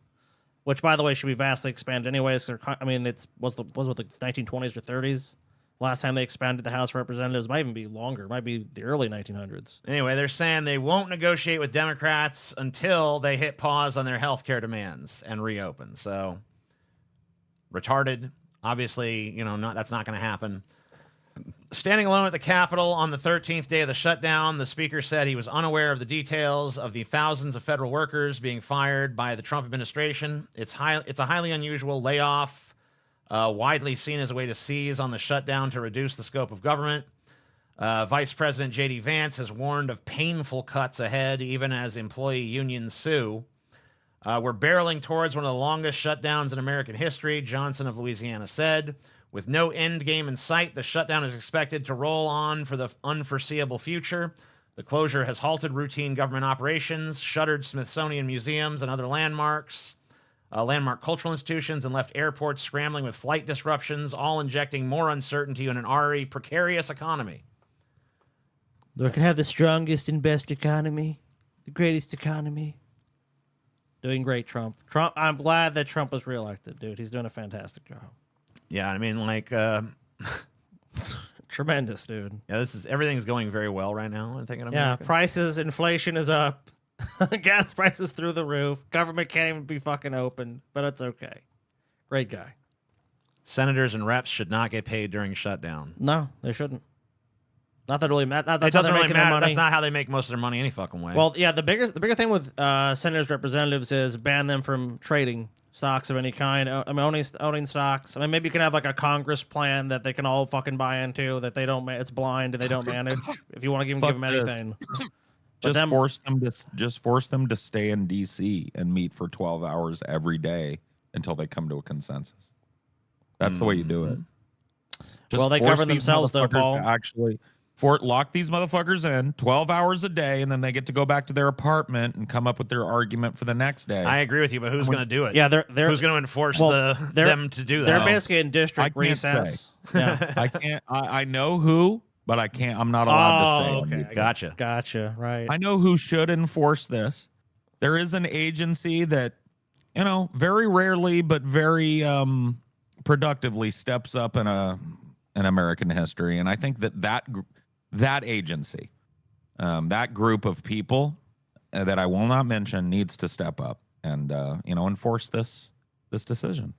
B: which, by the way, should be vastly expanded anyways. I mean, was the 1920s or 30s? Last time they expanded the House of Representatives. Might even be longer. Might be the early 1900s.
A: Anyway, they're saying they won't negotiate with Democrats until they hit pause on their health care demands and reopen. So, retarded. Obviously, that's not going to happen. Standing alone at the Capitol on the 13th day of the shutdown, the speaker said he was unaware of the details of the thousands of federal workers being fired by the Trump administration. It's a highly unusual layoff. Widely seen as a way to seize on the shutdown to reduce the scope of government. Vice President J.D. Vance has warned of painful cuts ahead, even as employee unions sue. We're barreling towards one of the longest shutdowns in American history, Johnson of Louisiana said. With no end game in sight, the shutdown is expected to roll on for the unforeseeable future. The closure has halted routine government operations, shuttered Smithsonian museums and other landmark cultural institutions, and left airports scrambling with flight disruptions, all injecting more uncertainty in an already precarious economy.
B: We can have the strongest and best economy, the greatest economy. Doing great, Trump. I'm glad that Trump was reelected, dude. He's doing a fantastic job.
A: Yeah, I mean,
B: tremendous, dude.
A: Yeah, everything's going very well right now. I think in America.
B: Yeah, inflation is up. Gas prices through the roof. Government can't even be fucking open, but it's okay. Great guy.
A: Senators and reps should not get paid during shutdown.
B: No, they shouldn't. Not that really matters.
A: It doesn't really matter. That's not how they make most of their money any fucking way.
B: Well, yeah, the bigger thing with senators, representatives is ban them from trading stocks of any kind. I mean, owning stocks. I mean, maybe you can have like a Congress plan that they can all fucking buy into that they don't. It's blind and they don't manage. If you want to give them anything.
C: Just force them to stay in DC and meet for 12 hours every day until they come to a consensus. That's the way you do it.
B: Well, they govern themselves though, Paul.
C: Lock these motherfuckers in 12 hours a day, and then they get to go back to their apartment and come up with their argument for the next day.
A: I agree with you, but who's going to do it?
B: Yeah,
A: who's going to enforce them to do that?
B: They're basically in district recess.
C: Yeah. I know who. but I can't. I'm not allowed to say.
B: Okay,
C: anything.
B: Gotcha. Right.
C: I know who should enforce this. There is an agency that, very rarely but very productively steps up in American history, and I think that agency, that group of people that I will not mention, needs to step up and enforce this decision.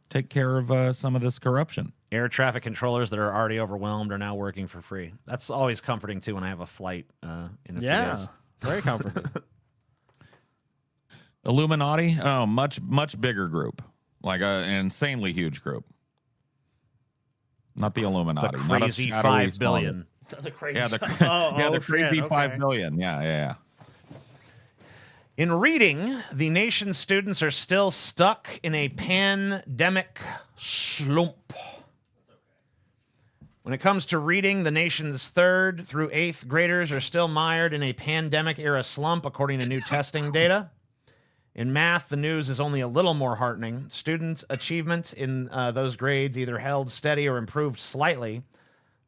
C: Take care of some of this corruption.
A: Air traffic controllers that are already overwhelmed are now working for free. That's always comforting too when I have a flight in a few days.
B: Very comforting.
C: Illuminati, much bigger group, like an insanely huge group. Not the Illuminati.
A: The crazy
C: not a shadowy
A: 5 billion.
B: The crazy.
C: Yeah, the crazy 5 billion. Yeah.
A: In reading, the nation's students are still stuck in a pandemic slump. When it comes to reading, the nation's 3rd through 8th graders are still mired in a pandemic-era slump, according to new testing data. In math, the news is only a little more heartening. Student achievement in those grades either held steady or improved slightly,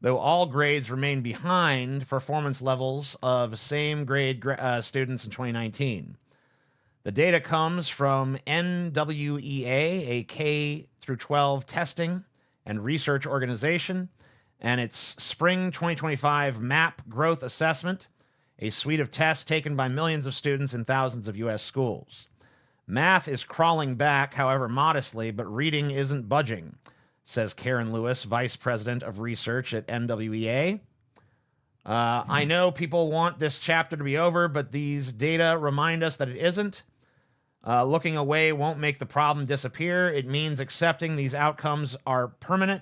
A: though all grades remain behind performance levels of same grade students in 2019. The data comes from NWEA, a K through 12 testing and research organization, and its spring 2025 MAP growth assessment, a suite of tests taken by millions of students in thousands of U.S. schools. Math is crawling back, however modestly, but reading isn't budging, says Karen Lewis, Vice President of Research at NWEA. I know people want this chapter to be over, but these data remind us that it isn't. Looking away won't make the problem disappear. It means accepting these outcomes are permanent.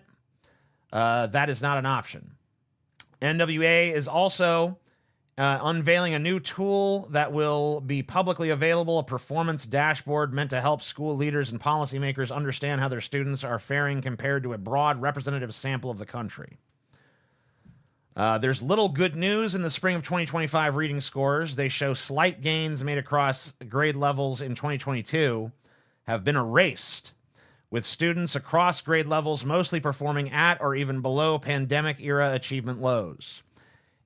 A: That is not an option. NWA is also unveiling a new tool that will be publicly available, a performance dashboard meant to help school leaders and policymakers understand how their students are faring compared to a broad representative sample of the country. There's little good news in the spring of 2025 reading scores. They show slight gains made across grade levels in 2022 have been erased, with students across grade levels mostly performing at or even below pandemic-era achievement lows.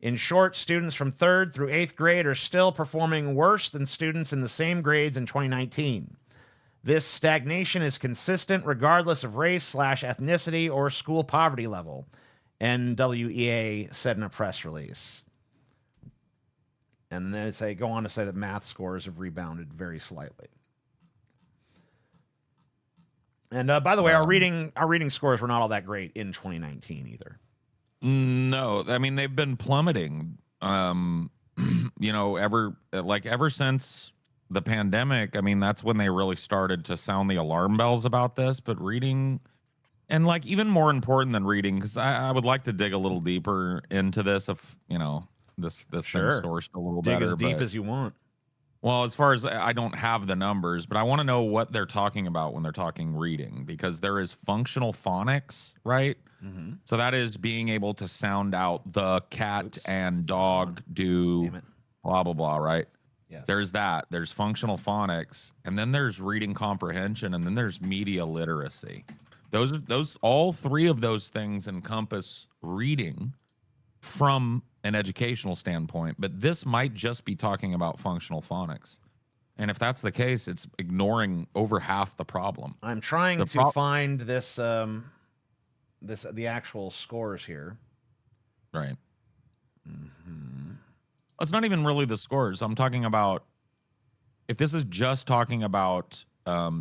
A: In short, students from 3rd through 8th grade are still performing worse than students in the same grades in 2019. This stagnation is consistent regardless of race/ethnicity or school poverty level, NWEA said in a press release. And then they go on to say that math scores have rebounded very slightly. And by the way, our reading scores were not all that great in 2019 either.
C: No, I mean they've been plummeting. Ever since the pandemic. I mean, that's when they really started to sound the alarm bells about this. But reading, and like even more important than reading, because I would like to dig a little deeper into this if this
A: sure.
C: thing sourced a little
A: dig
C: better.
A: Dig as deep as you want.
C: Well, as far as I don't have the numbers, but I want to know what they're talking about when they're talking reading, because there is functional phonics, right?
A: Mm-hmm.
C: So that is being able to sound out the cat and dog do blah, blah, blah, right?
A: Yes.
C: There's that. There's functional phonics, and then there's reading comprehension, and then there's media literacy. Those all three of those things encompass reading from an educational standpoint, but this might just be talking about functional phonics. And if that's the case, it's ignoring over half the problem.
A: I'm trying to find this the actual scores here.
C: Right.
A: Mm-hmm.
C: It's not even really the scores. I'm talking about, if this is just talking about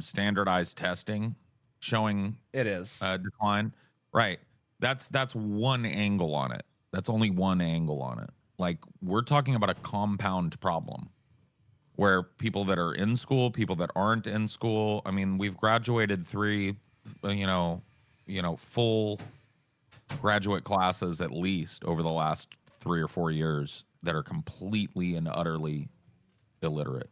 C: standardized testing showing
A: it is
C: decline, right? That's one angle on it. That's only one angle on it. Like, we're talking about a compound problem where people that are in school, people that aren't in school. I mean, we've graduated 3, full graduate classes at least over the last 3 or 4 years that are completely and utterly illiterate.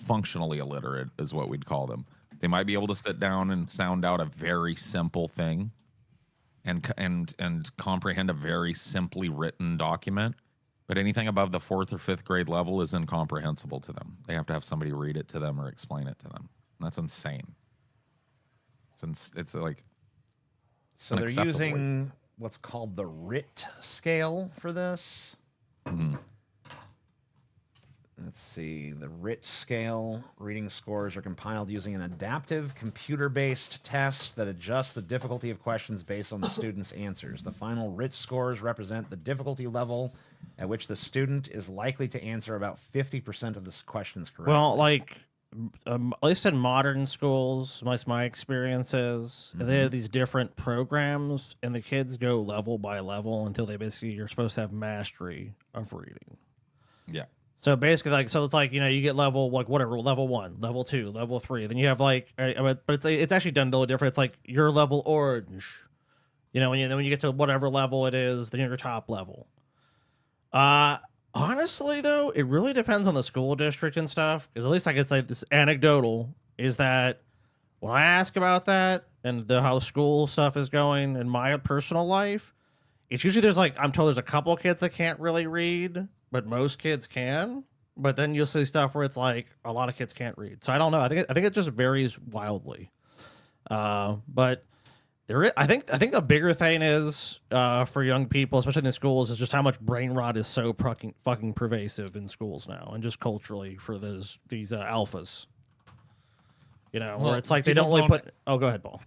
C: Functionally illiterate is what we'd call them. They might be able to sit down and sound out a very simple thing and comprehend a very simply written document, but anything above the 4th or 5th grade level is incomprehensible to them. They have to have somebody read it to them or explain it to them. And that's insane. It's like,
A: So they're
C: unacceptable.
A: using what's called the RIT scale for this. Let's see. The RIT scale reading scores are compiled using an adaptive computer-based test that adjusts the difficulty of questions based on the student's answers. The final RIT scores represent the difficulty level at which the student is likely to answer about 50% of the questions correctly.
B: Well, like, at least in modern schools, my experiences, they have these different programs, and the kids go level by level until they basically, you're supposed to have mastery of reading.
C: Yeah.
B: So basically, like, so it's like, you know, you get level, like, whatever, level 1, level 2, level 3. Then you have, like, but it's actually done a little different. It's like your level orange, you know, then when you get to whatever level it is, then you're your top level. Honestly, though, it really depends on the school district and stuff. Because at least I guess like this anecdotal is that when I ask about that and how school stuff is going in my personal life, it's usually there's like, I'm told there's a couple of kids that can't really read, but most kids can. But then you'll see stuff where it's like a lot of kids can't read. So I don't know. I think it just varies wildly. But there is, I think a bigger thing is for young people, especially in the schools, is just how much brain rot is so fucking pervasive in schools now, and just culturally for these alphas. You know,
C: Well,
B: where it's like they don't really put. Oh, go ahead, Paul.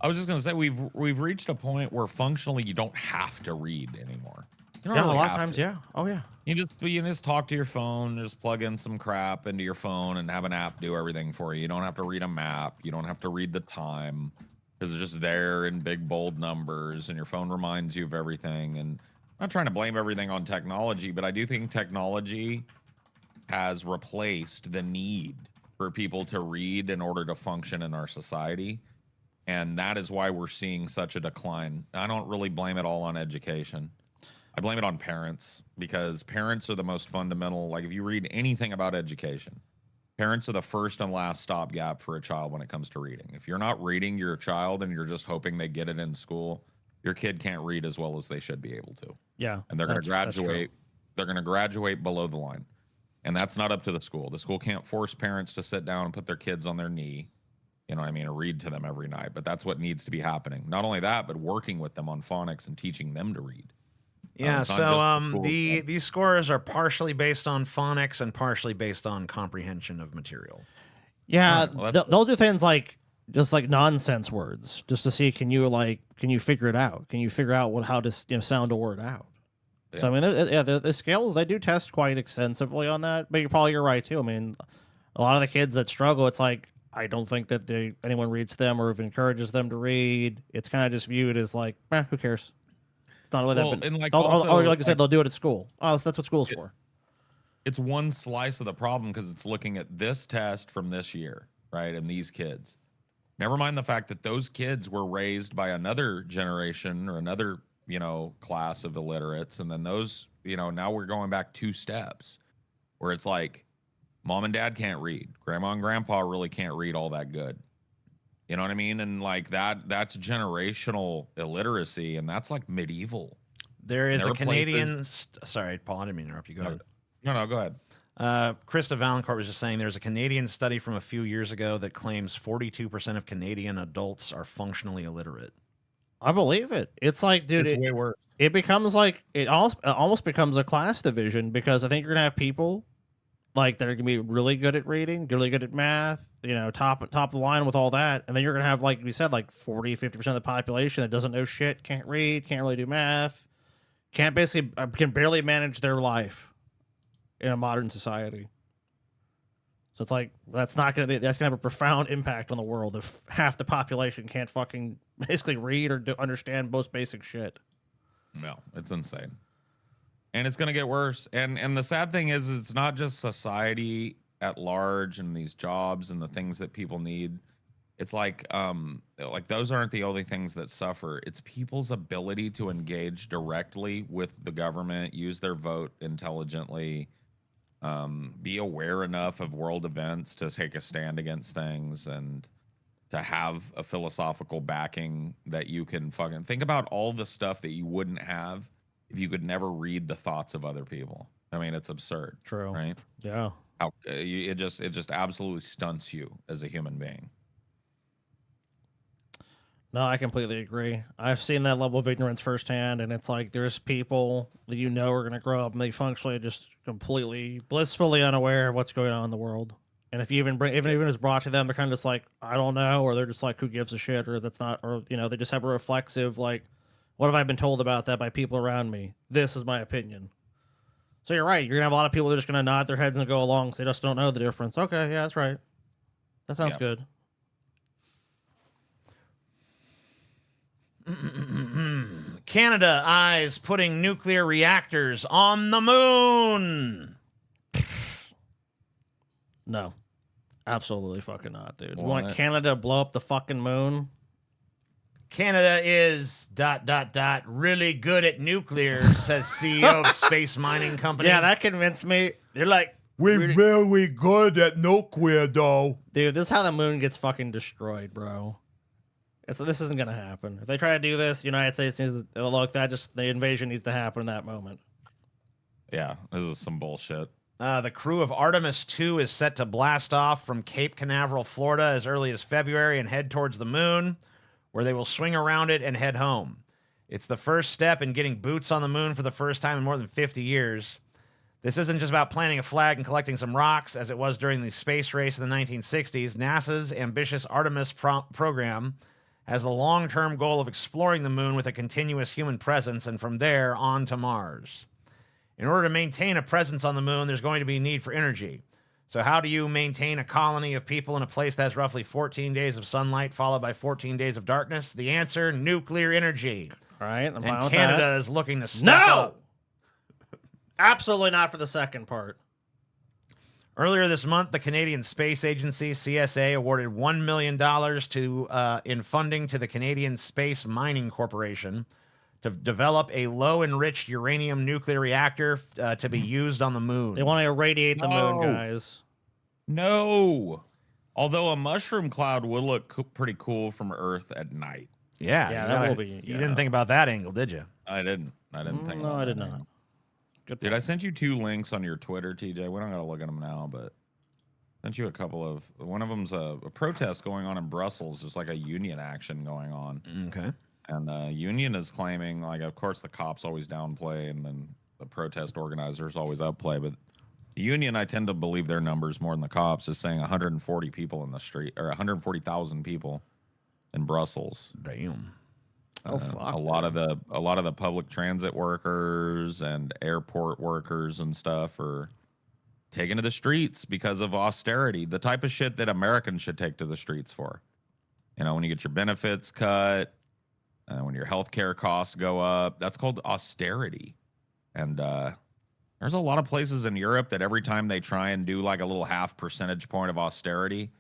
C: I was just gonna say we've reached a point where functionally you don't have to read anymore. You don't
B: Yeah,
C: really
B: a lot of
C: have
B: times,
C: to.
B: yeah. Oh, yeah.
C: You just talk to your phone, just plug in some crap into your phone and have an app do everything for you. You don't have to read a map. You don't have to read the time because it's just there in big bold numbers, and your phone reminds you of everything. And I'm not trying to blame everything on technology, but I do think technology has replaced the need for people to read in order to function in our society. And that is why we're seeing such a decline. I don't really blame it all on education. I blame it on parents, because parents are the most fundamental. Like, if you read anything about education, parents are the first and last stopgap for a child when it comes to reading. If you're not reading your child and you're just hoping they get it in school, your kid can't read as well as they should be able to.
B: Yeah.
C: And they're going to graduate. They're going to graduate below the line. And that's not up to the school. The school can't force parents to sit down and put their kids on their knee, you know what I mean, or read to them every night. But that's what needs to be happening. Not only that, but working with them on phonics and teaching them to read.
A: Yeah,
C: it's not
A: so
C: just the
A: these scores are partially based on phonics and partially based on comprehension of material.
B: Yeah,
C: Well,
B: they'll do things like just like nonsense words, just to see can you figure it out? Can you figure out how to sound a word out?
C: Yeah.
B: So I mean, the scales, they do test quite extensively on that. But you're right too. I mean, a lot of the kids that struggle, it's like I don't think that anyone reads them or encourages them to read. It's kind of just viewed as like, who cares? It's not really that.
C: Well, and like
B: or
C: also,
B: like I said, they'll do it at school. Oh, that's what school's for.
C: It's one slice of the problem, because it's looking at this test from this year, right? And these kids. Never mind the fact that those kids were raised by another generation or another, class of illiterates. And then those, now we're going back 2 steps where it's like mom and dad can't read. Grandma and grandpa really can't read all that good. You know what I mean? And like that's generational illiteracy, and that's like medieval.
A: There is
C: There
A: a
C: are
A: Canadian. Sorry, Paul, I didn't mean to interrupt you. Go ahead.
C: No, go ahead.
A: Krista Valancourt was just saying there's a Canadian study from a few years ago that claims 42% of Canadian adults are functionally illiterate.
B: I believe it. It's like, dude,
C: It's way worse.
B: It becomes like it almost becomes a class division, because I think you're gonna have people like that are gonna be really good at reading, really good at math, top of the line with all that, and then you're gonna have, like we said, like 40-50% of the population that doesn't know shit, can't read, can't really do math, can barely manage their life in a modern society. So it's like that's gonna have a profound impact on the world if half the population can't fucking basically read or understand most basic shit.
C: No, it's insane. And it's going to get worse. And the sad thing is, it's not just society at large and these jobs and the things that people need. It's like those aren't the only things that suffer. It's people's ability to engage directly with the government, use their vote intelligently, be aware enough of world events to take a stand against things, and to have a philosophical backing that you can fucking think about all the stuff that you wouldn't have if you could never read the thoughts of other people. I mean, it's absurd.
B: True.
C: Right?
B: Yeah.
C: It just absolutely stunts you as a human being.
B: No, I completely agree. I've seen that level of ignorance firsthand, and it's like there's people that you know are going to grow up and they functionally just completely blissfully unaware of what's going on in the world. And if you even bring, even it's brought to them, they're kind of just like, I don't know, or they're just like, who gives a shit, or that's not, or they just have a reflexive like, what have I been told about that by people around me? This is my opinion. So you're right. You're gonna have a lot of people that are just gonna nod their heads and go along. So they just don't know the difference. Okay, yeah, that's right. That sounds good.
A: Canada eyes putting nuclear reactors on the moon.
B: No, absolutely fucking not, dude. You
C: What?
B: want Canada to blow up the fucking moon?
A: Canada is ... really good at nuclear, says CEO of space mining company.
B: Yeah, that convinced me. They're like,
H: We're very good at nuclear, though.
B: dude, this is how the moon gets fucking destroyed, bro. So this isn't gonna happen. If they try to do this, United States needs to look. That just the invasion needs to happen in that moment.
C: Yeah, this is some bullshit.
A: The crew of Artemis 2 is set to blast off from Cape Canaveral, Florida, as early as February and head towards the moon, where they will swing around it and head home. It's the first step in getting boots on the moon for the first time in more than 50 years. This isn't just about planting a flag and collecting some rocks, as it was during the space race in the 1960s. NASA's ambitious Artemis program has the long-term goal of exploring the moon with a continuous human presence, and from there on to Mars. In order to maintain a presence on the moon, there's going to be a need for energy. So how do you maintain a colony of people in a place that has roughly 14 days of sunlight followed by 14 days of darkness? The answer, nuclear energy.
B: All right, I'm fine
A: And
B: with
A: Canada
B: that.
A: is looking to step
B: No!
A: up.
B: Absolutely not for the second part.
A: Earlier this month, the Canadian Space Agency, CSA, awarded $1 million in funding to the Canadian Space Mining Corporation to develop a low-enriched uranium nuclear reactor to be used on the moon.
B: They want to irradiate the moon,
C: No.
B: guys.
C: No. Although a mushroom cloud would look pretty cool from Earth at night.
A: Yeah,
B: Yeah,
A: you
B: that
A: gotta-
B: will be.
A: You
B: Yeah.
A: didn't think about that angle, did you?
C: I didn't think
B: No,
C: about
B: I did
C: that.
B: not. Good.
C: Dude, I sent you 2 links on your Twitter, TJ. We don't gotta look at them now, but I sent you a couple of. One of them's a protest going on in Brussels. There's like a union action going on,
A: Okay.
C: and the union is claiming, like, of course, the cops always downplay, and then the protest organizers always upplay. But the union, I tend to believe their numbers more than the cops, is saying 140 people in the street, or 140,000 people in Brussels.
A: Damn.
C: A lot of the public transit workers and airport workers and stuff are taking to the streets because of austerity, the type of shit that Americans should take to the streets for. You know, when you get your benefits cut, when your healthcare costs go up, that's called austerity. And there's a lot of places in Europe that every time they try and do like a little half percentage point of austerity,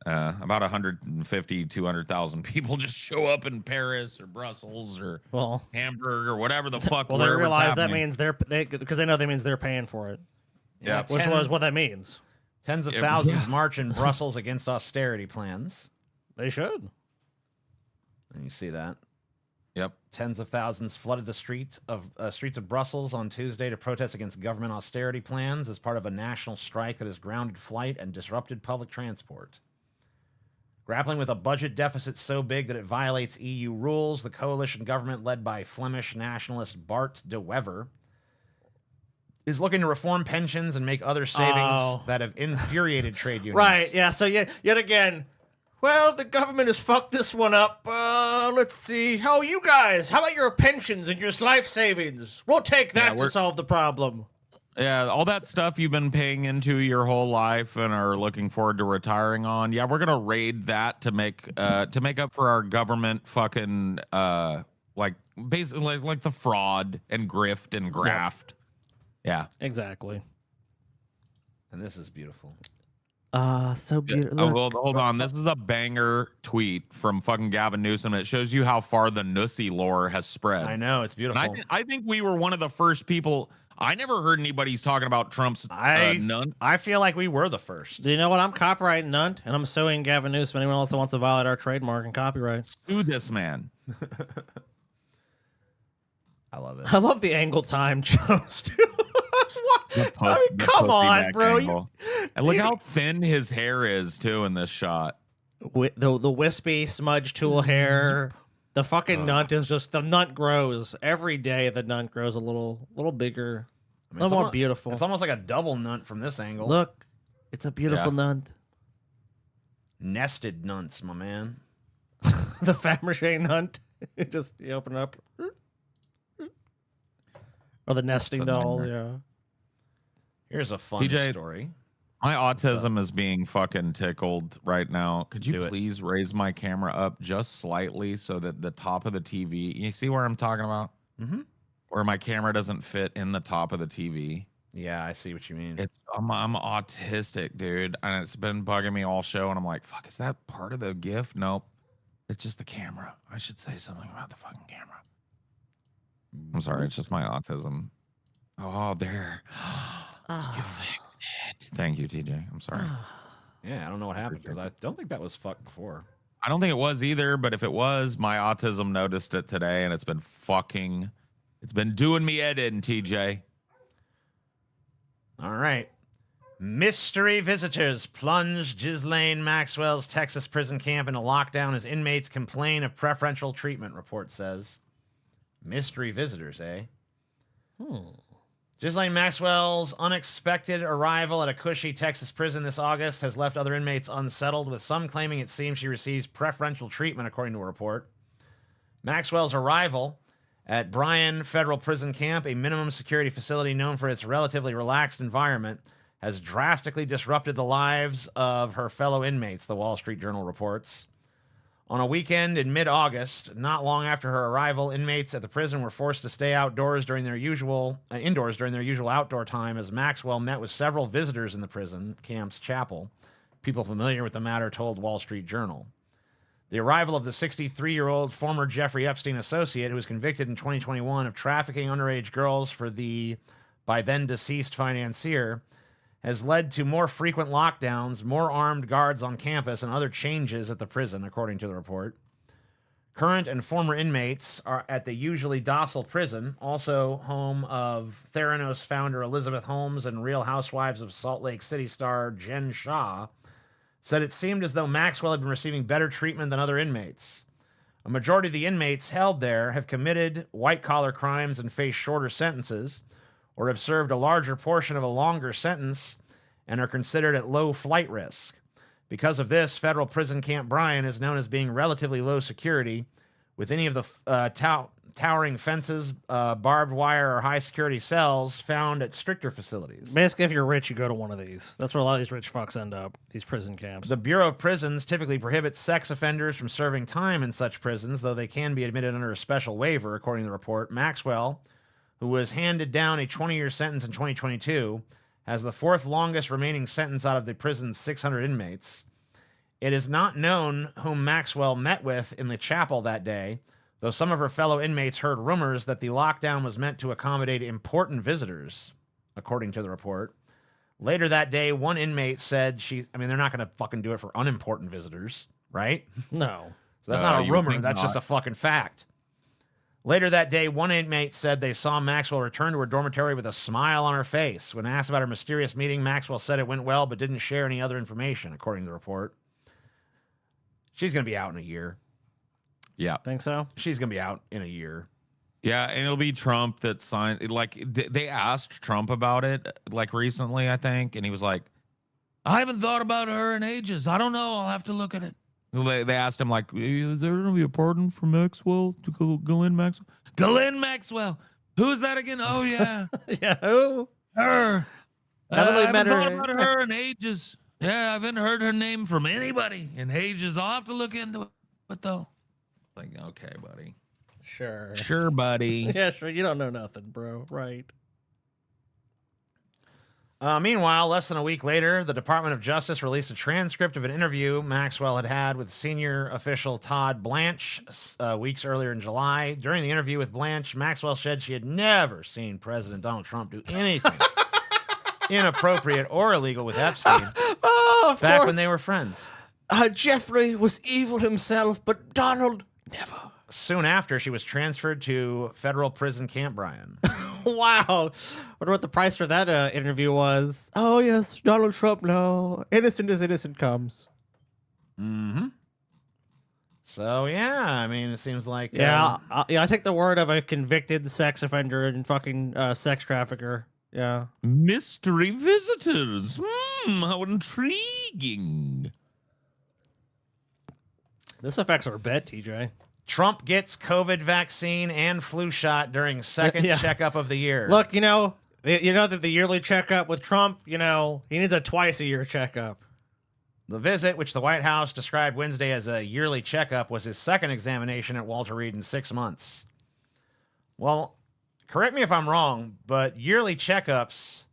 C: about 150, 200,000 people just show up in Paris or Brussels or Hamburg or whatever the fuck.
B: Well, they
C: wherever it's
B: realize that
C: happening.
B: means because they know that means they're paying for it.
C: Yeah.
B: Which was what that means.
A: Tens of
C: Yeah.
A: thousands march in Brussels against austerity plans.
B: They should.
A: And you see that.
C: Yep.
A: Tens of thousands flooded the streets of Brussels on Tuesday to protest against government austerity plans as part of a national strike that has grounded flight and disrupted public transport. Grappling with a budget deficit so big that it violates EU rules, the coalition government led by Flemish nationalist Bart de Wever is looking to reform pensions and make other savings that have infuriated trade unions.
B: Right, yeah. So yet again, well, the government has fucked this one up. Let's see. How you guys? How about your pensions and your life savings? We'll take that to solve the problem.
C: Yeah, all that stuff you've been paying into your whole life and are looking forward to retiring on. Yeah, we're gonna raid that to make up for our government fucking like basically like the fraud and grift and graft. Yeah,
B: exactly.
A: And this is beautiful.
B: So beautiful.
C: Oh, hold on. This is a banger tweet from fucking Gavin Newsom. It shows you how far the Nussy lore has spread.
A: I know, it's beautiful.
C: And I think we were one of the first people. I never heard anybody's talking about Trump's nunt.
A: I feel like we were the first.
B: Do you know what? I'm copyrighting nunt, and I'm suing Gavin Newsom. Anyone else that wants to violate our trademark and copyright.
C: Sue this man.
A: I love it.
B: I love the angle time chose too. I mean, come on, bro.
C: And look how thin his hair is too in this shot.
B: The wispy smudge tool hair. The fucking nunt is just the nunt grows every day. The nunt grows a little bigger, a little more beautiful.
A: It's almost like a double nunt from this angle.
B: Look, it's a beautiful nunt.
A: Nested nunts, my man.
B: The Fabergé nunt. Just you open it up. Or the nesting dolls. Yeah.
A: Here's a fun
C: TJ,
A: story.
C: My autism is being fucking tickled right now. Could you please raise my camera up just slightly so that the top of the TV, you see where I'm talking about?
A: Mm-hmm.
C: Where my camera doesn't fit in the top of the TV.
A: Yeah, I see what you mean.
C: I'm autistic, dude, and it's been bugging me all show, and I'm like, fuck, is that part of the gift? Nope. It's just the camera. I should say something about the fucking camera. I'm sorry, it's just my autism. Oh, there. You fixed it. Thank you, TJ. I'm sorry.
A: Yeah, I don't know what happened because I don't think that was fucked before.
C: I don't think it was either, but if it was, my autism noticed it today, and it's been doing me head in, TJ.
A: All right. Mystery visitors plunge Ghislaine Maxwell's Texas prison camp into lockdown as inmates complain of preferential treatment, report says. Mystery visitors, eh? Ghislaine Maxwell's unexpected arrival at a cushy Texas prison this August has left other inmates unsettled, with some claiming it seems she receives preferential treatment, according to a report. Maxwell's arrival at Bryan Federal Prison Camp, a minimum security facility known for its relatively relaxed environment, has drastically disrupted the lives of her fellow inmates, the Wall Street Journal reports. On a weekend in mid-August, not long after her arrival, inmates at the prison were forced to stay indoors during their usual outdoor time as Maxwell met with several visitors in the prison camp's chapel. People familiar with the matter told Wall Street Journal. The arrival of the 63-year-old former Jeffrey Epstein associate, who was convicted in 2021 of trafficking underage girls for the by then deceased financier, has led to more frequent lockdowns, more armed guards on campus, and other changes at the prison, according to the report. Current and former inmates are at the usually docile prison, also home of Theranos founder Elizabeth Holmes and Real Housewives of Salt Lake City star Jen Shah, said it seemed as though Maxwell had been receiving better treatment than other inmates. A majority of the inmates held there have committed white-collar crimes and face shorter sentences, or have served a larger portion of a longer sentence and are considered at low flight risk. Because of this, Federal Prison Camp Bryan is known as being relatively low security, with any of the towering fences, barbed wire, or high-security cells found at stricter facilities.
B: Basically, if you're rich, you go to one of these. That's where a lot of these rich fucks end up, these prison camps.
A: The Bureau of Prisons typically prohibits sex offenders from serving time in such prisons, though they can be admitted under a special waiver, according to the report. Maxwell, who was handed down a 20-year sentence in 2022, has the fourth longest remaining sentence out of the prison's 600 inmates. It is not known whom Maxwell met with in the chapel that day, though some of her fellow inmates heard rumors that the lockdown was meant to accommodate important visitors, according to the report. Later that day, one inmate said they're not going to fucking do it for unimportant visitors, right?
B: No.
A: So that's not a rumor, that's just a fucking fact. Later that day, one inmate said they saw Maxwell return to her dormitory with a smile on her face. When asked about her mysterious meeting, Maxwell said it went well, but didn't share any other information, according to the report. She's going to be out in a year.
C: Yeah.
B: Think so?
A: She's going to be out in a year.
C: Yeah, and it'll be Trump that signed. Like, they asked Trump about it, like, recently, I think, and he was like, I haven't thought about her in ages. I don't know. I'll have to look at it. They asked him, like, is there going to be a pardon for Maxwell, to Ghislaine Maxwell? Ghislaine Maxwell. Who's that again? Oh, yeah.
B: Yeah, who?
C: Her. I
B: Haven't
C: haven't thought about her in ages. Yeah, I haven't heard her name from anybody in ages. I'll have to look into it. But though, like, okay, buddy.
B: Sure.
C: Sure, buddy.
B: Yeah, sure. You don't know nothing, bro. Right.
A: Meanwhile, less than a week later, the Department of Justice released a transcript of an interview Maxwell had with senior official Todd Blanche weeks earlier in July. During the interview with Blanche, Maxwell said she had never seen President Donald Trump do anything inappropriate or illegal with Epstein back when they were friends.
B: Jeffrey was evil himself, but Donald never.
A: Soon after, she was transferred to Federal Prison Camp Bryan.
B: Wow. Wonder what the price for that interview was. Oh, yes, Donald Trump, no. Innocent as innocent comes.
A: Mm-hmm. So yeah, I mean, it seems like
B: I take the word of a convicted sex offender and fucking sex trafficker. Yeah.
C: Mystery visitors. How intriguing.
B: This affects our bet, TJ.
A: Trump gets COVID vaccine and flu shot during second checkup of the year.
B: Look, you know that the yearly checkup with Trump, he needs a twice-a-year checkup.
A: The visit, which the White House described Wednesday as a yearly checkup, was his second examination at Walter Reed in 6 months. Well, correct me if I'm wrong, but yearly checkups,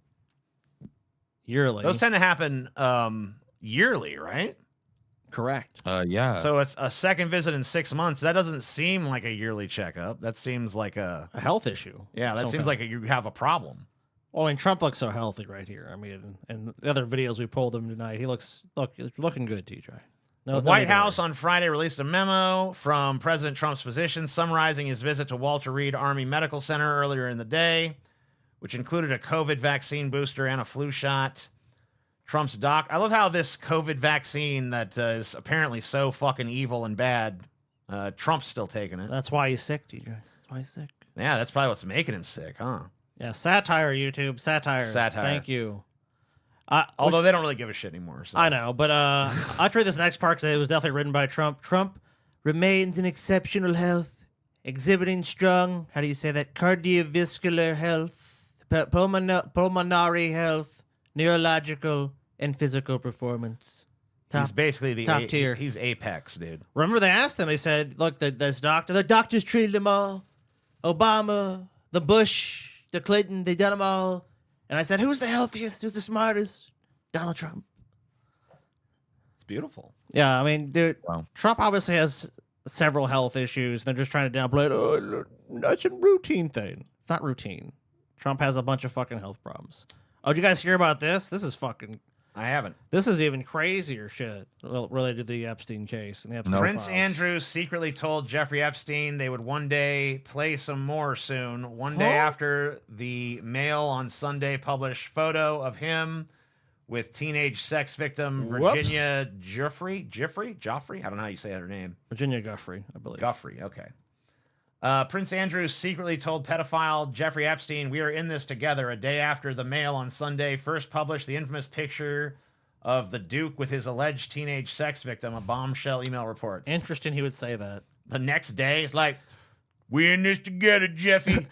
A: those tend to happen yearly, right?
B: Correct.
C: Yeah.
A: So it's a second visit in 6 months. That doesn't seem like a yearly checkup. That seems like a
B: health issue.
A: Yeah, that seems like you have a problem.
B: Well, I mean, Trump looks so healthy right here. I mean, and the other videos we pulled him tonight, he's looking good, TJ.
A: The White House on Friday released a memo from President Trump's physician summarizing his visit to Walter Reed Army Medical Center earlier in the day, which included a COVID vaccine booster and a flu shot. Trump's doc. I love how this COVID vaccine that is apparently so fucking evil and bad, Trump's still taking it.
B: That's why he's sick, TJ. That's why he's sick.
A: Yeah, that's probably what's making him sick, huh?
B: Yeah, satire, YouTube. Satire. Thank you.
A: Although they don't really give a shit anymore. So.
B: I know, but I'll trade this next part because it was definitely written by Trump. Trump remains in exceptional health, exhibiting strong, how do you say that, cardiovascular health, pulmonary health, neurological, and physical performance.
A: He's basically the
B: top tier.
A: He's apex, dude.
B: Remember they asked him, they said, look, the doctors treated them all. Obama, the Bush, the Clinton, they done them all. And I said, who's the healthiest? Who's the smartest? Donald Trump.
A: It's beautiful.
B: Yeah, I mean, dude, Trump obviously has several health issues. They're just trying to downplay it. Oh, that's a routine thing. It's not routine. Trump has a bunch of fucking health problems. Oh, did you guys hear about this? This is fucking...
A: I haven't.
B: This is even crazier shit related to the Epstein case. And the Epstein
A: Prince
B: files.
A: Andrew secretly told Jeffrey Epstein they would one day play some more soon. One day after the Mail on Sunday published photo of him with teenage sex victim Virginia Giuffre. I don't know how you say her name.
B: Virginia Giuffre, I believe.
A: Giuffre, okay. Prince Andrew secretly told pedophile Jeffrey Epstein, we are in this together, a day after the Mail on Sunday first published the infamous picture of the Duke with his alleged teenage sex victim, a bombshell email reports.
B: Interesting he would say that.
A: The next day, it's like, we're in this together, Jeffy.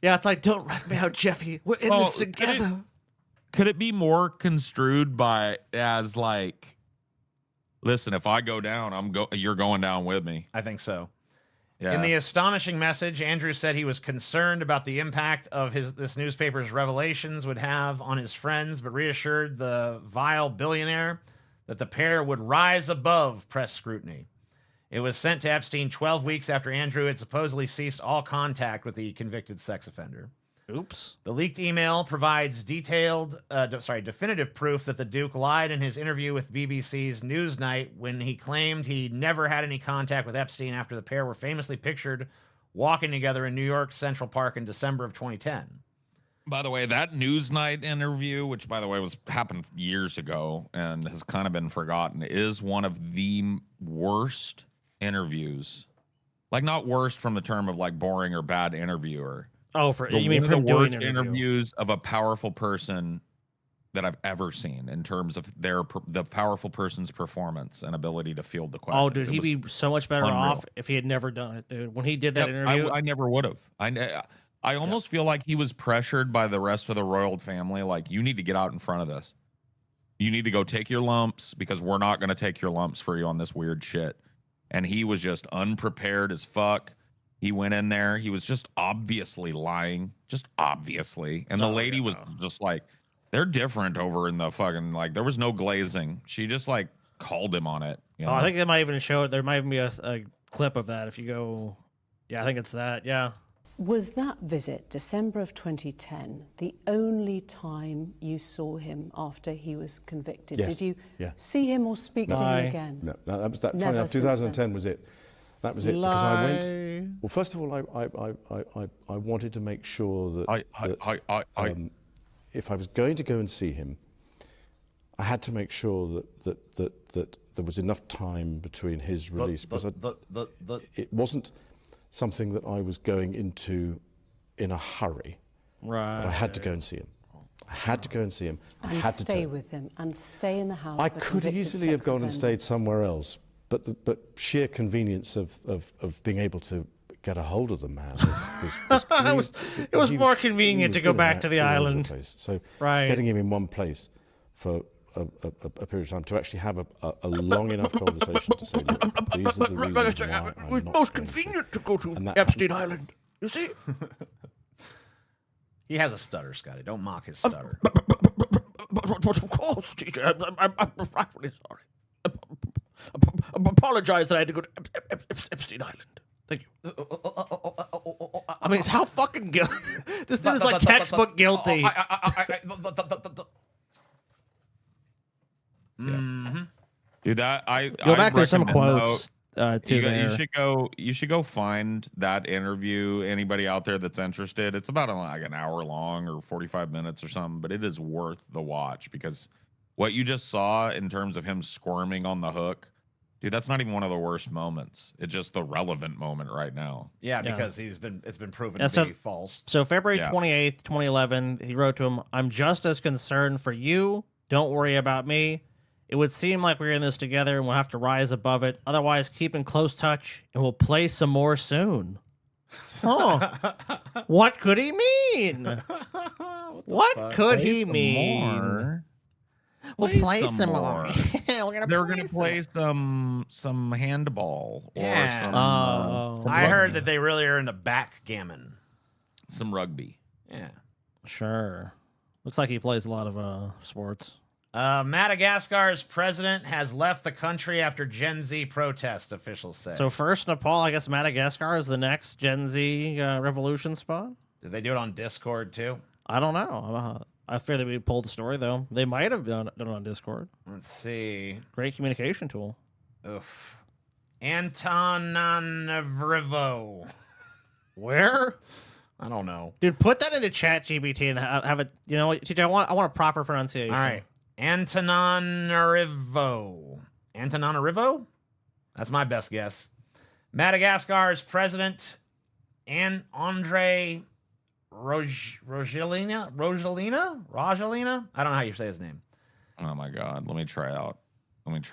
B: Yeah, it's like, don't rat me out, Jeffy. We're in this together.
C: Could it be more construed as like, listen, if I go down, you're going down with me?
A: I think so.
C: Yeah.
A: In the astonishing message, Andrew said he was concerned about the impact of this newspaper's revelations would have on his friends, but reassured the vile billionaire that the pair would rise above press scrutiny. It was sent to Epstein 12 weeks after Andrew had supposedly ceased all contact with the convicted sex offender.
B: Oops.
A: The leaked email provides definitive proof that the Duke lied in his interview with BBC's Newsnight when he claimed he never had any contact with Epstein after the pair were famously pictured walking together in New York Central Park in December of 2010.
C: By the way, that Newsnight interview, which by the way happened years ago and has kind of been forgotten, is one of the worst interviews. Like, not worst from the term of like boring or bad interviewer.
B: Oh, you mean
C: one of the
B: from doing
C: worst interviews of a powerful person that I've ever seen in terms of the powerful person's performance and ability to field the questions.
B: Oh, dude, he'd be so much better off if he had never done it, dude. When he did that interview,
C: I never would have. I almost feel like he was pressured by the rest of the royal family. Like, you need to get out in front of this. You need to go take your lumps because we're not going to take your lumps for you on this weird shit. And he was just unprepared as fuck. He went in there. He was just obviously lying. Just obviously. And the lady was just like, they're different over in the fucking, like, there was no glazing. She just, like, called him on it. You know?
B: I think they might even show it. There might even be a clip of that if you go. Yeah, I think it's that. Yeah.
K: Was that visit, December of 2010, the only time you saw him after he was convicted?
L: Yes.
K: Did you see him or speak to him again?
L: No, that was that. Funny enough, 2010 was it. That was it because I went. Well, first of all, I wanted to make sure that if I was going to go and see him, I had to make sure that there was enough time between his release, because it wasn't something that I was going into in a hurry.
B: Right.
L: But I had to go and see him. I had to go and see him. I
K: And
L: had to
K: stay with him and stay in the house.
L: I
K: of a
L: could
K: convicted
L: easily have
K: sex
L: gone and
K: offender.
L: stayed somewhere else, but sheer convenience of being able to get a hold of the man
B: it was more convenient to go back to the island.
L: So
B: Right.
L: getting him in one place for a period of time to actually have a long enough conversation to say, look, these are the reasons why
B: it was most convenient to go to Epstein Island. You see?
A: He has a stutter, Scotty. Don't mock his stutter.
B: But of course, teacher, I'm really sorry. Apologize that I had to go to Epstein Island. Thank you. I mean, it's how fucking guilty. This dude is like textbook guilty.
C: Dude, that I
B: Go back. There's some
C: recommend,
B: quotes too.
C: You should go find that interview. Anybody out there that's interested, it's about like an hour long or 45 minutes or something, but it is worth the watch, because what you just saw in terms of him squirming on the hook, dude, that's not even one of the worst moments. It's just the relevant moment right now.
A: Yeah, because it's been proven
B: Yeah,
A: to be false.
B: So February
C: Yeah.
B: 28th, 2011, he wrote to him, "I'm just as concerned for you. Don't worry about me. It would seem like we're in this together and we'll have to rise above it. Otherwise, keep in close touch and we'll play some more soon." Huh. What could he mean? What could he mean? We'll play some more.
C: They're gonna play some handball or
A: Yeah.
C: some
A: I heard
C: rugby.
A: that they really are into backgammon.
C: Some rugby.
A: Yeah.
B: Sure. Looks like he plays a lot of sports.
A: Madagascar's president has left the country after Gen Z protest, officials say.
B: So first Nepal, I guess Madagascar is the next Gen Z revolution spot.
A: Did they do it on Discord too?
B: I don't know. I fear that we pulled the story though. They might have done it on Discord.
A: Let's see.
B: Great communication tool.
A: Oof. Antananarivo.
B: Where?
A: I don't know.
B: Dude, put that into Chat GBT and have it. You know what, TJ? I want a proper pronunciation.
A: All right. Antananarivo. Antananarivo? That's my best guess. Madagascar's president, Andre Rojalina? I don't know how you say his name.
C: Oh my God. Let me try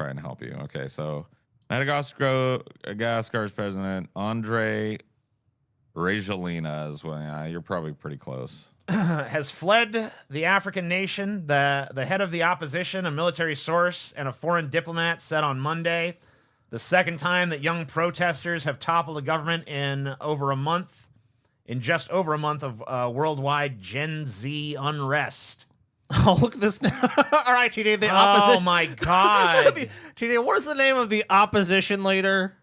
C: and help you. Okay, so Madagascar's president, Andre Rajoelina is well, yeah, you're probably pretty close.
A: Has fled the African nation. The head of the opposition, a military source, and a foreign diplomat said on Monday, the second time that young protesters have toppled a government in just over a month of worldwide Gen Z unrest.
B: Oh, look at this now. All right, TJ, the opposition.
A: Oh my God.
B: TJ, what is the name of the opposition leader?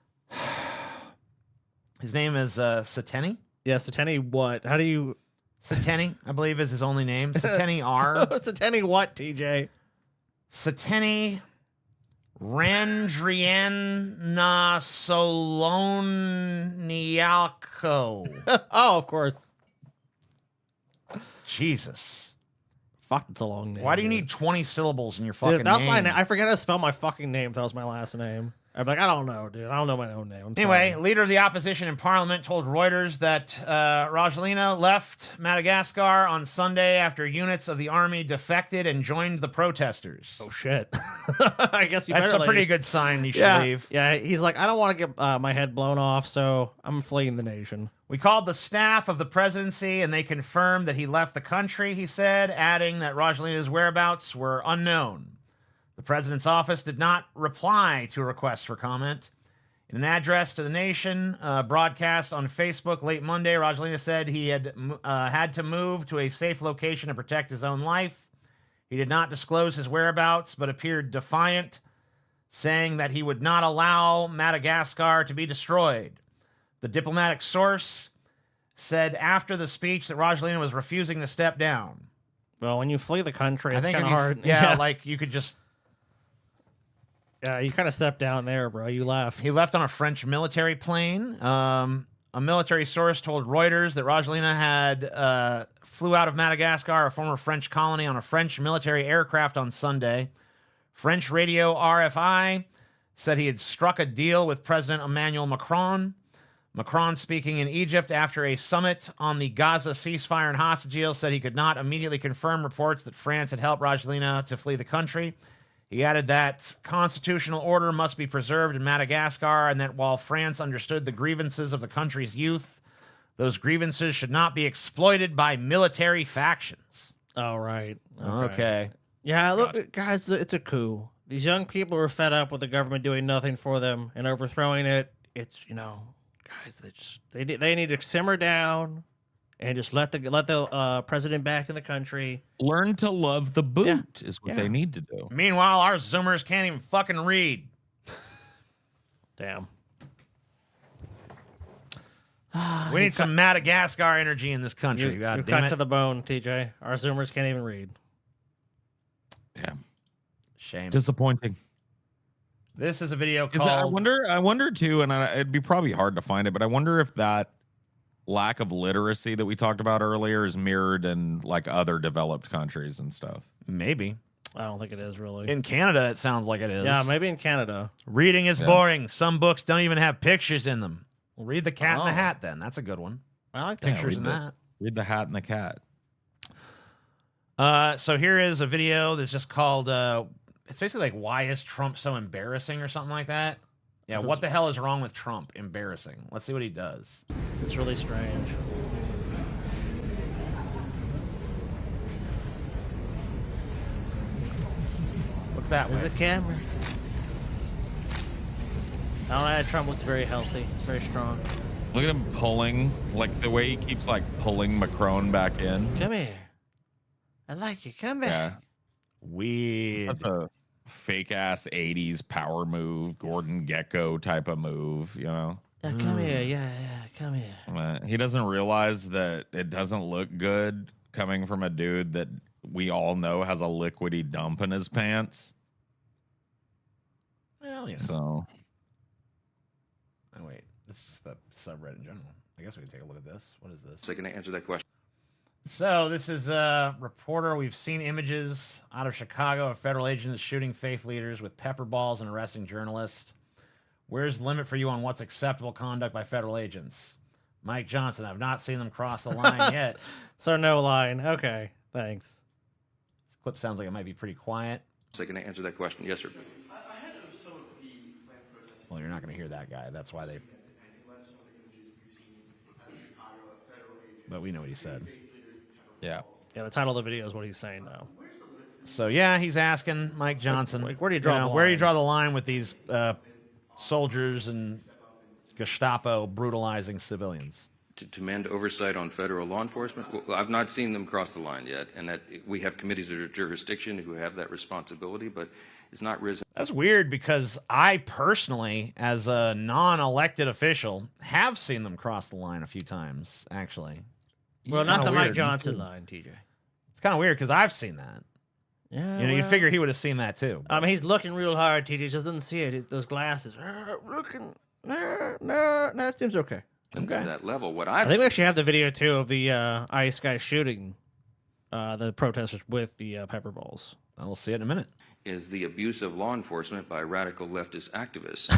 A: His name is Sateni.
B: Yeah, Sateni what? How do you...
A: Sateni, I believe, is his only name. Sateni R.
B: Sateni what, TJ?
A: Sateni Randriana Soloniaco.
B: Oh, of course.
A: Jesus.
B: Fuck, it's a long name.
A: Why do you need 20 syllables in your fucking
B: Dude, that's
A: name?
B: my name. I forget how to spell my fucking name if that was my last name. I'm like, I don't know, dude. I don't know my own name. I'm
A: Anyway,
B: sorry.
A: leader of the opposition in parliament told Reuters that Rajoelina left Madagascar on Sunday after units of the army defected and joined the protesters.
B: Oh, shit. I guess you
A: That's
B: better
A: a pretty
B: leave.
A: good sign. You should
B: Yeah,
A: leave.
B: yeah. He's like, I don't want to get my head blown off, so I'm fleeing the nation.
A: We called the staff of the presidency and they confirmed that he left the country, he said, adding that Rajoelina's whereabouts were unknown. The president's office did not reply to requests for comment. In an address to the nation broadcast on Facebook late Monday, Rajoelina said he had to move to a safe location to protect his own life. He did not disclose his whereabouts, but appeared defiant, saying that he would not allow Madagascar to be destroyed. The diplomatic source said after the speech that Rajoelina was refusing to step down.
B: Well, when you flee the country, it's
A: I think
B: kind
A: if
B: of
A: you-
B: hard.
A: Yeah, like you could just...
B: Yeah, you kind of stepped down there, bro. You left.
A: He left on a French military plane. A military source told Reuters that Rajoelina had flew out of Madagascar, a former French colony, on a French military aircraft on Sunday. French radio RFI said he had struck a deal with President Emmanuel Macron. Macron, speaking in Egypt after a summit on the Gaza ceasefire and hostage deal, said he could not immediately confirm reports that France had helped Rajoelina to flee the country. He added that constitutional order must be preserved in Madagascar and that while France understood the grievances of the country's youth, those grievances should not be exploited by military factions.
B: Oh, right.
A: Okay.
B: Yeah, look, guys, it's a coup. These young people are fed up with the government doing nothing for them and overthrowing it. It's, guys, they need to simmer down and just let the president back in the country.
C: Learn to love the boot is what they need to do.
A: Meanwhile, our Zoomers can't even fucking read.
B: Damn.
A: We need some Madagascar energy in this country.
B: You
A: God damn
B: cut
A: it.
B: to the bone, TJ. Our Zoomers can't even read.
C: Damn.
A: Shame.
C: Disappointing.
A: This is a video
C: Is
A: called...
C: that, I wonder too, and it'd be probably hard to find it, but I wonder if that lack of literacy that we talked about earlier is mirrored in like other developed countries and stuff.
A: Maybe.
B: I don't think it is really.
A: In Canada, it sounds like it is.
B: Yeah, maybe in Canada.
A: Reading is boring. Some books don't even have pictures in them. Well, read The Cat in the Hat then. That's a good one.
B: I like
A: pictures in that.
C: Read The Hat and the Cat.
A: So here is a video that's just called, it's basically like, why is Trump so embarrassing or something like that? Yeah, what the hell is wrong with Trump? Embarrassing. Let's see what he does.
B: It's really strange.
A: Look that way.
B: There's a camera. I don't know, Trump looks very healthy, very strong.
C: Look at him pulling, like the way he keeps like pulling Macron back in.
B: Come here. I like you. Come back.
C: Yeah.
A: Weird.
C: That's a fake ass 80s power move, Gordon Gekko type of move,
B: Come here. Yeah, come here.
C: He doesn't realize that it doesn't look good coming from a dude that we all know has a liquidy dump in his pants.
A: Well, yeah.
C: So.
A: Oh, wait. This is just the subreddit in general. I guess we can take a look at this. What is this?
M: So can I answer that question?
A: So this is a reporter. We've seen images out of Chicago of federal agents shooting faith leaders with pepper balls and arresting journalists. Where's the limit for you on what's acceptable conduct by federal agents? Mike Johnson, I've not seen them cross the line yet.
B: So no line. Okay, thanks.
A: This clip sounds like it might be pretty quiet.
M: So can I answer that question? Yes, sir.
A: Well, you're not going to hear that guy. That's why they... But we know what he said.
C: Yeah.
B: Yeah, the title of the video is what he's saying now.
A: So, yeah, he's asking Mike Johnson.
B: Like, where do you draw the line?
A: Where do you draw the line with these soldiers and Gestapo brutalizing civilians?
M: To demand oversight on federal law enforcement? Well, I've not seen them cross the line yet, and that we have committees of jurisdiction who have that responsibility, but it's not risen.
A: That's weird because I personally, as a non-elected official, have seen them cross the line a few times, actually.
B: Well, not the Mike Johnson line, TJ.
A: It's kind of weird because I've seen that.
B: Yeah,
A: you figure he would have seen that too.
B: I mean, he's looking real hard, TJ. Just doesn't see it. Those glasses. Looking. No, it seems okay.
M: To that level. What
B: I think we actually have the video too of the ICE guy shooting the protesters with the pepper balls.
A: We'll see it in a minute.
M: Is the abuse of law enforcement by radical leftist activists.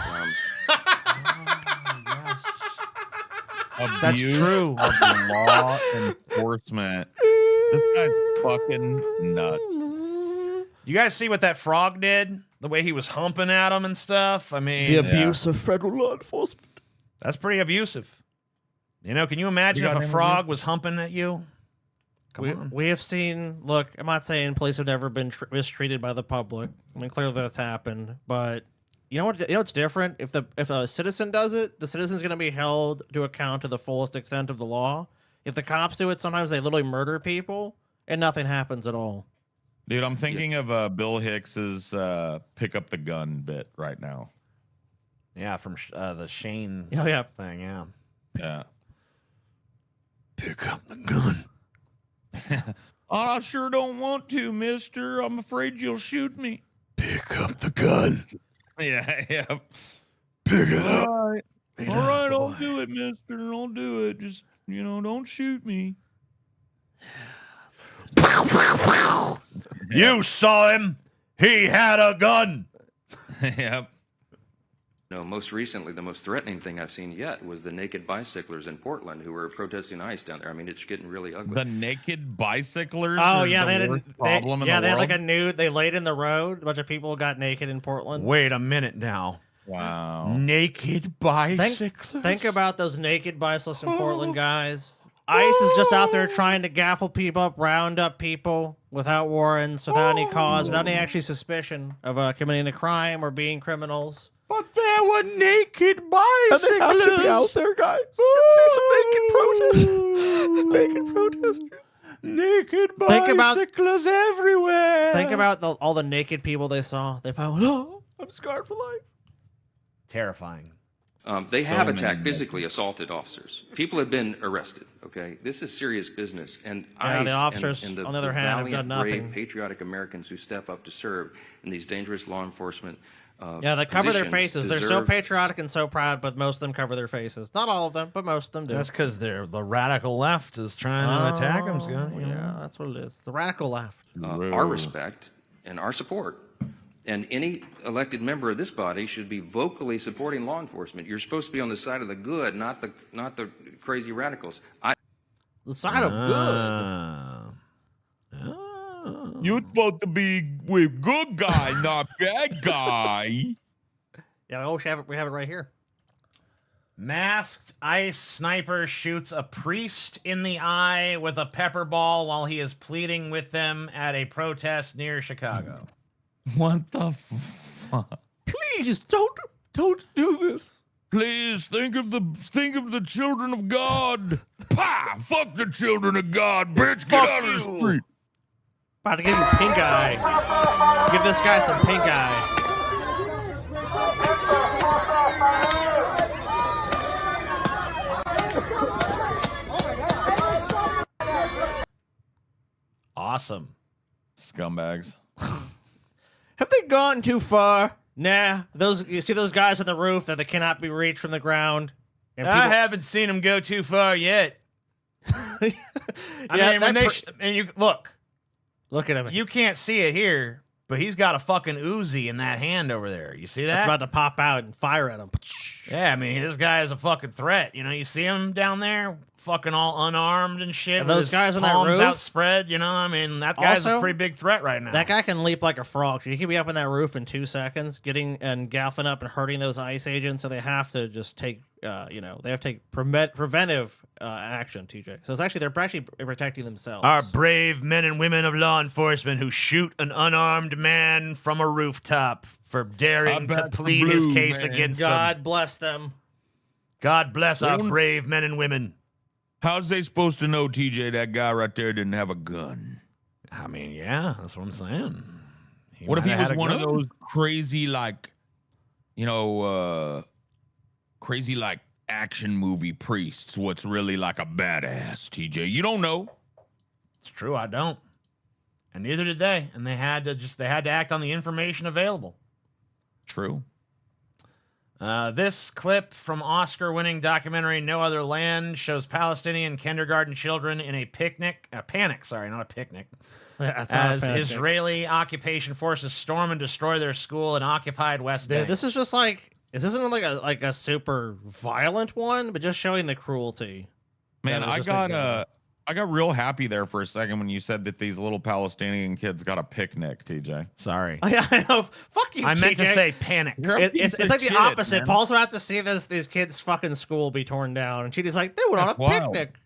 A: That's true.
C: Of law enforcement. This guy's fucking nuts.
A: You guys see what that frog did? The way he was humping at him and stuff? I mean...
L: The abuse of federal law enforcement.
A: That's pretty abusive. Can you imagine if a frog was humping at you?
B: We have seen, look, I'm not saying police have never been mistreated by the public. I mean, clearly that's happened. But you know what's different? If a citizen does it, the citizen's going to be held to account to the fullest extent of the law. If the cops do it, sometimes they literally murder people and nothing happens at all.
C: Dude, I'm thinking of Bill Hicks's pick up the gun bit right now.
A: Yeah, from the Shane thing, yeah.
C: Yeah.
H: Pick up the gun.
C: I sure don't want to, mister. I'm afraid you'll shoot me.
H: Pick up the gun.
C: Yeah.
H: Pick it up.
C: All right, I'll do it, mister. I'll do it. Just, don't shoot me.
A: You saw him. He had a gun.
C: Yep.
M: No, most recently, the most threatening thing I've seen yet was the naked bicyclers in Portland who were protesting ICE down there. I mean, it's getting really ugly.
C: The naked bicyclers.
B: Oh
C: are
B: yeah,
C: the
B: they had
C: worst
B: a
C: problem in
B: yeah,
C: the
B: they had
C: world?
B: like a nude. They laid in the road. A bunch of people got naked in Portland.
A: Wait a minute now.
C: Wow.
A: Naked bicyclers.
B: Think about those naked bicyclists in Portland, guys. ICE is just out there trying to gaffle people up, round up people without warrants, without any cause, without any actually suspicion of committing a crime or being criminals.
A: But there were naked bicyclists.
L: And they have to be out there, guys. You can see some naked protesters.
A: Naked
B: Think about-
A: bicyclists everywhere.
B: Think about all the naked people they saw. They probably went, oh, I'm scarred for life.
A: Terrifying.
M: They
C: So
M: have
C: many
M: attacked,
C: men.
M: physically assaulted officers. People have been arrested. Okay, this is serious business. And
B: Yeah, the
M: ICE
B: officers,
M: and the,
B: on the other hand, have
M: valiant,
B: done nothing.
M: brave, patriotic Americans who step up to serve in these dangerous law enforcement.
B: Yeah, they cover their
M: positions
B: faces. They're so
M: deserve-
B: patriotic and so proud, but most of them cover their faces. Not all of them, but most of them do.
A: That's because the radical left is trying to attack them, Scott.
B: Oh, yeah, that's what it is. The radical left.
M: our respect and our support. And any elected member of this body should be vocally supporting law enforcement. You're supposed to be on the side of the good, not the crazy radicals.
B: The side of good.
C: You're supposed to be with good guy, not bad guy.
B: Yeah, we have it right here.
A: Masked ICE sniper shoots a priest in the eye with a pepper ball while he is pleading with them at a protest near Chicago.
C: What the fuck?
B: Please don't do this.
C: Please think of the children of God. Pah! Fuck the children of God, bitch. Get out of the street.
B: About to give you pink eye. Give this guy some pink eye.
A: Awesome.
C: Scumbags.
B: Have they gone too far? Nah. You see those guys on the roof that they cannot be reached from the ground? And
A: I haven't seen him go too far yet. I mean, when they and you look
B: at him.
A: You can't see it here, but he's got a fucking Uzi in that hand over there. You see that?
B: It's about to pop out and fire at him.
A: Yeah, I mean, this guy is a fucking threat. You know, you see him down there, fucking all unarmed and shit.
B: And
A: with
B: those
A: his
B: guys on that
A: palms
B: roof?
A: outspread. You know, I mean, that guy's
B: Also,
A: a pretty big threat right now.
B: That guy can leap like a frog. So he can be up on that roof in 2 seconds, getting and gaffing up and hurting those ICE agents. So they have to just take, they have to take preventive action, TJ. So they're actually protecting themselves.
A: Our brave men and women of law enforcement who shoot an unarmed man from a rooftop for daring to plead his case against them.
B: God bless them.
A: God bless our brave men and women.
C: How's they supposed to know, TJ, that guy right there didn't have a gun?
A: I mean, yeah, that's what I'm saying.
C: What if he
A: might
C: was
A: have had a
C: one of
A: gun.
C: those crazy, crazy, action movie priests? What's really like a badass, TJ? You don't know.
A: It's true, I don't. And neither did they. And they had to act on the information available.
C: True.
A: This clip from Oscar-winning documentary No Other Land shows Palestinian kindergarten children in a panic, not a picnic, as Israeli occupation forces storm and destroy their school in occupied West Bank.
B: Dude, this is just this isn't like a super violent one, but just showing the cruelty.
C: Man, I got real happy there for a second when you said that these little Palestinian kids got a picnic, TJ.
A: Sorry.
B: Oh, yeah, I know. Fuck you,
A: I meant to
B: TJ.
A: say panic.
B: It's like the opposite. Man. Paul's about to see these kids' fucking school be torn down, and she's like, they went on a picnic.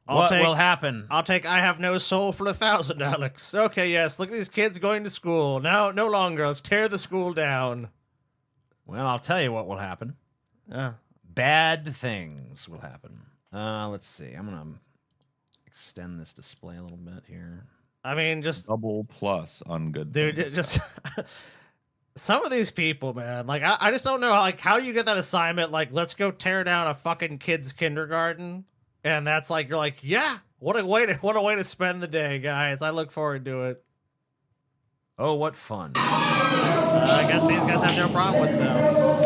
A: What will happen?
B: I have no soul for 1,000, Alex. Okay, yes. Look at these kids going to school. Now, no longer. Let's tear the school down.
A: Well, I'll tell you what will happen. Bad things will happen. Let's see. I'm going to extend this display a little bit here.
B: I mean, just
C: double plus on good
B: dude,
C: things.
B: just some of these people, man. Like, I just don't know. How do you get that assignment? Like, let's go tear down a fucking kid's kindergarten. And that's like, you're like, yeah, what a way to spend the day, guys. I look forward to it.
A: Oh, what fun.
B: I guess these guys have no problem with it, though.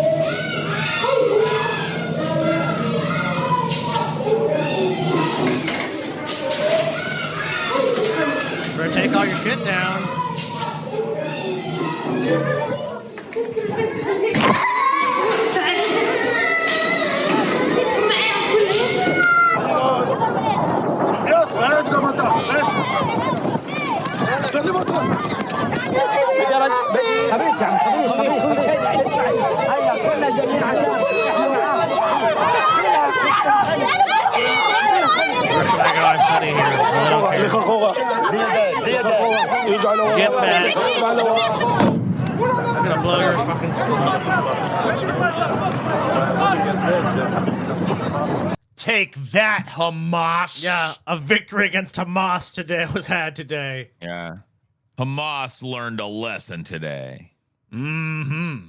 B: take all your shit down. Get back. I'm gonna blow your fucking screen.
A: Take that, Hamas.
B: Yeah, a victory against Hamas today was had today.
C: Yeah. Hamas learned a lesson today.
A: Mm-hmm.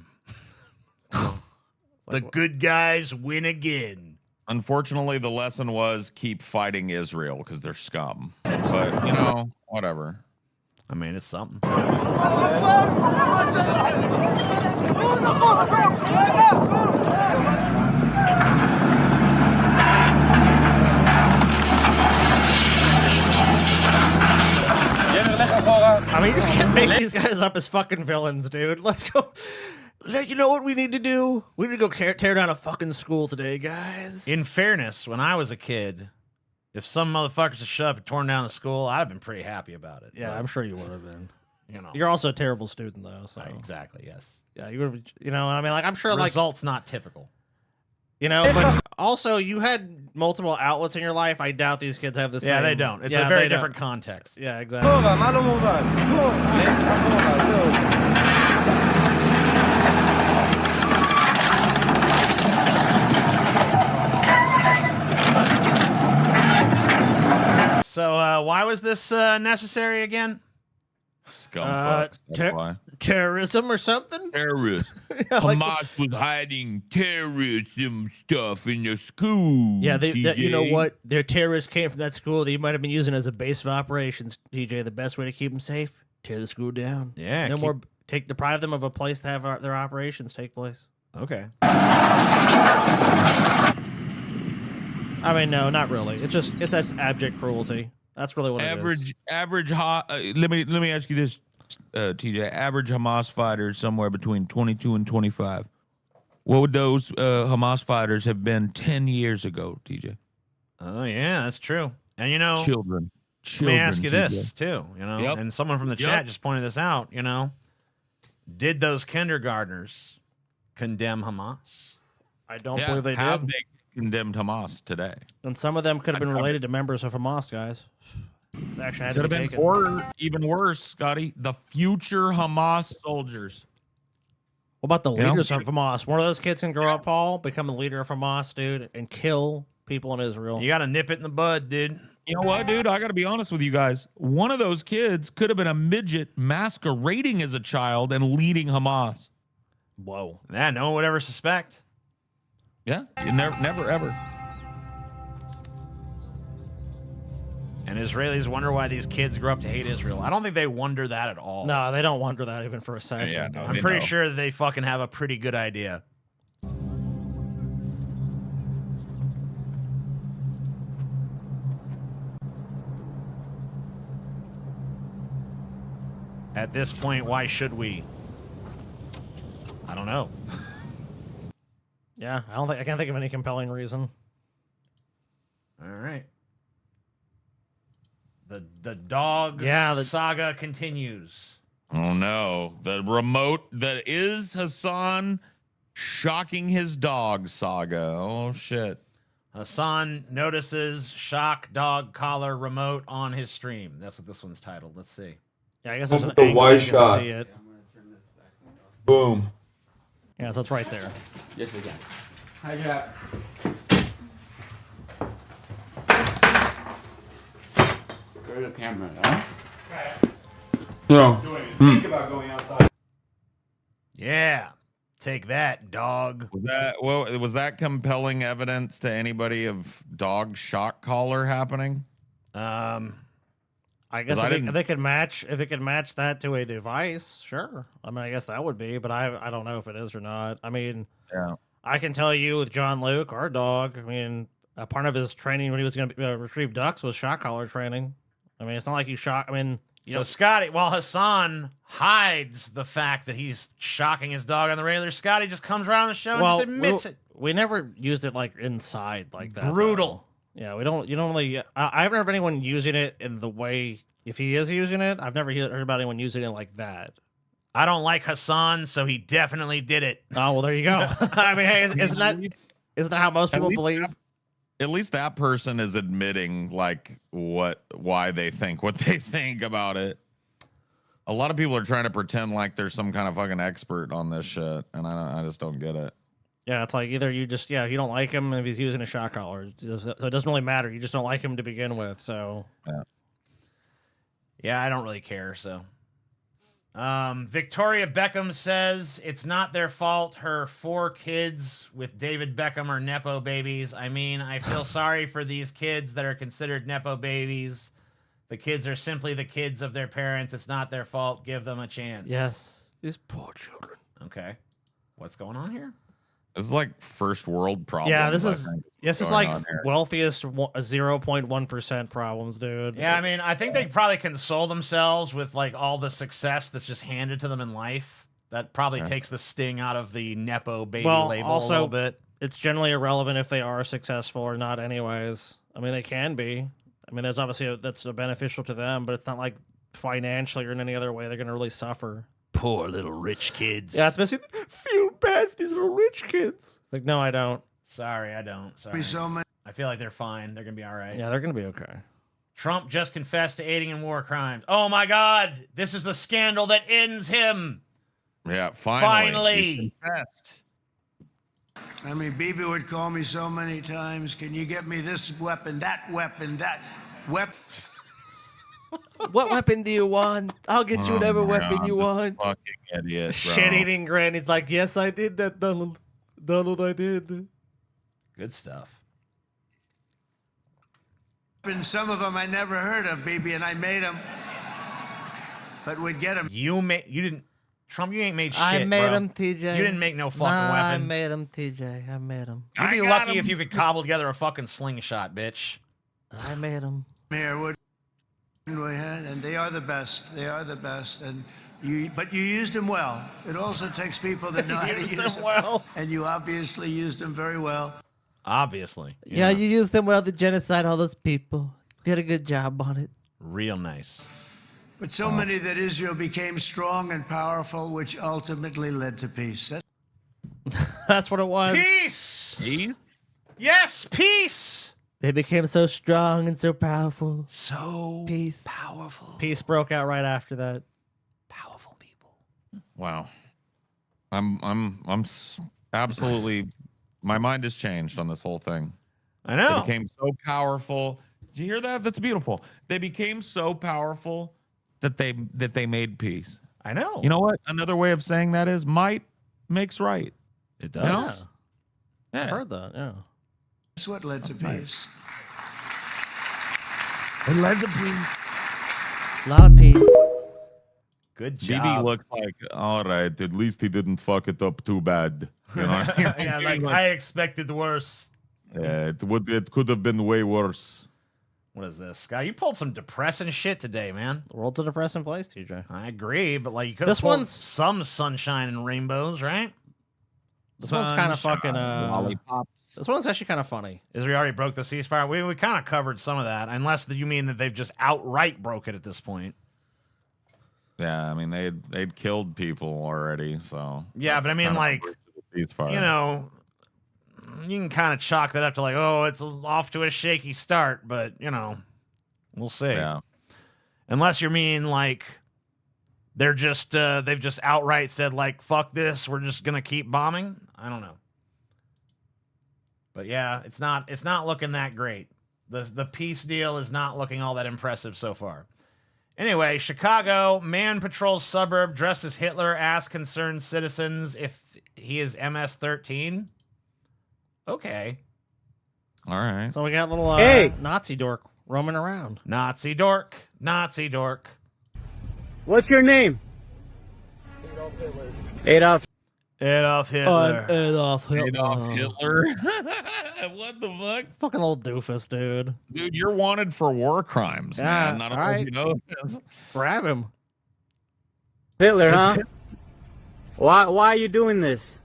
A: The good guys win again.
C: Unfortunately, the lesson was keep fighting Israel because they're scum. But, you know, whatever.
A: I mean, it's something.
B: I mean, you just can't make these guys up as fucking villains, dude. Let's go. You know what we need to do? We need to go tear down a fucking school today, guys.
A: In fairness, when I was a kid, if some motherfuckers had shut up and torn down the school, I'd have been pretty happy about it.
B: Yeah,
A: But,
B: I'm sure you would have been.
A: you know,
B: You're also a terrible student, though. So
A: exactly, yes.
B: yeah, you would have. You know, I mean, like I'm sure, like
A: Results not typical.
B: you know, but also you had multiple outlets in your life. I doubt these kids have the same.
A: Yeah, they don't. It's
B: Yeah,
A: a very
B: they don't.
A: different context.
B: Yeah, exactly.
A: So, why was this necessary again?
C: Scum fucks. That's why.
B: Terrorism or something?
C: Terrorists.
B: Yeah, like-
C: Hamas was hiding terrorism stuff in the school.
B: Yeah, you know
C: TJ.
B: what? Their terrorists came from that school that you might have been using as a base of operations, TJ. The best way to keep them safe, tear the school down.
A: Yeah.
B: No more deprive them of a place to have their operations take place.
A: Okay.
B: I mean, no, not really. It's that's abject cruelty. That's really what it is.
C: Let me ask you this, TJ. Average Hamas fighter somewhere between 22 and 25. What would those Hamas fighters have been 10 years ago, TJ?
A: Oh, yeah, that's true. And, you know,
C: Children.
A: let me ask you
C: TJ.
A: this, too. You know,
C: Yep.
A: and someone from the
C: Yep.
A: chat just pointed this out, you know. Did those kindergartners condemn Hamas?
B: I don't
C: Yeah,
B: believe they
C: have
B: did.
C: they condemned Hamas today?
B: And some of them could have been related to members of Hamas, guys. The action had to
C: Could
B: be
C: have been,
B: taken.
C: or even worse, Scotty, the future Hamas soldiers.
B: What about the
C: You know?
B: leaders of Hamas? One of those kids can grow up, Paul, become the leader of Hamas, dude, and kill people in Israel.
A: You got to nip it in the bud, dude.
C: You know what, dude? I got to be honest with you guys. One of those kids could have been a midget masquerading as a child and leading Hamas.
B: Whoa.
A: Yeah, no one would ever suspect.
C: Yeah, you never, ever.
A: And Israelis wonder why these kids grow up to hate Israel. I don't think they wonder that at all.
B: No, they don't wonder that even for a second.
C: Yeah, no,
A: I'm
C: they
A: pretty
C: know.
A: sure that they fucking have a pretty good idea. At this point, why should we? I don't know.
B: Yeah, I can't think of any compelling reason.
A: All right. The dog saga continues.
C: Oh no, the remote that is Hassan shocking his dog saga. Oh shit.
A: Hassan notices shock dog collar remote on his stream. That's what this one's titled. Let's see.
B: Yeah, I guess there's an
N: The
B: angle
N: wide
B: you can
N: shot.
B: see it.
N: Boom.
B: Yeah, so it's right there.
N: Yes, we can.
E: Hi, Jack. Go to the camera, huh?
N: No.
E: Think about going outside.
A: Yeah. Take that, dog.
C: Was that compelling evidence to anybody of dog shock collar happening?
B: I guess
C: 'Cause
B: if it could match that to a device, sure. I mean, I guess that would be, but I don't know if it is or not. I mean,
C: Yeah.
B: I can tell you with John Luke, our dog. I mean, a part of his training when he was going to retrieve ducks was shock collar training. I mean, it's not like you shock. I mean,
A: So Scotty, while Hassan hides the fact that he's shocking his dog on the regular, Scotty just comes around the show and just admits it.
B: We never used it like inside like that.
A: Brutal.
B: Though. Yeah, we don't. You don't really. I've never heard anyone using it in the way. If he is using it, I've never heard about anyone using it like that.
A: I don't like Hassan, so he definitely did it.
B: Oh well, there you go. I mean, hey, isn't that how most people believe?
C: At least that person is admitting like why they think what they think about it. A lot of people are trying to pretend like they're some kind of fucking expert on this shit, and I just don't get it.
B: Yeah, it's like either you just you don't like him if he's using a shot collar, so it doesn't really matter. You just don't like him to begin with. So
A: yeah, I don't really care. So Victoria Beckham says it's not their fault. Her 4 kids with David Beckham are nepo babies. I mean, I feel sorry for these kids that are considered nepo babies. The kids are simply the kids of their parents. It's not their fault. Give them a chance.
B: Yes, these poor children.
A: Okay, what's going on here?
C: This is like first world problems.
B: Yeah, this is like wealthiest 0.1% problems, dude.
A: Yeah, I mean, I think they probably console themselves with like all the success that's just handed to them in life. That probably takes the sting out of the nepo baby label a little bit.
B: It's generally irrelevant if they are successful or not, anyways. I mean, they can be. I mean, there's obviously that's beneficial to them, but it's not like financially or in any other way they're going to really suffer.
A: Poor little rich kids.
B: Yeah, it's basically feel bad for these little rich kids. Like, no, I don't.
A: Sorry, I don't. Sorry. I feel like they're fine. They're gonna be all right.
B: Yeah, they're gonna be okay.
A: Trump just confessed to aiding in war crimes. Oh my God! This is the scandal that ends him.
C: Yeah, finally.
A: He
C: confessed.
O: I mean, Bibi would call me so many times. Can you get me this weapon, that weapon, that weapon?
B: What weapon do you want? I'll get you whatever weapon you want.
C: Fucking idiot, bro.
B: Shit-eating granny's like, yes, I did that, Donald. Donald, I did.
A: Good stuff.
O: And some of them I never heard of, Bibi, and I made them. But we'd get them.
A: You didn't. Trump, you ain't made shit,
B: I made
A: bro.
B: them, TJ.
A: You didn't make no fucking weapon.
B: I made them, TJ. I made them.
A: You'd be lucky if you could cobble together a fucking slingshot, bitch.
B: I made them.
O: Here, and they are the best. They are the best. And but you used them well. It also takes people that know how to use them
B: well.
O: And you obviously used them very well.
A: Obviously.
B: Yeah, you used them well to genocide all those people. Did a good job on it.
A: Real nice.
O: But so many that Israel became strong and powerful, which ultimately led to peace.
B: That's what it was.
A: Peace.
C: Peace?
A: Yes, peace.
B: They became so strong and so powerful.
A: So
B: peace.
A: Powerful.
B: Peace broke out right after that.
A: Powerful people.
C: Wow. I'm absolutely. My mind has changed on this whole thing.
A: I know.
C: They became so powerful. Did you hear that? That's beautiful. They became so powerful that they made peace.
A: I know.
C: You know what? Another way of saying that is might makes right.
A: It does.
C: You know?
B: Yeah. I've heard that. Yeah.
O: That's what led to peace.
A: It led to peace.
B: A lot of peace.
A: Good job.
C: BB looks like, all right, at least he didn't fuck it up too bad. You know?
A: Yeah, like I expected worse.
C: Yeah, it could have been way worse.
A: What is this, Scott? You pulled some depressing shit today, man.
B: The world's a depressing place, TJ.
A: I agree, but like you could have pulled some sunshine and rainbows, right?
B: This one's kind of fucking
C: lollipops.
B: This one's actually kind of funny.
A: Israel already broke the ceasefire. We kind of covered some of that, unless you mean that they've just outright broke it at this point.
C: Yeah, I mean they'd killed people already, so
A: yeah, but I mean like
C: ceasefire.
A: You know, you can kind of chalk that up to like, oh, it's off to a shaky start, but you know, we'll see.
C: Yeah.
A: Unless you mean like they're just they've just outright said like, fuck this, we're just gonna keep bombing. I don't know. But yeah, it's not looking that great. The peace deal is not looking all that impressive so far. Anyway, Chicago, man patrols suburb dressed as Hitler, asks concerned citizens if he is MS-13. Okay.
C: All right.
B: So we got a little Nazi dork roaming around.
A: Nazi dork. Nazi dork.
P: What's your name? Adolf Hitler.
A: Adolf Hitler.
B: Adolf Hitler.
C: Adolf Hitler. What the fuck?
B: Fucking old doofus, dude.
C: Dude, you're wanted for war crimes,
B: Yeah,
C: man. I don't know if you know this.
B: Grab him.
P: Hitler, huh? Why are you doing this?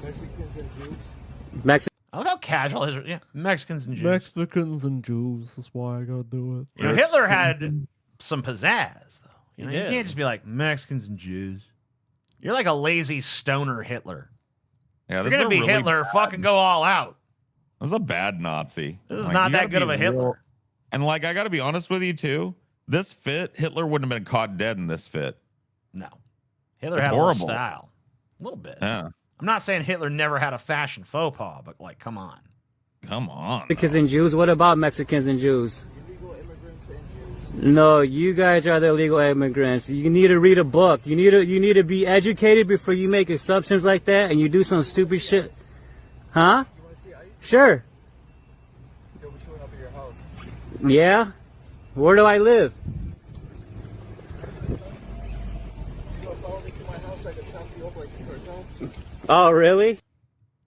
L: Mexicans and Jews.
A: I love how casual his Mexicans and Jews.
B: Mexicans and Jews. That's why I gotta do it.
A: You know, Hitler had some pizzazz, though. You know, you
B: did.
A: can't just be like Mexicans and Jews. You're like a lazy stoner Hitler.
C: Yeah,
A: You're gonna be Hitler. Fucking go all out.
C: This is a bad Nazi.
A: This is not
C: you
A: that
C: gotta
A: good of
C: be
A: a Hitler.
C: real- And like, I got to be honest with you too. This fit, Hitler wouldn't have been caught dead in this fit.
A: No, Hitler
C: It's
A: had
C: horrible.
A: a little style, a little bit.
C: Yeah,
A: I'm not saying Hitler never had a fashion faux pas, but like, come on.
C: come on.
P: Mexicans and Jews? What about Mexicans and Jews? No, you guys are the illegal immigrants. You need to read a book. You need to be educated before you make assumptions like that and you do some stupid shit. Huh? Sure. Yeah? Where do I live? Oh, really?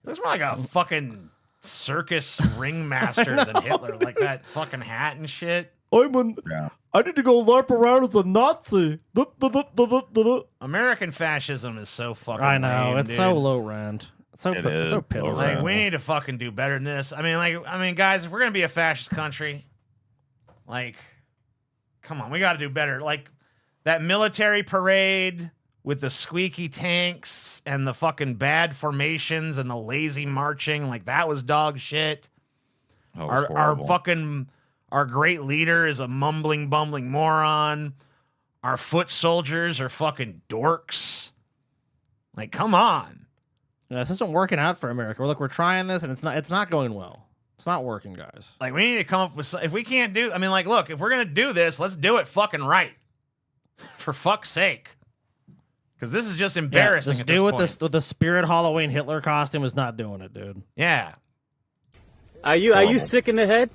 A: This more like a fucking circus ringmaster than Hitler, like that fucking hat and shit.
B: I need to go LARP around as a Nazi.
A: American fascism is so fucking
B: I know,
A: lame,
B: it's
A: dude.
B: so low rent. It's so,
C: It
B: it's
C: is
B: so
C: low
B: pitiful.
A: Like, we need to fucking do better than this. I mean, guys, if we're gonna be a fascist country, like, come on, we got to do better. Like that military parade with the squeaky tanks and the fucking bad formations and the lazy marching, like that was dog shit.
C: That was
A: Our
C: horrible.
A: our great leader is a mumbling, bumbling moron. Our foot soldiers are fucking dorks. Like, come on.
B: Yeah, this isn't working out for America. Look, we're trying this, and it's not going well. It's not working, guys.
A: Like, we need to come up with if we can't do. I mean, like, look, if we're gonna do this, let's do it fucking right. For fuck's sake. Because this is just embarrassing.
B: This
A: at
B: dude
A: this
B: with
A: point.
B: the Spirit Halloween Hitler costume is not doing it, dude.
A: Yeah.
P: Are you sick in the head?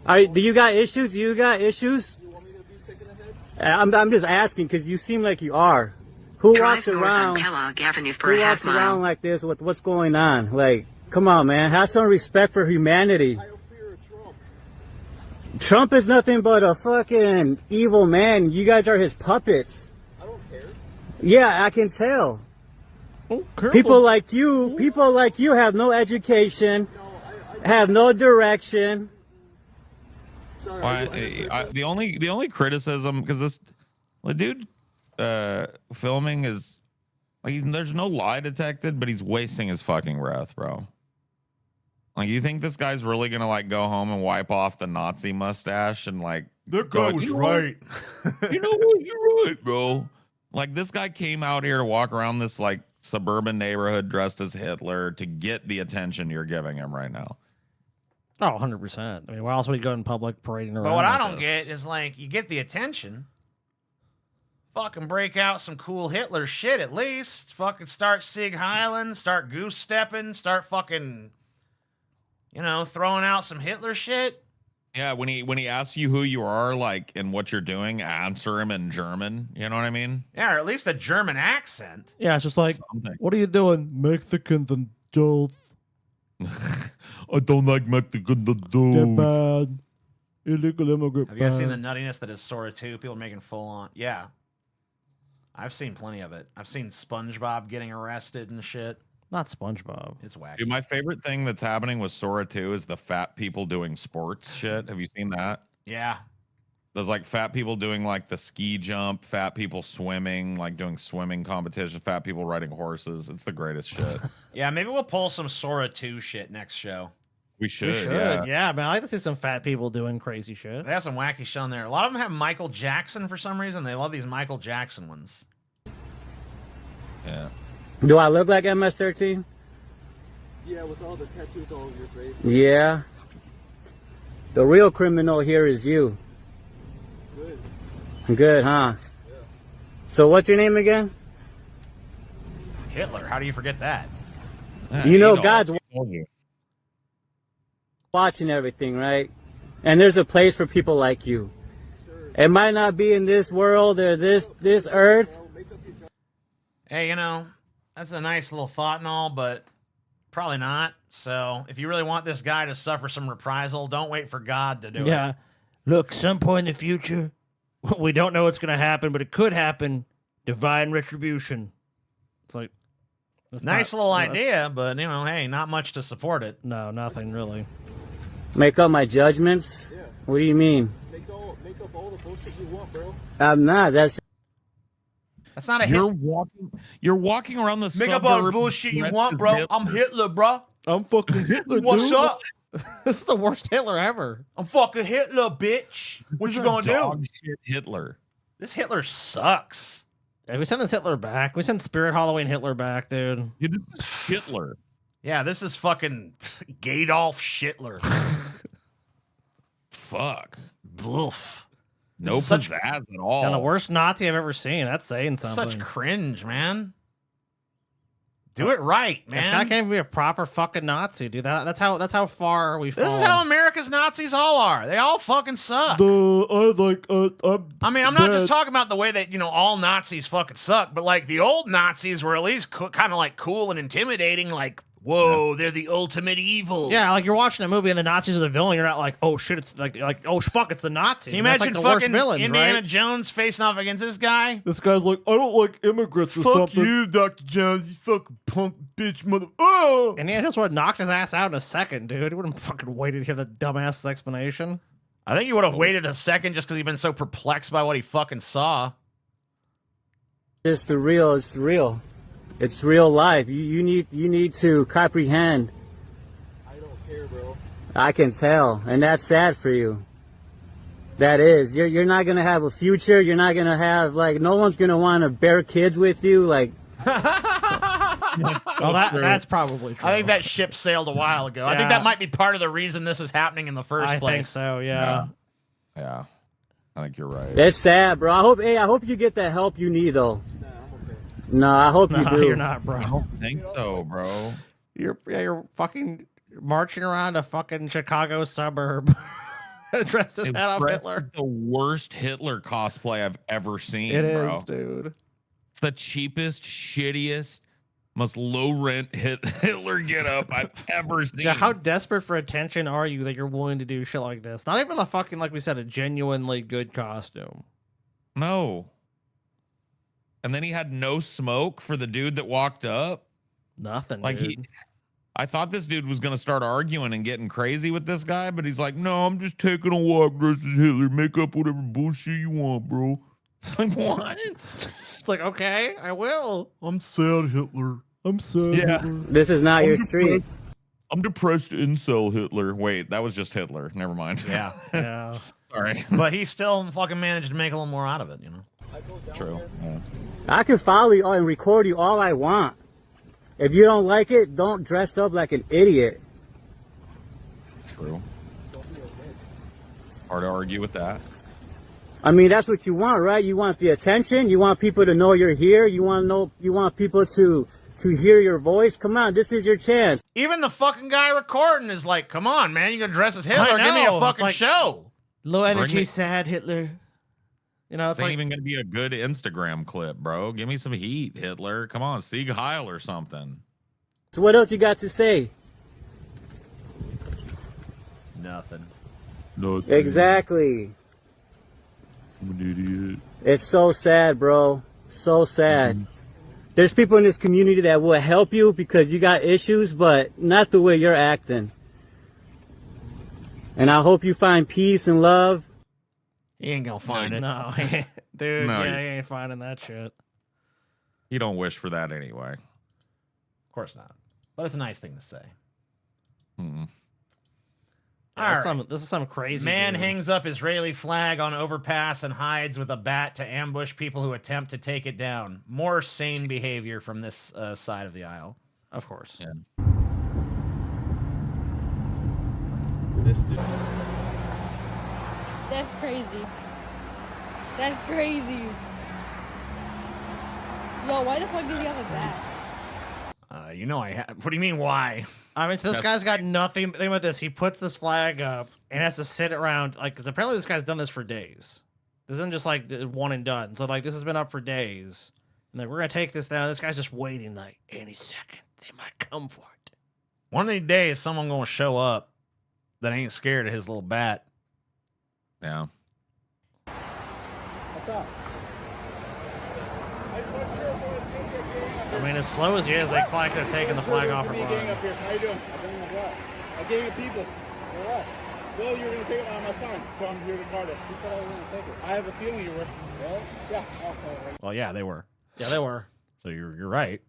P: Do you got issues? You got issues? I'm just asking because you seem like you are. Who walks around? Who walks around like this? What's going on? Like, come on, man. Have some respect for humanity. Trump is nothing but a fucking evil man. You guys are his puppets. I don't care. Yeah, I can tell. People like you have no education, have no direction.
C: The only criticism, because the dude filming is like, there's no lie detected, but he's wasting his fucking breath, bro. Like, you think this guy's really gonna like go home and wipe off the Nazi mustache and like
A: that guy was right.
C: You know what? You're right, bro. Like, this guy came out here to walk around this like suburban neighborhood dressed as Hitler to get the attention you're giving him right now.
B: Oh, 100%. I mean, why else would he go in public parading around?
A: But what I
B: like
A: don't
B: this?
A: get is like, you get the attention. Fucking break out some cool Hitler shit at least. Fucking start Sig Heiling, start goose stepping, start fucking, throwing out some Hitler shit.
C: Yeah, when he asks you who you are, like, and what you're doing, answer him in German. You know what I mean?
A: Yeah, or at least a German accent.
B: Yeah, it's just like, what are you doing? Mexicans and Jews.
H: I don't like Mexican
B: They're
H: dudes.
B: bad. Illegal immigrant.
A: Have you guys seen the
B: bad.
A: nuttiness that is Sora 2? People making full on. Yeah. I've seen plenty of it. I've seen SpongeBob getting arrested and shit.
B: Not SpongeBob.
A: It's wacky.
C: Dude, my favorite thing that's happening with Sora 2 is the fat people doing sports shit. Have you seen that?
A: Yeah.
C: There's like fat people doing like the ski jump, fat people swimming, like doing swimming competition, fat people riding horses. It's the greatest shit.
A: Yeah, maybe we'll pull some Sora 2 shit next show.
C: We should.
B: Yeah, man. I like to see some fat people doing crazy shit.
A: They have some wacky shit on there. A lot of them have Michael Jackson for some reason. They love these Michael Jackson ones.
C: Yeah.
P: Do I look like MS-13?
F: Yeah, with all the tattoos all over your face.
P: Yeah. The real criminal here is you.
F: Good.
P: Good, huh?
F: Yeah.
P: So what's your name again?
A: Hitler. How do you forget that?
P: You know God's watching everything, right? And there's a place for people like you. It might not be in this world or this earth.
A: Hey, that's a nice little thought and all, but Probably not. So if you really want this guy to suffer some reprisal, don't wait for God to do it.
B: Yeah. Look, some point in the future, we don't know what's going to happen, but it could happen. Divine retribution. It's like,
A: Nice little idea, but, you know, hey, not much to support it.
B: No, nothing really.
P: Make up my judgments? Yeah. What do you mean?
Q: Make up all the bullshit you want, bro.
P: I'm not. That's
A: not a
C: You're walking around the
A: Make up all the bullshit you want, bro. I'm Hitler, bro.
B: I'm fucking Hitler,
A: What's
B: dude.
A: up?
B: This is the worst Hitler ever.
A: I'm fucking Hitler, bitch. What you gonna do?
C: Shit Hitler.
A: This Hitler sucks.
B: Yeah, we send this Hitler back. We send Spirit Halloween Hitler back, dude.
C: Yeah, this is Hitler.
A: Yeah, this is fucking Gadolf Shitler.
C: Fuck.
A: Boof.
C: No pizzazz at all.
B: And the worst Nazi I've ever seen. That's saying something.
A: Such cringe, man. Do it right, man.
B: This guy can't even be a proper fucking Nazi, dude. That's how far we've
A: This is how America's Nazis all are. They all fucking suck. I mean, I'm not just talking about the way that, you know, all Nazis fucking suck, but like the old Nazis were at least kind of like cool and intimidating, like, whoa, they're the ultimate evil.
B: Yeah, like you're watching a movie and the Nazis are the villain. You're not like, oh shit, it's like oh fuck, it's the Nazis.
A: Can you
B: That's
A: imagine
B: like the worst
A: fucking
B: villains,
A: Indiana
B: right?
A: Jones facing off against this guy?
B: This guy's like, I don't like immigrants or
A: Fuck
B: something.
A: you, Dr. Jones, you fucking punk bitch mother. Oh!
B: Indiana Jones would have knocked his ass out in a second, dude. He wouldn't have fucking waited to hear the dumbass explanation.
A: I think he would have waited a second just because he'd been so perplexed by what he fucking saw.
P: It's real. It's real life. You need to comprehend.
Q: I don't care, bro.
P: I can tell, and that's sad for you. That is. You're not gonna have a future. You're not gonna have no one's gonna want to bear kids with you. Like,
B: well, that's probably true.
A: I think that ship sailed a while ago. I think that might be part of the reason this is happening in the first place.
B: I think so. Yeah.
C: Yeah. I think you're right.
P: it's sad, bro. I hope you get the help you need, though. No, I hope you do.
B: You're not, bro.
C: I don't think so, bro.
B: You're fucking marching around a fucking Chicago suburb, dressed as head off Hitler.
C: The worst Hitler cosplay I've ever seen.
B: It
C: bro.
B: is, dude.
C: It's the cheapest, shittiest, most low rent Hitler getup I've ever seen.
B: Yeah, how desperate for attention are you that you're willing to do shit like this? Not even a fucking, like we said, a genuinely good costume.
C: No. And then he had no smoke for the dude that walked up.
B: Nothing.
C: Like
B: dude.
C: I thought this dude was gonna start arguing and getting crazy with this guy, but he's like, "No, I'm just taking a walk dressed as Hitler. Make up whatever bullshit you want, bro." It's like, what?
B: It's like, okay, I will.
C: I'm sad, Hitler.
B: I'm sad.
C: Yeah.
B: Hitler.
P: This is not your street.
C: I'm depressed incel Hitler. Wait, that was just Hitler. Never mind.
A: Yeah.
B: Yeah.
C: Sorry.
A: But he still fucking managed to make a little more out of it, you know?
C: True. Yeah.
P: I can follow you and record you all I want. If you don't like it, don't dress up like an idiot.
C: True. Hard to argue with that.
P: I mean, that's what you want, right? You want the attention. You want people to know you're here. You want people to hear your voice. Come on, this is your chance.
A: Even the fucking guy recording is like, come on, man, you gonna dress as Hitler? Give me a fucking show.
B: Low energy, sad Hitler. You know,
C: It's
B: it's
C: ain't
B: like,
C: even gonna be a good Instagram clip, bro. Give me some heat, Hitler. Come on, Sieg Heil or something.
P: So what else you got to say?
A: Nothing.
C: Nothing.
P: Exactly.
C: I'm an idiot.
P: It's so sad, bro. So sad. There's people in this community that will help you because you got issues, but not the way you're acting. And I hope you find peace and love.
A: He ain't gonna find it.
B: no, dude,
C: No,
B: he ain't finding that shit.
C: You don't wish for that anyway.
A: Of course not. But it's a nice thing to say.
C: Hmm.
A: All right.
B: This is some crazy
A: Man
B: dude.
A: hangs up Israeli flag on overpass and hides with a bat to ambush people who attempt to take it down. More sane behavior from this side of the aisle.
B: Of course.
C: Yeah.
Q: This dude.
R: That's crazy. That's crazy. Yo, why the fuck does he have a bat?
A: You know what do you mean, why?
B: I mean, so this guy's got nothing. Think about this. He puts this flag up and has to sit around, like, because apparently this guy's done this for days. This isn't just like one and done. So, like, this has been up for days. And like, we're going to take this down. This guy's just waiting, like, any second. They might come for it.
A: One of these days, someone gonna show up that ain't scared of his little bat.
C: Yeah.
Q: What's up?
B: I mean, as slow as he is, they probably could have taken the flag off or
Q: Gang up here. How you doing? A gang of people. For what? Well, you were going to take it on my son. So I'm here to guard it. Who said I was going to take it? I have a feeling you were. Well, yeah. Okay.
A: Well, yeah, they were.
B: Yeah, they were.
A: So you're right.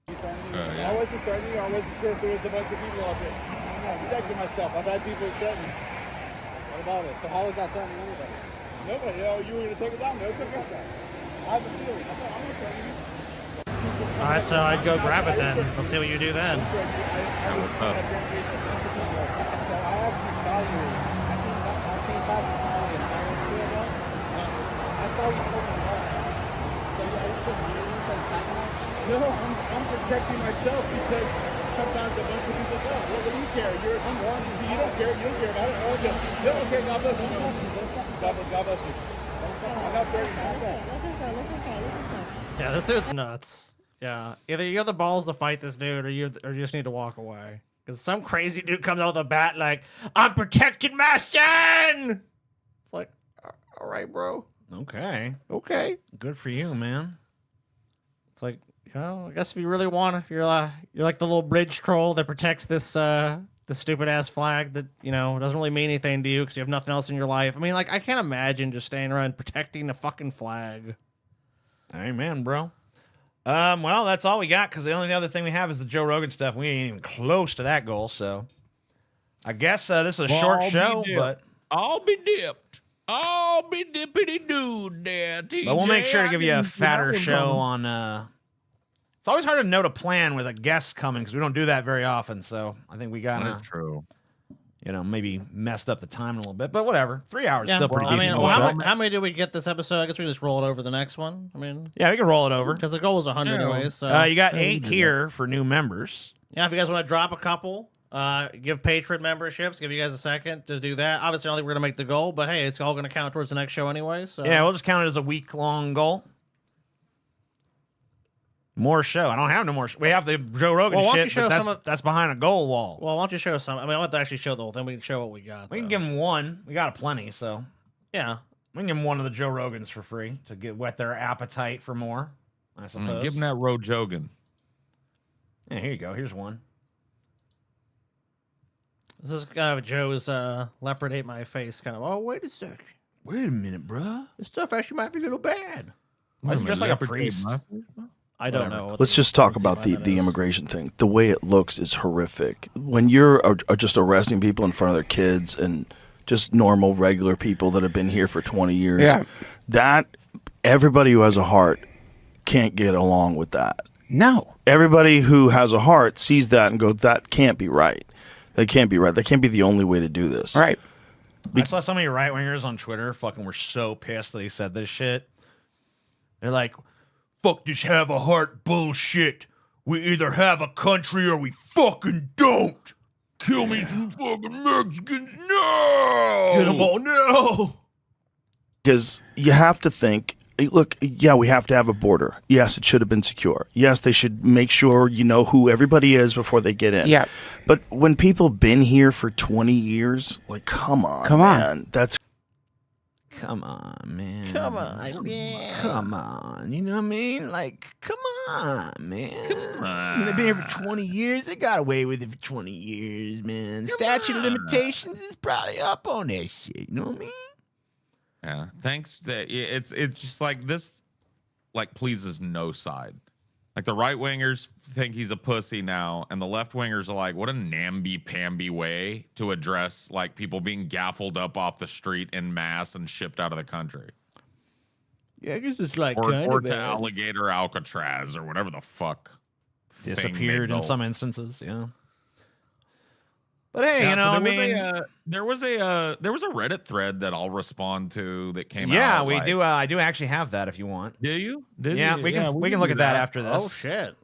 Q: I wasn't threatening you. I wasn't sure if there was a bunch of people out there. I'm protecting myself. I've had people threaten me. What about it? So how is that threatening anybody? Nobody. You know, you were going to take it down. No, it's okay. I have a feeling. I'm not threatening you.
B: All right, so I'd go grab it then. Let's see what you do then.
C: What's up?
Q: No, I'm protecting myself because sometimes a bunch of people go. Well, what do you care? I'm watching you. You don't care. You don't care about it. Okay. No, okay. God bless you. God bless you. I'm not threatening you.
R: Let's go.
B: Yeah, this dude's nuts. Yeah, either you have the balls to fight this dude, or you just need to walk away. Because some crazy dude comes out with a bat like, "I'm protecting my son." It's like, all right, bro.
A: Okay. Good for you, man.
B: It's like, you know, I guess if you really want to, you're like the little bridge troll that protects this stupid ass flag that, you know, doesn't really mean anything to you because you have nothing else in your life. I mean, like, I can't imagine just staying around protecting the fucking flag.
A: Amen, bro. Well, that's all we got because the only other thing we have is the Joe Rogan stuff. We ain't even close to that goal, so I guess this is a short show, but
C: I'll be dipped. I'll be dippity dude there, TJ.
A: But we'll make sure to give you a fatter show on. It's always hard to know to plan with a guest coming because we don't do that very often. So I think we got.
C: That's true.
A: You know, maybe messed up the time a little bit, but whatever. 3 hours
B: Yeah,
A: still pretty
B: I
A: decent.
B: mean, well, how many did we get this episode? I guess we just roll it over the next one. I mean,
A: yeah, we can roll it over
B: because the goal was 100 anyways. So.
A: You got 8 here for new members.
B: Yeah, if you guys want to drop a couple, give Patreon memberships. Give you guys a second to do that. Obviously, I don't think we're gonna make the goal, but hey, it's all gonna count towards the next show anyway. So
A: yeah, we'll just count it as a week-long goal. More show. I don't have no more. We have the Joe Rogan shit, but that's behind a goal wall.
B: Well, why don't you show some? I mean, I want to actually show the whole thing. We can show what we got.
A: We can give him one. We got a plenty, so
B: yeah,
A: we can give him one of the Joe Rogans for free to whet their appetite for more. I suppose.
C: Give him that Rojogan.
A: Yeah, here you go. Here's one.
B: This is kind of Joe's leopard ate my face kind of. Oh, wait a second.
A: Wait a minute, bruh.
B: This stuff actually might be a little bad.
A: Why is he just like a priest?
B: I don't know.
L: Let's just talk about the immigration thing. The way it looks is horrific. When you're just arresting people in front of their kids and just normal, regular people that have been here for 20 years, that everybody who has a heart can't get along with that.
S: No.
L: Everybody who has a heart sees that and goes, that can't be right. That can't be right. That can't be the only way to do this.
S: Right.
A: I saw some of your right-wingers on Twitter fucking were so pissed that he said this shit. They're like, fuck this have a heart bullshit. We either have a country or we fucking don't. Kill me some fucking Mexicans now.
L: Get 'em all now. Because you have to think, look, yeah, we have to have a border. Yes, it should have been secure. Yes, they should make sure you know who everybody is before they get in.
S: Yeah.
L: But when people been here for 20 years, like, come on, man. That's...
A: Come on, man.
B: Come on, man.
A: Come on. You know what I mean? Like, come on, man. Come on. They've been here for 20 years. They got away with it for 20 years, man. Statute of limitations is probably up on that shit. You know what I mean?
C: Yeah. Thanks. It's just like this, like, pleases no side. Like, the right wingers think he's a pussy now, and the left wingers are like, what a namby-pamby way to address, like, people being gaffled up off the street en masse and shipped out of the country.
B: Yeah, I guess it's like
C: or to alligator Alcatraz or whatever the fuck.
A: Disappeared in some instances, yeah. But hey, you know,
C: so
A: I mean,
C: there was a Reddit thread that I'll respond to that came out.
A: Yeah, we do. I do actually have that if you want.
C: Do you?
A: We can look at that after this.
B: Oh shit!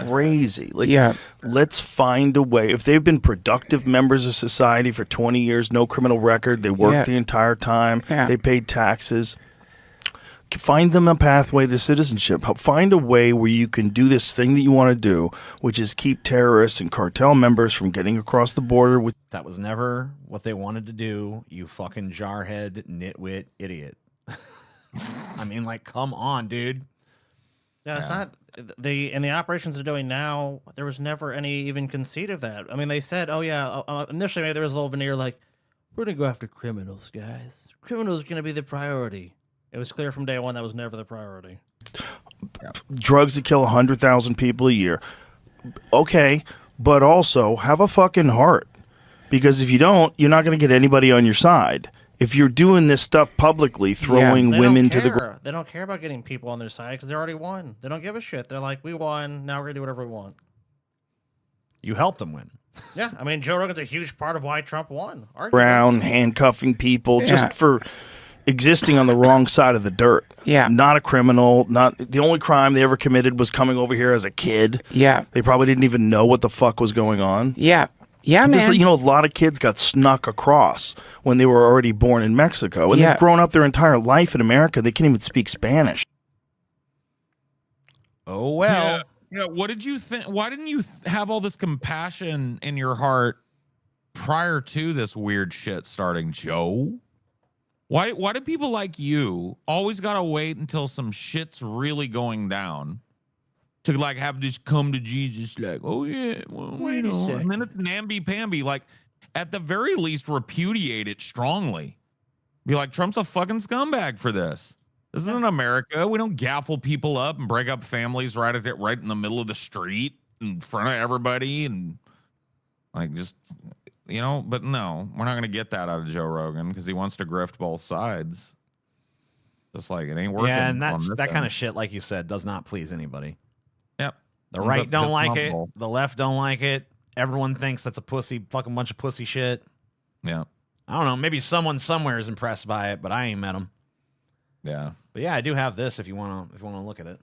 L: Crazy. Like, let's find a way. If they've been productive members of society for 20 years, no criminal record, they worked the entire time, they paid taxes. Find them a pathway to citizenship. Find a way where you can do this thing that you want to do, which is keep terrorists and cartel members from getting across the border. With
A: That was never what they wanted to do, you fucking jarhead, nitwit, idiot. I mean, like, come on, dude.
B: Yeah, it's not in the operations they're doing now. There was never any even conceit of that. I mean, they said, "Oh yeah," initially maybe there was a little veneer like, "We're gonna go after criminals, guys. Criminals are gonna be the priority." It was clear from day one that was never the priority.
L: drugs that kill 100,000 people a year. Okay, but also have a fucking heart. Because if you don't, you're not going to get anybody on your side. If you're doing this stuff publicly, throwing women to the ground.
B: They don't care about getting people on their side because they already won. They don't give a shit. They're like, we won. Now we're going to do whatever we want.
A: You helped them win.
B: Yeah, I mean, Joe Rogan's a huge part of why Trump won.
L: Brown, handcuffing people just for existing on the wrong side of the dirt.
S: Yeah.
L: Not a criminal. Not the only crime they ever committed was coming over here as a kid.
S: Yeah.
L: They probably didn't even know what the fuck was going on.
S: Yeah. Yeah,
L: Just,
S: man.
L: you know, a lot of kids got snuck across when they were already born in Mexico. And they've grown up their entire life in America. They can't even speak Spanish.
A: Oh, well.
C: Yeah, what did you think? Why didn't you have all this compassion in your heart prior to this weird shit starting, Joe? Why do people like you always gotta wait until some shit's really going down to like have this come to Jesus like, oh yeah, well, wait a second. And then it's namby-pamby. Like, at the very least, repudiate it strongly. Be like, Trump's a fucking scumbag for this. This isn't America. We don't gaffle people up and break up families right in the middle of the street in front of everybody and like just, you know. But no, we're not gonna get that out of Joe Rogan because he wants to grift both sides. Just like it ain't working.
A: Yeah, and that kind of shit, like you said, does not please anybody.
C: Yep.
A: The right don't like it. The left don't like it. Everyone thinks that's a fucking bunch of pussy shit.
C: Yeah.
A: I don't know. Maybe someone somewhere is impressed by it, but I ain't met them.
C: Yeah.
A: But yeah, I do have this if you want to look at it.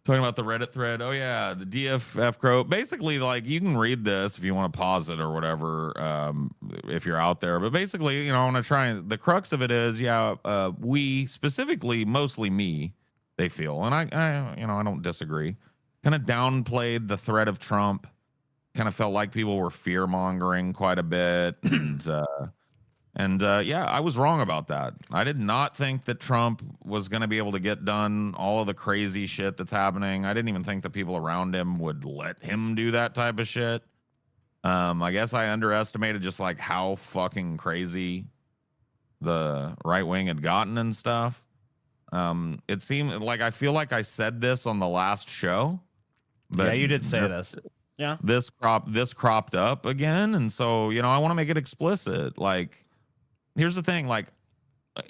C: Talking about the Reddit thread. Oh yeah, the DFF crow. Basically, like, you can read this if you want to pause it or whatever, if you're out there. But basically, you know, I want to try and the crux of it is, we specifically, mostly me, they feel, and I you know, I don't disagree. Kind of downplayed the threat of Trump. Kind of felt like people were fear mongering quite a bit, and yeah, I was wrong about that. I did not think that Trump was going to be able to get done all of the crazy shit that's happening. I didn't even think the people around him would let him do that type of shit. I guess I underestimated just like how fucking crazy the right wing had gotten and stuff. It seemed like I feel like I said this on the last show. But
A: yeah, you did say this.
B: Yeah.
C: This cropped up again, and so, you know, I want to make it explicit. Like, here's the thing, like,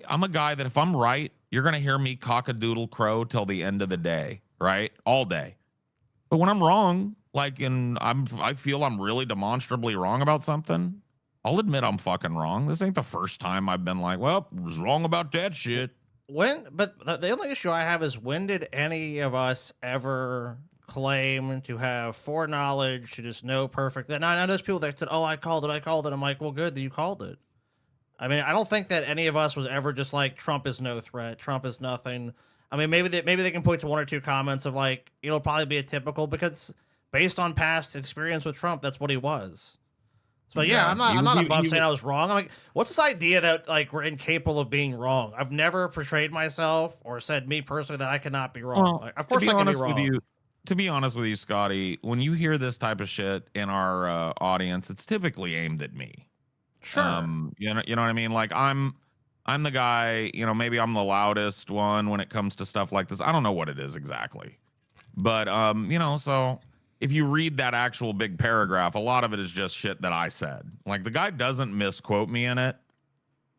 C: I'm a guy that if I'm right, you're gonna hear me cock-a-doodle crow till the end of the day, right? All day. But when I'm wrong, like, and I feel I'm really demonstrably wrong about something, I'll admit I'm fucking wrong. This ain't the first time I've been like, well, I was wrong about that shit.
B: But the only issue I have is, when did any of us ever claim to have foreknowledge, to just know perfect? And I know there's people that said, oh, I called it. I'm like, well, good that you called it. I mean, I don't think that any of us was ever just like, Trump is no threat. Trump is nothing. I mean, maybe they can point to one or two comments of like, it'll probably be a typical, because based on past experience with Trump, that's what he was. So yeah, I'm not above saying I was wrong. I'm like, what's this idea that like we're incapable of being wrong? I've never portrayed myself or said me personally that I cannot be wrong.
C: Well,
B: like, of course I can be wrong.
C: To be honest with you, Scotty, when you hear this type of shit in our audience, it's typically aimed at me.
B: Sure.
C: You know what I mean? Like, I'm the guy, you know, maybe I'm the loudest one when it comes to stuff like this. I don't know what it is exactly. But you know, so if you read that actual big paragraph, a lot of it is just shit that I said. Like, the guy doesn't misquote me in it.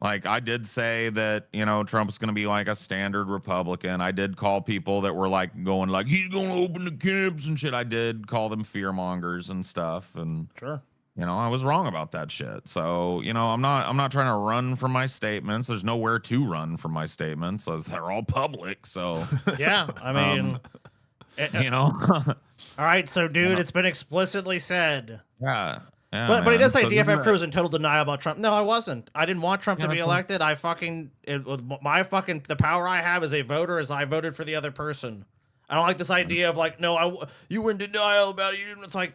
C: Like, I did say that, you know, Trump's going to be like a standard Republican. I did call people that were like going like, he's going to open the camps and shit. I did call them fear mongers and stuff. And
B: sure,
C: you know, I was wrong about that shit. So, you know, I'm not trying to run from my statements. There's nowhere to run from my statements, as they're all public. So
B: yeah, I mean,
C: you know.
B: All right, so dude, it's been explicitly said.
C: Yeah. Yeah,
B: but he does say
C: So
B: DFF
C: this
B: crew
C: is
B: is in total denial about Trump. No, I wasn't. I didn't want Trump to be
C: that's fine.
B: elected. The power I have as a voter is I voted for the other person. I don't like this idea of like, no, you were in denial about it. You didn't. It's like,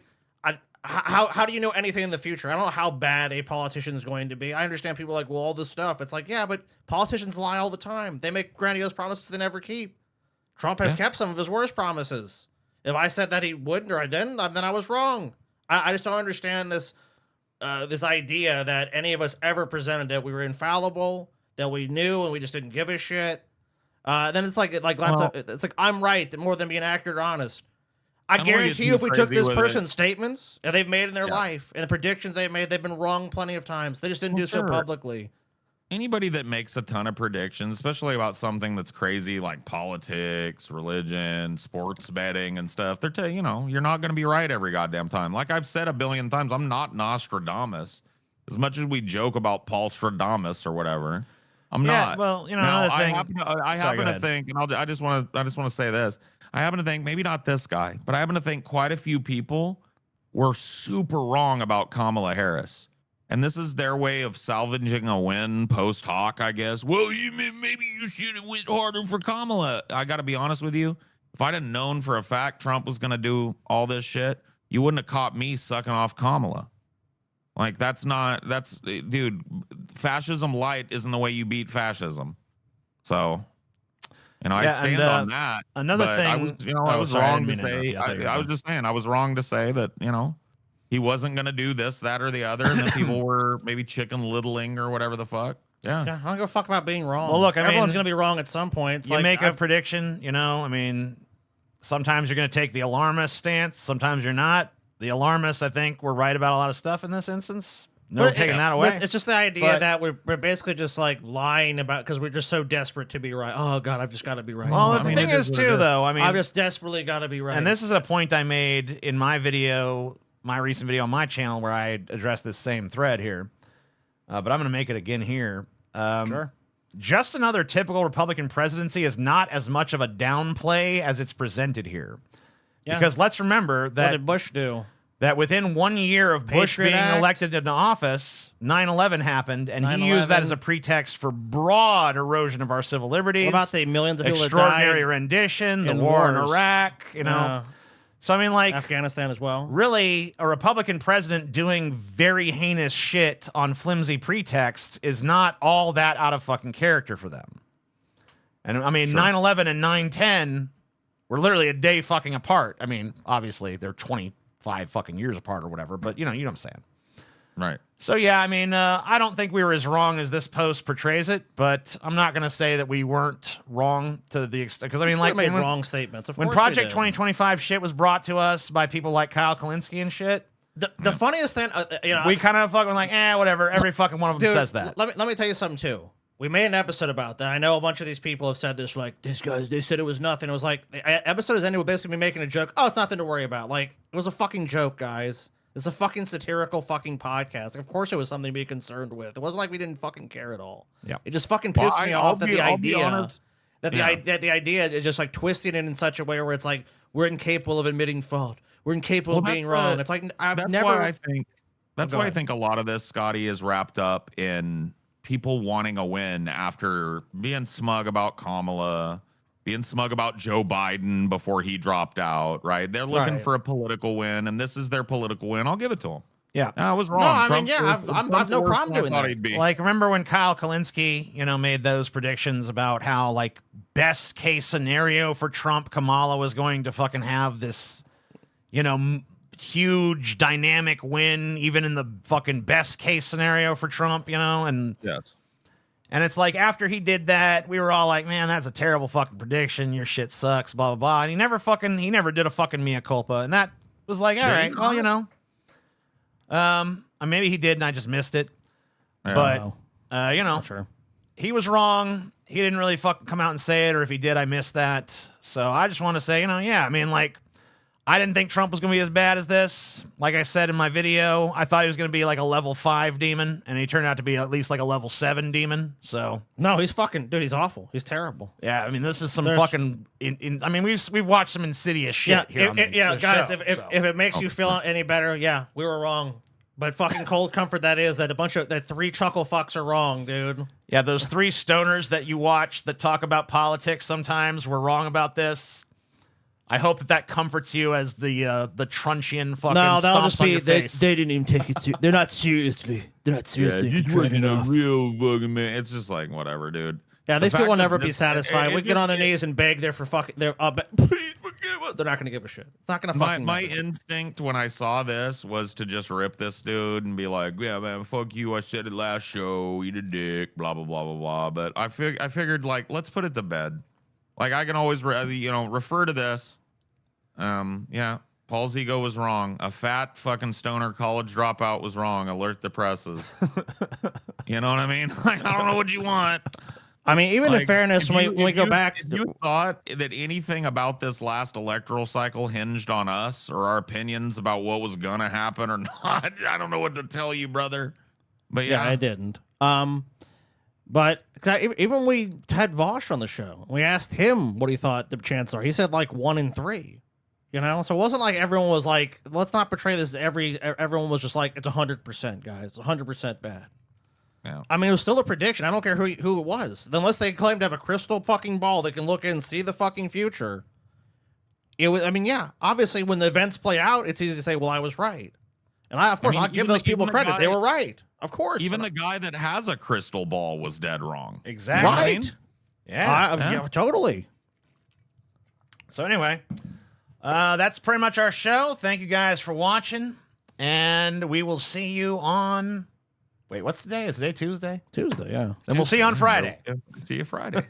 B: how do you know anything in the future? I don't know how bad a politician is going to be. I understand people are like, well, all this stuff. It's like, yeah, but politicians lie all the time. They make grandiose promises they never keep. Trump has kept some of his worst promises. If I said that he wouldn't or I didn't, then I was wrong. I just don't understand this idea that any of us ever presented that we were infallible, that we knew and we just didn't give a shit. Then it's like I'm right more than being accurate or honest. I guarantee you, if we took this person's statements and they've made in their life and the predictions they've made, they've been wrong plenty of times. They just didn't do so publicly.
C: Anybody that makes a ton of predictions, especially about something that's crazy like politics, religion, sports betting and stuff, they're you're not going to be right every goddamn time. Like I've said a billion times, I'm not Nostradamus. As much as we joke about Paul Stradamus or whatever, I'm not.
A: Well,
C: now,
A: another thing.
C: I happen to think, and I just want to say this. I happen to think, maybe not this guy, but I happen to think quite a few people were super wrong about Kamala Harris. And this is their way of salvaging a win post hoc, I guess. Well, maybe you should have went harder for Kamala. I got to be honest with you. If I'd have known for a fact Trump was going to do all this shit, you wouldn't have caught me sucking off Kamala. Like, dude, fascism light isn't the way you beat fascism. So, I stand on that.
A: Another thing.
C: I was wrong to say, I was just saying, I was wrong to say that, he wasn't going to do this, that, or the other, and then people were maybe chicken littling or whatever the fuck. Yeah.
B: I don't give a fuck about being wrong.
A: Well, look,
B: everyone's going to be wrong at some point.
A: You make a prediction, sometimes you're going to take the alarmist stance, sometimes you're not. The alarmists, I think, were right about a lot of stuff in this instance. No taking that away.
B: It's just the idea that we're basically just like lying about because we're just so desperate to be right. Oh God, I've just got to be right.
A: Well, the thing is too, though.
B: I've just desperately got to be right.
A: And this is a point I made in my video, my recent video on my channel, where I addressed this same thread here. But I'm going to make it again here.
B: Sure.
A: Just another typical Republican presidency is not as much of a downplay as it's presented here. Yeah. Because let's remember that.
B: What did Bush do?
A: That within 1 year of Bush being elected into office, 9/11 happened, and he used that as a pretext for broad erosion of our civil liberties.
B: What about the millions of people that
A: extraordinary
B: died
A: rendition, the war in Iraq, So,
B: Afghanistan as well.
A: Really, a Republican president doing very heinous shit on flimsy pretexts is not all that out of fucking character for them. And 9/11 and 9/10 were literally a day fucking apart. Obviously, they're 25 fucking years apart or whatever, but you know what I'm saying.
C: Right.
A: So, yeah, I don't think we were as wrong as this post portrays it, but I'm not going to say that we weren't wrong to the extent. Because,
B: made wrong statements.
A: When Project 2025 shit was brought to us by people like Kyle Kalinske and shit,
B: the funniest thing,
A: we kind of fucking like, whatever. Every fucking one of them says that.
B: Let me tell you something, too. We made an episode about that. I know a bunch of these people have said this, like, they said it was nothing. It was like, the episode is ended with basically making a joke. Oh, it's nothing to worry about. Like, it was a fucking joke, guys. It's a fucking satirical fucking podcast. Like, of course it was something to be concerned with. It wasn't like we didn't fucking care at all.
A: Yeah.
B: It just fucking pissed me off that the idea is just like twisting it in such a way where it's like, we're incapable of admitting fault. We're incapable of being wrong. It's like,
C: that's why I think a lot of this, Scotty, is wrapped up in people wanting a win after being smug about Kamala, being smug about Joe Biden before he dropped out, right? They're looking for a political win, and this is their political win. I'll give it to them.
A: Yeah.
C: I was wrong.
B: No, I've no problem doing that.
A: Like, remember when Kyle Kalinske, made those predictions about how, like, best case scenario for Trump, Kamala was going to fucking have this, huge dynamic win, even in the fucking best case scenario for Trump, and
C: yes.
A: And it's like, after he did that, we were all like, man, that's a terrible fucking prediction. Your shit sucks, blah, blah, blah. And he never did a fucking mea culpa. And that was like, all right, well, maybe he did and I just missed it. But,
B: sure.
A: He was wrong. He didn't really fucking come out and say it, or if he did, I missed that. So I just want to say, I didn't think Trump was going to be as bad as this. Like I said in my video, I thought he was going to be like a level 5 demon, and he turned out to be at least like a level 7 demon. So
B: no, he's fucking dude. He's awful. He's terrible.
A: Yeah, this is some fucking. We've watched some insidious shit here.
B: Guys. If it makes you feel any better, yeah, we were wrong. But fucking cold comfort that is that that 3 chuckle fucks are wrong, dude.
A: Yeah, those 3 stoners that you watch that talk about politics sometimes were wrong about this. I hope that comforts you as the truncheon fucking.
B: No, that'll
A: stomps
B: just
A: on
B: be
A: your
B: they
A: face.
B: didn't even take it. They're not seriously. They're not seriously.
C: Yeah,
B: controlling enough.
C: real fucking man. It's just like whatever, dude.
B: Yeah,
C: The
B: these people
C: fact
B: will
C: that
B: never be
C: this-
B: satisfied.
C: it
B: We get on their
C: just-
B: knees and beg there for fucking. Please forgive us. They're not going to give a shit. It's not going to fucking.
C: My
B: matter.
C: instinct when I saw this was to just rip this dude and be like, yeah, man, fuck you. I said it last show. Eat a dick. Blah blah blah blah blah. But I figured like let's put it to bed. Like I can always refer to this. Yeah, Paul's ego was wrong. A fat fucking stoner college dropout was wrong. Alert the presses. You know what I mean? Like I don't know what you want.
B: I mean, even in
C: Like,
B: fairness,
C: if
B: when we go back,
C: if you thought that anything about this last electoral cycle hinged on us or our opinions about what was gonna happen or not, I don't know what to tell you, brother. But yeah,
B: I didn't. But even when we had Vosh on the show, we asked him what he thought the chances are. He said like 1 in 3. You know, so it wasn't like everyone was like, let's not portray this. Everyone was just like, it's 100%, guys, it's 100% bad.
C: Yeah.
B: I mean, it was still a prediction. I don't care who it was, unless they claim to have a crystal fucking ball that can look in and see the fucking future. It was. I mean, yeah, obviously, when the events play out, it's easy to say, well, I was right, and I'll give those people credit. They were right, of course.
C: Even the guy that has a crystal ball was dead wrong.
A: Exactly.
B: Right. Yeah, totally.
A: So anyway, that's pretty much our show. Thank you guys for watching, and we will see you on. Wait, what's the day? Is today Tuesday?
B: Tuesday, yeah.
A: And we'll see you on Friday.
C: See you Friday.